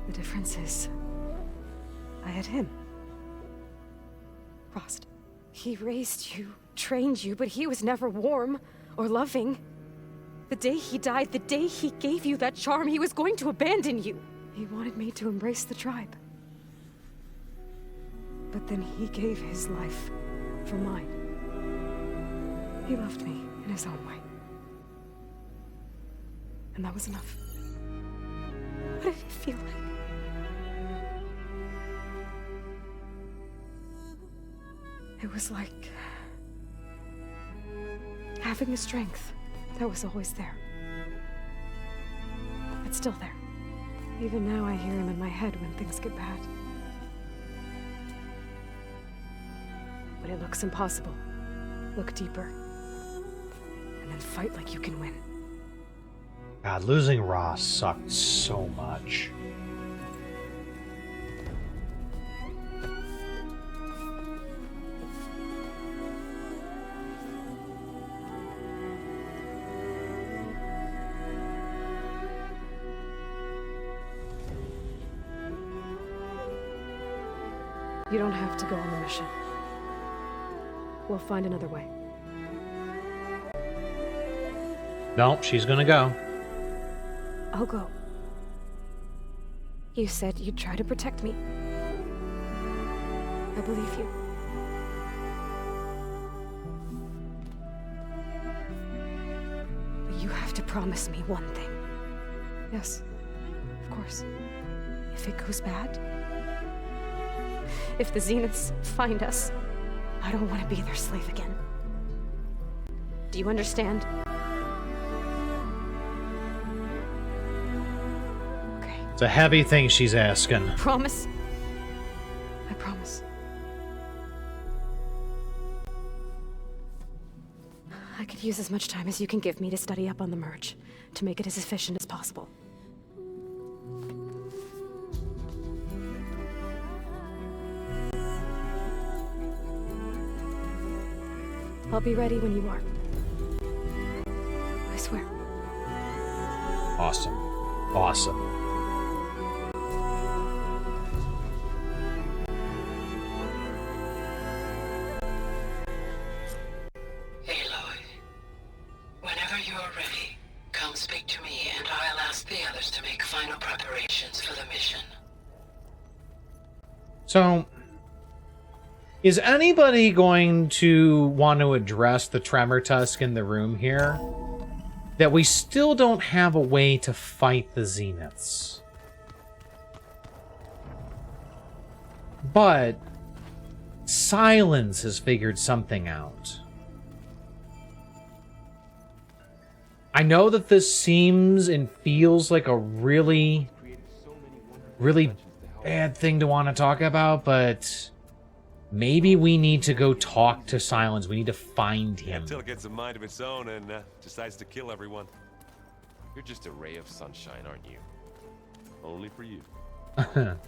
The difference is, I had him. Frost. He raised you, trained you, but he was never warm or loving. The day he died, the day he gave you that charm, he was going to abandon you. He wanted me to embrace the tribe. But then he gave his life for mine. He loved me in his own way. And that was enough. What did it feel like? It was like having the strength that was always there. It's still there. Even now I hear him in my head when things get bad. When it looks impossible, look deeper. And then fight like you can win. God, losing Ross sucked so much. You don't have to go on the mission. We'll find another way. Nope, she's gonna go. I'll go. You said you'd try to protect me. I believe you. But you have to promise me one thing. Yes, of course. If it goes bad, if the Zeniths find us, I don't want to be their slave again. Do you understand? Okay. It's a heavy thing she's asking. Promise? I promise. I could use as much time as you can give me to study up on the merge, to make it as efficient as possible. I'll be ready when you are. I swear. Awesome. Awesome. Aloy, whenever you're ready, come speak to me and I'll ask the others to make So, is anybody going to want to address the Tremor Tusk in the room here? That we still don't have a way to fight the Zeniths. But Silence has figured something out. I know that this seems and feels like a really bad thing to want to talk about, but maybe we need to go talk to Silence. We need to find him. Until it gets a mind of its own and decides to kill everyone. You're just a ray of sunshine, aren't you? Only for you.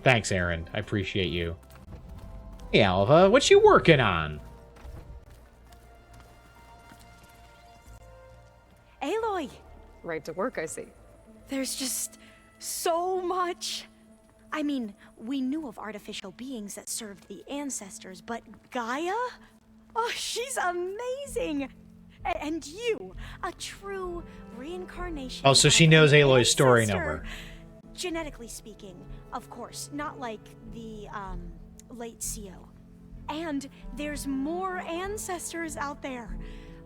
Thanks, Aaron. I appreciate you. Hey, Alva, what you working on? Aloy! Right to work, I see. There's just so much. I mean, we knew of artificial beings that served the ancestors, but Gaia? Oh, she's amazing! And you, a true reincarnation. Oh, so she knows Aloy's story number. Genetically speaking, of course, not like the, late CO. And there's more ancestors out there.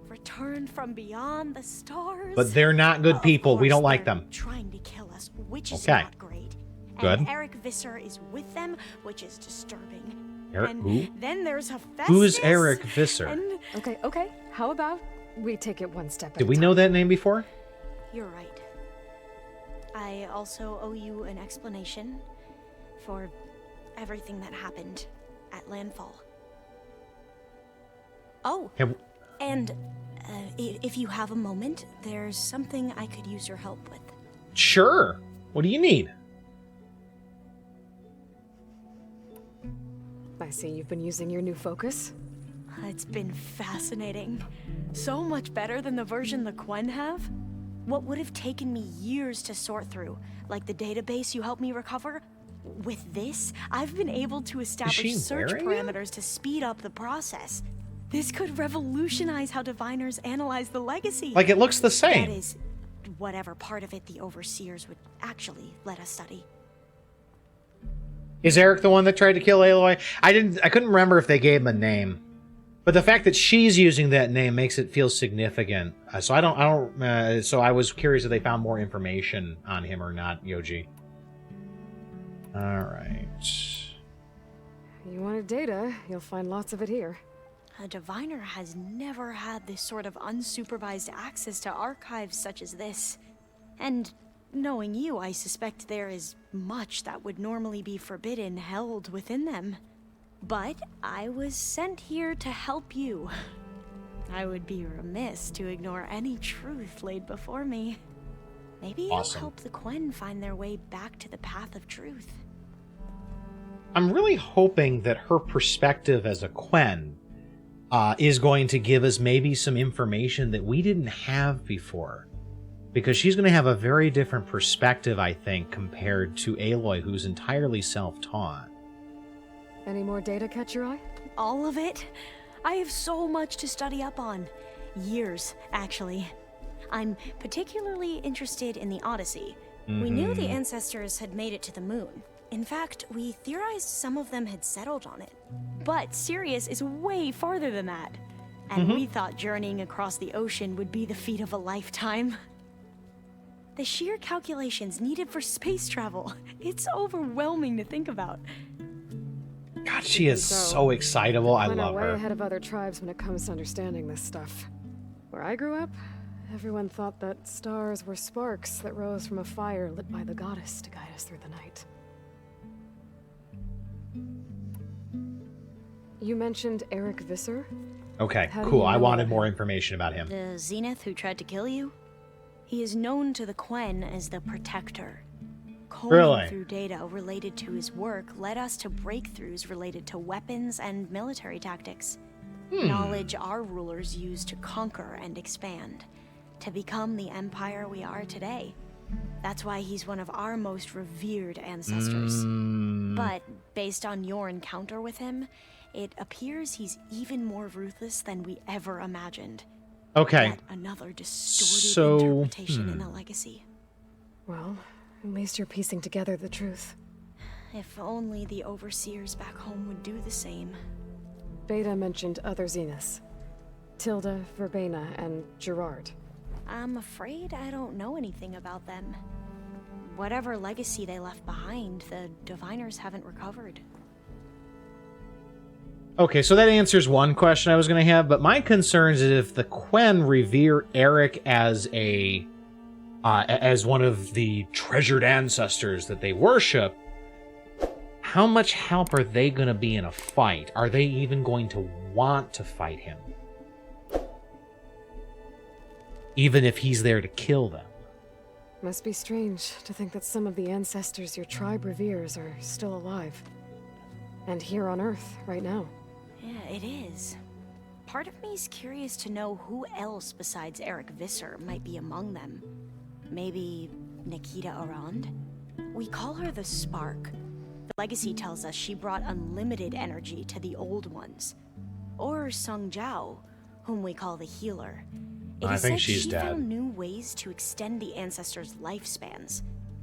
Returned from beyond the stars. But they're not good people. We don't like them. Trying to kill us, which is okay. Not great. Good. And Eric Visser is with them, which is disturbing. Who? Then there's Hephaestus. Who's Eric Visser? Okay. How about we take it one step at a time? Did we know that name before? You're right. I also owe you an explanation for everything that happened at Landfall. Oh, and if you have a moment, there's something I could use your help with. Sure. What do you need? I see you've been using your new focus. It's been fascinating. So much better than the version the Quen have. What would have taken me years to sort through, like the database you helped me recover, with this, I've been able to establish search parameters to speed up the process. This could revolutionize how diviners analyze the legacy. Like, it looks the same. That is, whatever part of it the overseers would actually let us study. Is Eric the one that tried to kill Aloy? I couldn't remember if they gave him a name. But the fact that she's using that name makes it feel significant. So so I was curious if they found more information on him or not, Yoji. All right. You wanted data, you'll find lots of it here. A diviner has never had this sort of unsupervised access to archives such as this. And knowing you, I suspect there is much that would normally be forbidden held within them. But I was sent here to help you. I would be remiss to ignore any truth laid before me. Maybe it'll help the Quen find their way back to the path of truth. I'm really hoping that her perspective as a Quen is going to give us maybe some information that we didn't have before. Because she's going to have a very different perspective, I think, compared to Aloy, who's entirely self-taught. Any more data catch your eye? All of it? I have so much to study up on. Years, actually. I'm particularly interested in the Odyssey. We knew the ancestors had made it to the moon. In fact, we theorized some of them had settled on it. But Sirius is way farther than that. And we thought journeying across the ocean would be the feat of a lifetime. The sheer calculations needed for space travel. It's overwhelming to think about. God, she is so excitable. I love her. Way ahead of other tribes when it comes to understanding this stuff. Where I grew up, everyone thought that stars were sparks that rose from a fire lit by the goddess to guide us through the night. You mentioned Eric Visser? Okay, cool. I wanted more information about him. The Zenith who tried to kill you? He is known to the Quen as the Protector. Combing through data related to his work led us to breakthroughs related to weapons and military tactics. Knowledge our rulers used to conquer and expand, to become the empire we are today. That's why he's one of our most revered ancestors. But based on your encounter with him, it appears he's even more ruthless than we ever imagined. Okay. Yet another distorted interpretation in the legacy. Well, at least you're piecing together the truth. If only the overseers back home would do the same. Beta mentioned other Zeniths. Tilda, Verbena, and Gerard. I'm afraid I don't know anything about them. Whatever legacy they left behind, the Diviners haven't recovered. Okay, so that answers one question I was going to have, but my concerns is if the Quen revere Eric as as one of the treasured ancestors that they worship, how much help are they going to be in a fight? Are they even going to want to fight him? Even if he's there to kill them. Must be strange to think that some of the ancestors your tribe reveres are still alive. And here on Earth, right now. Yeah, it is. Part of me's curious to know who else besides Eric Visser might be among them. Maybe Nikita Arand? We call her the Spark. The legacy tells us she brought unlimited energy to the old ones. Or Sung Jiao, whom we call the Healer. I think she's dead. She found new ways to extend the ancestors' lifespans.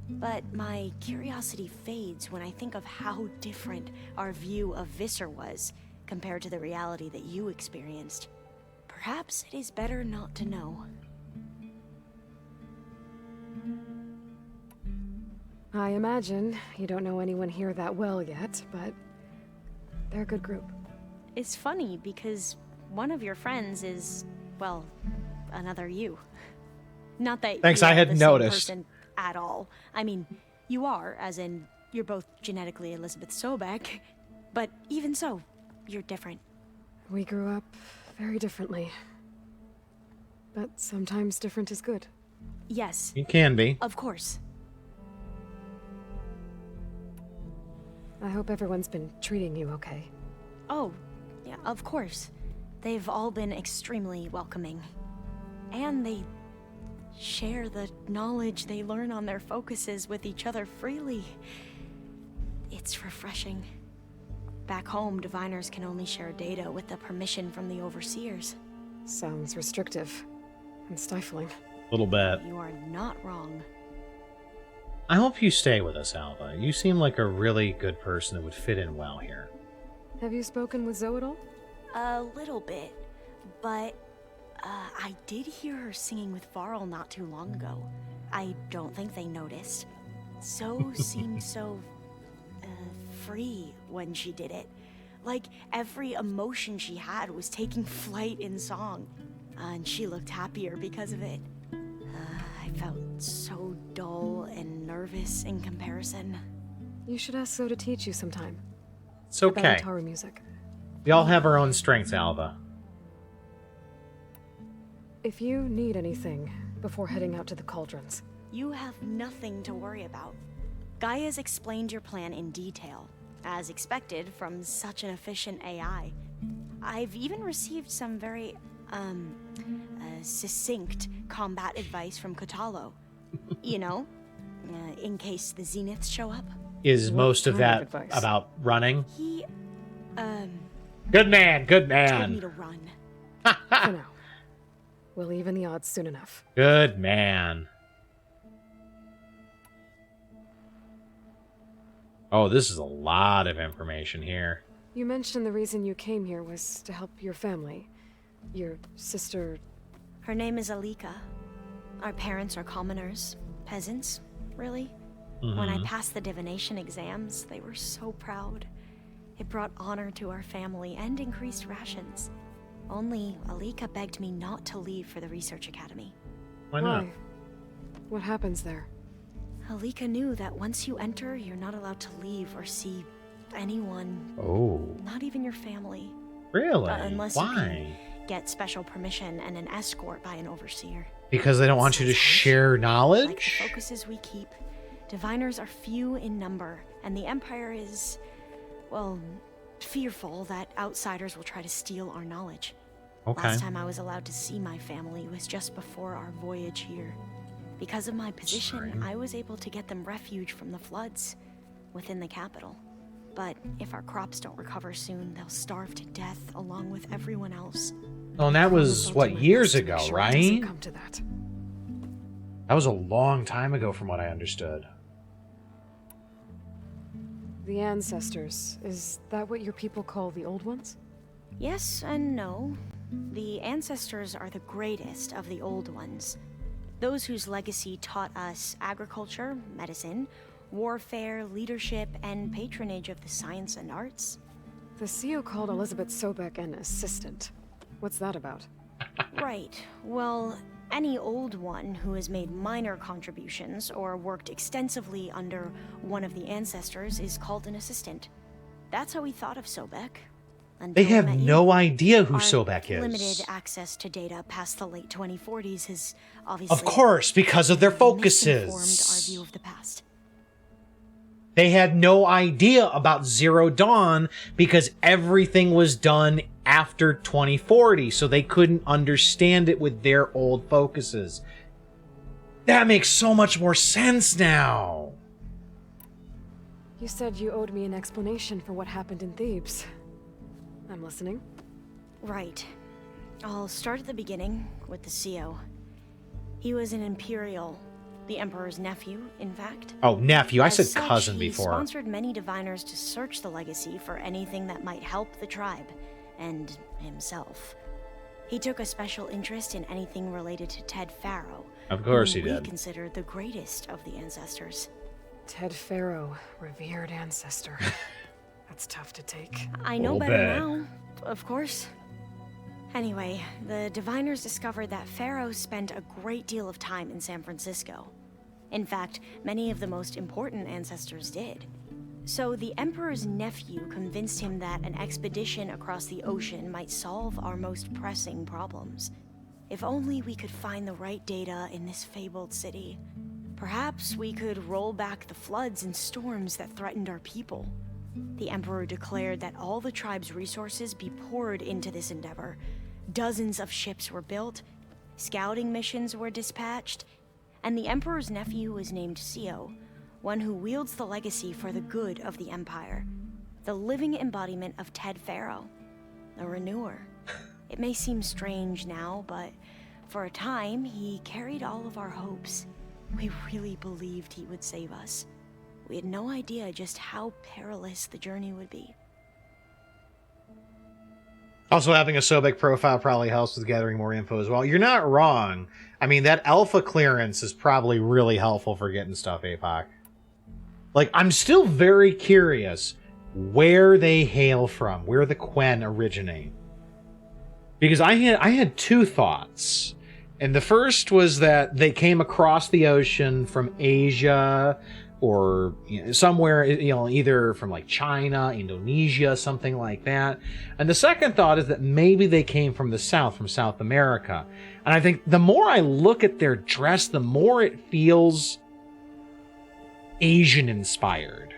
But my curiosity fades when I think of how different our view of Visser was compared to the reality that you experienced. Perhaps it is better not to know. I imagine you don't know anyone here that well yet, but they're a good group. It's funny because one of your friends is, well, another you. Not that Thanks, you I are had the same noticed. person at all. I mean, you are, as in, you're both genetically Elizabeth Sobek, but even so, you're different. We grew up very differently. But sometimes different is good. Yes. It can be. Of course. I hope everyone's been treating you okay. Oh, yeah, of course. They've all been extremely welcoming. And they share the knowledge they learn on their focuses with each other freely. It's refreshing. Back home, Diviners can only share data with the permission from the Overseers. Sounds restrictive and stifling. A little bit. You are not wrong. I hope you stay with us, Alva. You seem like a really good person that would fit in well here. Have you spoken with Zoe at all? A little bit, but I did hear her singing with Varl not too long ago. I don't think they noticed. Zoe seemed so free when she did it. Like every emotion she had was taking flight in song. And she looked happier because of it. I felt so dull and nervous in comparison. You should ask Zoe to teach you sometime. It's okay. About Ataru music. We all have our own strengths, Alva. If you need anything before heading out to the cauldrons. You have nothing to worry about. Gaia's explained your plan in detail, as expected from such an efficient AI. I've even received some very, succinct combat advice from Kotalo. You know, in case the Zeniths show up. Is most of that about running? He, Good man, good told me man. to run. For now. We'll even the odds soon enough. Good man. Oh, this is a lot of information here. You mentioned the reason you came here was to help your family. Your sister... Her name is Alika. Our parents are commoners. Peasants, really. When I passed the divination exams, they were so proud. It brought honor to our family and increased rations. Only Alika begged me not to leave for the research academy. Why not? What happens there? Alika knew that once you enter, you're not allowed to leave or see anyone. Oh. Not even your family. Really? Unless Why? you can get special permission and an escort by an overseer. Because they don't want you to share knowledge? Like the focuses we keep, Diviners are few in number, and the Empire is, well, fearful that outsiders will try to steal our knowledge. Okay. Last time I was allowed to see my family was just before our voyage here. Because of my position, I was able to get them refuge from the floods within the capital. But if our crops don't recover soon, they'll starve to death along with everyone else. Oh, and that was, what, years ago, right? Come to that. That was a long time ago from what I understood. The ancestors, is that what your people call the old ones? Yes and no. The ancestors are the greatest of the old ones. Those whose legacy taught us agriculture, medicine, warfare, leadership, and patronage of the science and arts. The CEO called Elizabeth Sobek an assistant. What's that about? Right. Well, any old one who has made minor contributions or worked extensively under one of the ancestors is called an assistant. That's how we thought of Sobek. They have no idea who Sobek is. Limited access to data past the late 2040s has obviously, of course, because of their focuses, misinformed our view of the past. They had no idea about Zero Dawn because everything was done after 2040, so they couldn't understand it with their old focuses. That makes so much more sense now. You said you owed me an explanation for what happened in Thebes. I'm listening. Right. I'll start at the beginning with the CEO. He was an Imperial, the Emperor's nephew, in fact. Oh, nephew. I said As such, cousin he before. Sponsored many diviners to search the legacy for anything that might help the tribe, and himself. He took a special interest in anything related to Ted Faro. Of course he who did. We considered the greatest of the ancestors. Ted Faro, revered ancestor. That's tough to take. I know better now, of course. Anyway, the diviners discovered that Faro spent a great deal of time in San Francisco. In fact, many of the most important ancestors did. So the Emperor's nephew convinced him that an expedition across the ocean might solve our most pressing problems. If only we could find the right data in this fabled city. Perhaps we could roll back the floods and storms that threatened our people. The Emperor declared that all the tribe's resources be poured into this endeavor. Dozens of ships were built, scouting missions were dispatched, and the Emperor's nephew was named CEO, one who wields the legacy for the good of the Empire. The living embodiment of Ted Faro, the renewer. It may seem strange now, but for a time, he carried all of our hopes. We really believed he would save us. We had no idea just how perilous the journey would be. Also, having a Sobek profile probably helps with gathering more info as well. You're not wrong. I mean, that alpha clearance is probably really helpful for getting stuff, APOC. Like, I'm still very curious where they hail from, where the Quen originate. Because I had two thoughts. And the first was that they came across the ocean from Asia, or somewhere, either from like China, Indonesia, something like that. And the second thought is that maybe they came from the south, from South America. And I think the more I look at their dress, the more it feels Asian inspired.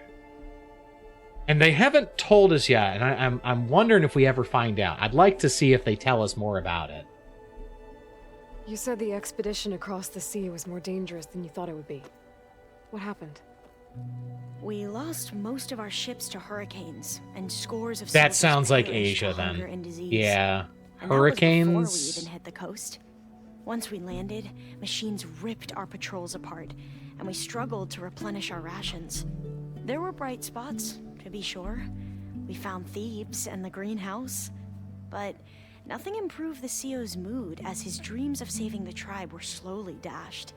And they haven't told us yet, and I'm wondering if we ever find out. I'd like to see if they tell us more about it. You said the expedition across the sea was more dangerous than you thought it would be. What happened? We lost most of our ships to hurricanes, and scores of That soldiers sounds like perished Asia to hunger then. and disease. Yeah. And Hurricanes. that was before we even hit the coast. Once we landed, machines ripped our patrols apart, and we struggled to replenish our rations. There were bright spots, to be sure. We found Thebes and the greenhouse, but nothing improved the CEO's mood as his dreams of saving the tribe were slowly dashed.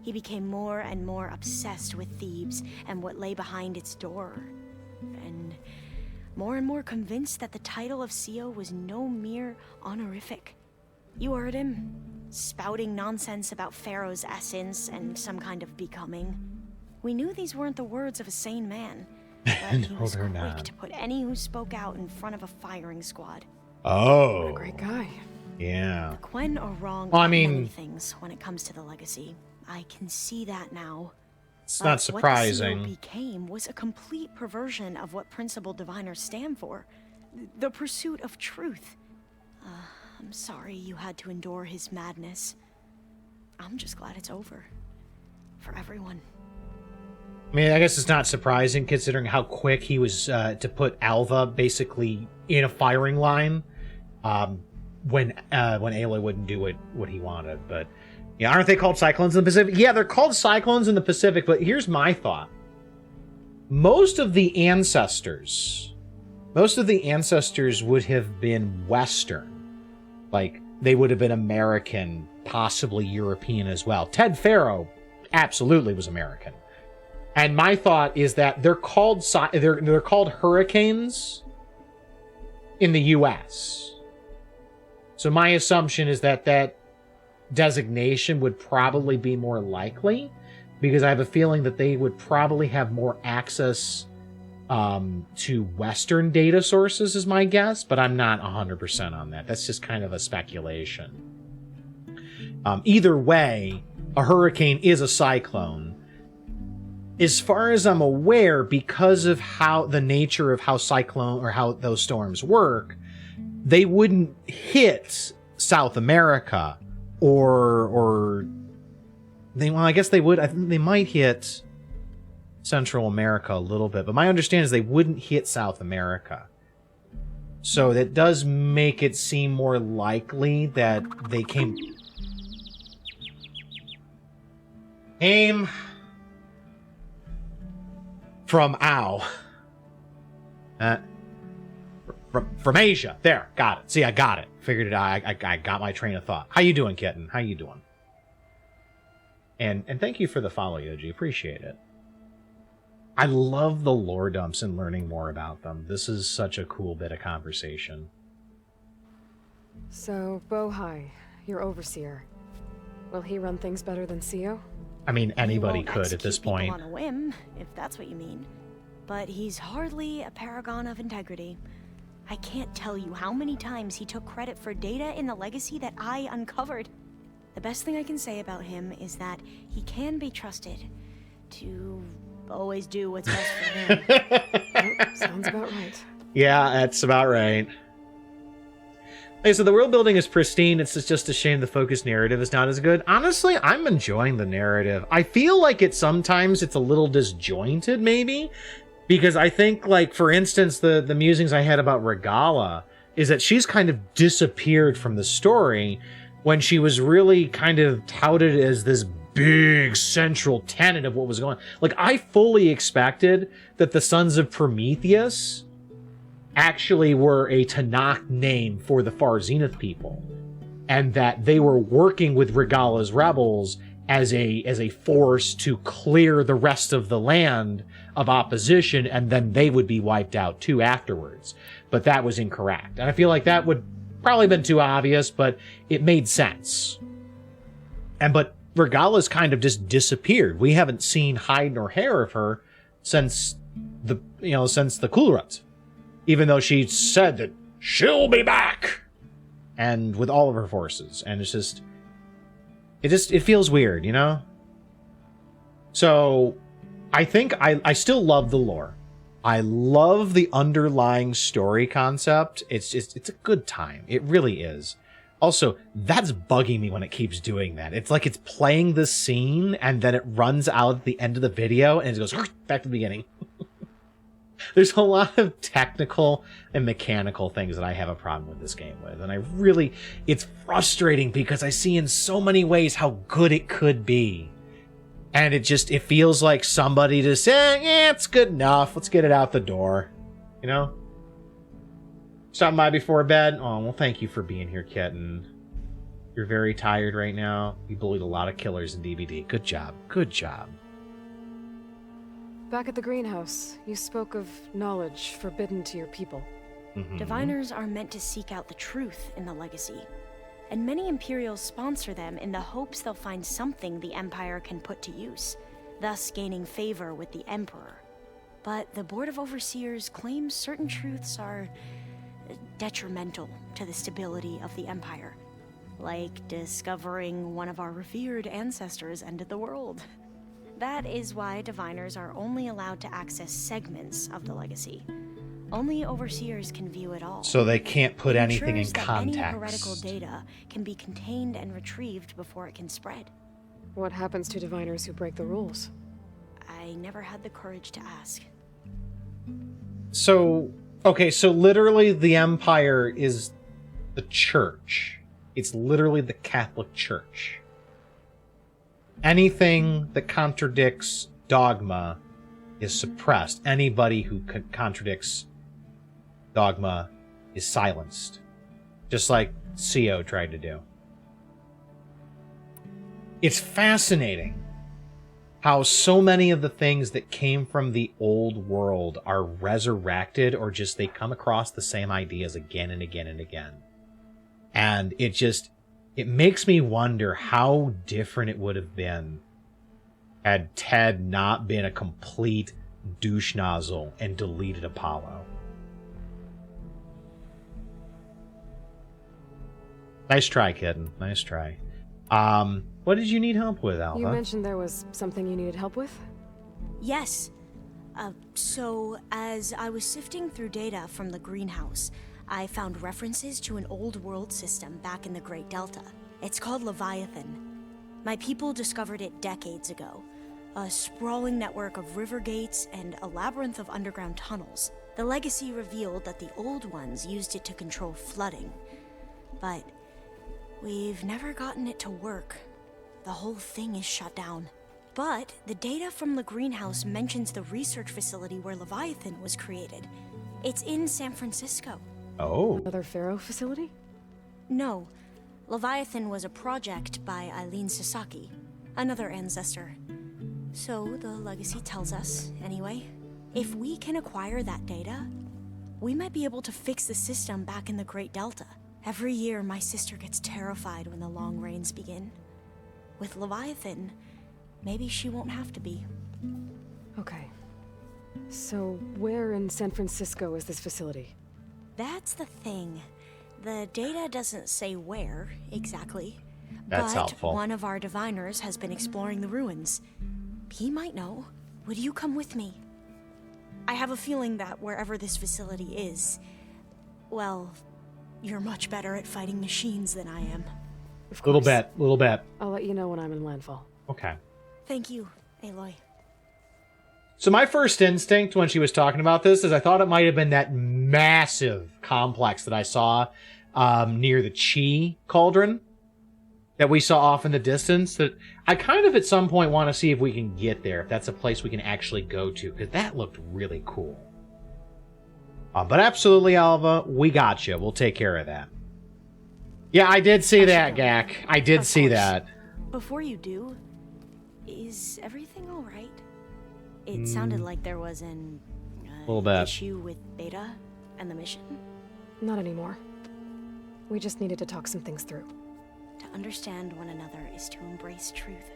He became more and more obsessed with Thebes and what lay behind its door, and more convinced that the title of CEO was no mere honorific. You heard him, spouting nonsense about Pharaoh's essence and some kind of becoming. We knew these weren't the words of a sane man, but he was quick to put any who spoke out in front of a firing squad. Oh. What a great guy. Yeah. The Quen are wrong Well, I on mean, many things when it comes to the legacy. I can see that now. It's not surprising. What the CEO became was a complete perversion of what principal diviners stand for. The pursuit of truth. I'm sorry you had to endure his madness. I'm just glad it's over. For everyone. I mean, I guess it's not surprising considering how quick he was to put Alva basically in a firing line when Aloy wouldn't do what he wanted. But yeah, aren't they called Cyclones in the Pacific? Yeah, they're called Cyclones in the Pacific, but here's my thought. most of the ancestors would have been Western. Like, they would have been American, possibly European as well. Ted Faro absolutely was American. And my thought is that they're called hurricanes in the US. So my assumption is that that designation would probably be more likely, because I have a feeling that they would probably have more access to Western data sources is my guess, but I'm not 100% on that. That's just kind of a speculation. Either way, a hurricane is a cyclone. As far as I'm aware, because of how the nature of how cyclone or how those storms work, they wouldn't hit South America or they, well, I guess they would. I think they might hit Central America a little bit, but my understanding is they wouldn't hit South America. So that does make it seem more likely that they came from from Asia. There, got it. See, I got it. Figured it out. I got my train of thought. How you doing, kitten? How you doing? And thank you for the follow, Yoji. Appreciate it. I love the lore dumps and learning more about them. This is such a cool bit of conversation. So, Bohai, your overseer. Will he run things better than Sio? I mean, anybody could at this point. On a whim, if that's what you mean. But he's hardly a paragon of integrity. I can't tell you how many times he took credit for data in the legacy that I uncovered. The best thing I can say about him is that he can be trusted to always do what's best for him. Oh, sounds about right. Yeah, that's about right. Okay, so the world building is pristine. It's just a shame the focus narrative is not as good. Honestly, I'm enjoying the narrative. I feel like sometimes it's a little disjointed, maybe, because I think, like, for instance, the musings I had about Regala is that she's kind of disappeared from the story when she was really kind of touted as this big central tenet of what was going on. Like, I fully expected that the Sons of Prometheus actually were a Tanakh name for the Far Zenith people, and that they were working with Regala's rebels as a force to clear the rest of the land of opposition, and then they would be wiped out too afterwards. But that was incorrect. And I feel like that would probably been too obvious, but it made sense. But Regala's kind of just disappeared. We haven't seen hide nor hair of her since the Kulrut. Even though she said that she'll be back, and with all of her forces, and it feels weird, you know? So I think I still love the lore. I love the underlying story concept. It's a good time. It really is. Also, that's bugging me when it keeps doing that. It's like it's playing the scene and then it runs out at the end of the video and it goes back to the beginning. There's a lot of technical and mechanical things that I have a problem with this game with. And it's frustrating because I see in so many ways how good it could be. And it feels like somebody just saying, yeah, it's good enough. Let's get it out the door. You know? Stopping by before bed? Oh, well, thank you for being here, kitten. You're very tired right now. You bullied a lot of killers in DBD. Good job. Good job. Back at the greenhouse, you spoke of knowledge forbidden to your people. Mm-hmm. Diviners are meant to seek out the truth in the legacy. And many Imperials sponsor them in the hopes they'll find something the Empire can put to use, thus gaining favor with the Emperor. But the Board of Overseers claims certain truths are detrimental to the stability of the Empire. Like discovering one of our revered ancestors ended the world. That is why Diviners are only allowed to access segments of the legacy. Only Overseers can view it all. So they can't put anything in that context. Any heretical data can be contained and retrieved before it can spread. What happens to Diviners who break the rules? I never had the courage to ask. So literally the Empire is the church. It's literally the Catholic Church. Anything that contradicts dogma is suppressed. Anybody who contradicts dogma is silenced. Just like CO tried to do. It's fascinating how so many of the things that came from the old world are resurrected, or just they come across the same ideas again and again and again. And it makes me wonder how different it would have been had Ted not been a complete douche nozzle and deleted Apollo. Nice try, kitten. Nice try. What did you need help with, Alva? You mentioned there was something you needed help with? Yes. So, as I was sifting through data from the greenhouse, I found references to an old world system back in the Great Delta. It's called Leviathan. My people discovered it decades ago. A sprawling network of river gates and a labyrinth of underground tunnels. The legacy revealed that the old ones used it to control flooding. But we've never gotten it to work. The whole thing is shut down. But the data from the greenhouse mentions the research facility where Leviathan was created. It's in San Francisco. Oh. Another Faro facility? No. Leviathan was a project by Eileen Sasaki, another ancestor. So the legacy tells us, anyway. If we can acquire that data, we might be able to fix the system back in the Great Delta. Every year, my sister gets terrified when the long rains begin. With Leviathan, maybe she won't have to be. Okay. So, where in San Francisco is this facility? That's the thing. The data doesn't say where, exactly. That's helpful. But one of our diviners has been exploring the ruins. He might know. Would you come with me? I have a feeling that wherever this facility is, well, you're much better at fighting machines than I am. Little bit. I'll let you know when I'm in landfall. Okay. Thank you, Aloy. So my first instinct when she was talking about this is I thought it might have been that massive complex that I saw near the Chi cauldron that we saw off in the distance. That I kind of at some point want to see if we can get there, if that's a place we can actually go to, because that looked really cool. But absolutely, Alva, we got you. We'll take care of that. Yeah, I did see that, Gak. I did see that. Before you do, is everything all right? It sounded like there was an little bit issue with Beta and the mission. Not anymore. We just needed to talk some things through. To understand one another is to embrace truth.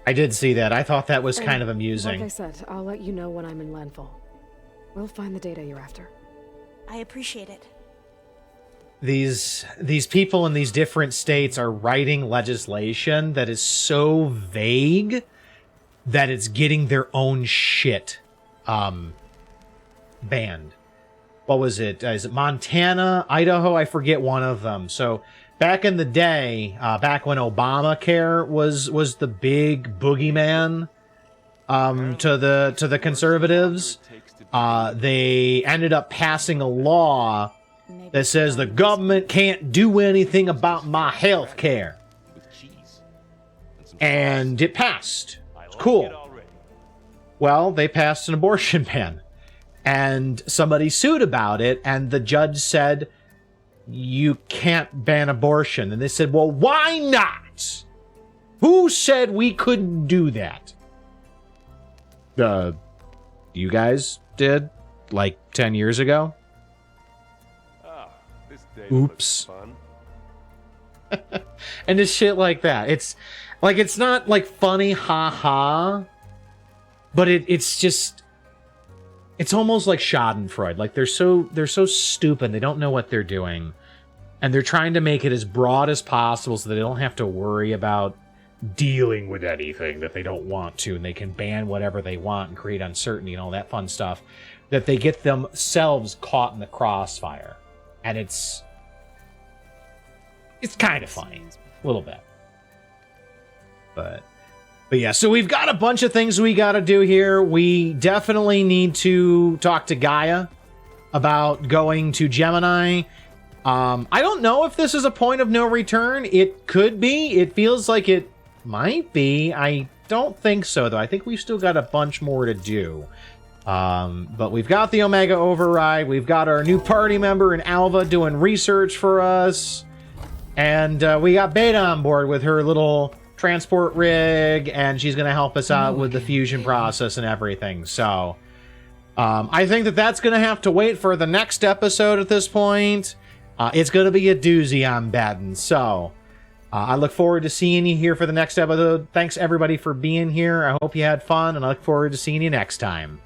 I did see that. I thought that was kind of amusing. Like I said, I'll let you know when I'm in landfall. We'll find the data you're after. I appreciate it. These people in these different states are writing legislation that is so vague that it's getting their own shit banned. What was it? Is it Montana, Idaho? I forget one of them. So back in the day, back when Obamacare was the big boogeyman to the conservatives, they ended up passing a law that says the government can't do anything about my health care. And it passed. It's cool. Well, they passed an abortion ban. And somebody sued about it, and the judge said, you can't ban abortion. And they said, well, why not? Who said we couldn't do that? You guys did? Like 10 years ago? Oops. And it's shit like that. It's like, it's not like funny, haha, but it's just, it's almost like Schadenfreude. Like they're so stupid. They don't know what they're doing, and they're trying to make it as broad as possible so that they don't have to worry about dealing with anything that they don't want to, and they can ban whatever they want and create uncertainty and all that fun stuff, that they get themselves caught in the crossfire. And it's kind of funny, a little bit. But yeah, so we've got a bunch of things we got to do here. We definitely need to talk to Gaia about going to Gemini. I don't know if this is a point of no return. It could be. It feels like it might be. I don't think so, though. I think we've still got a bunch more to do. But we've got the Omega Override. We've got our new party member in Alva doing research for us. And we got Beta on board with her little transport rig. And she's going to help us out with the fusion process and everything. So I think that that's going to have to wait for the next episode at this point. It's going to be a doozy, I'm betting. So I look forward to seeing you here for the next episode. Thanks, everybody, for being here. I hope you had fun. And I look forward to seeing you next time.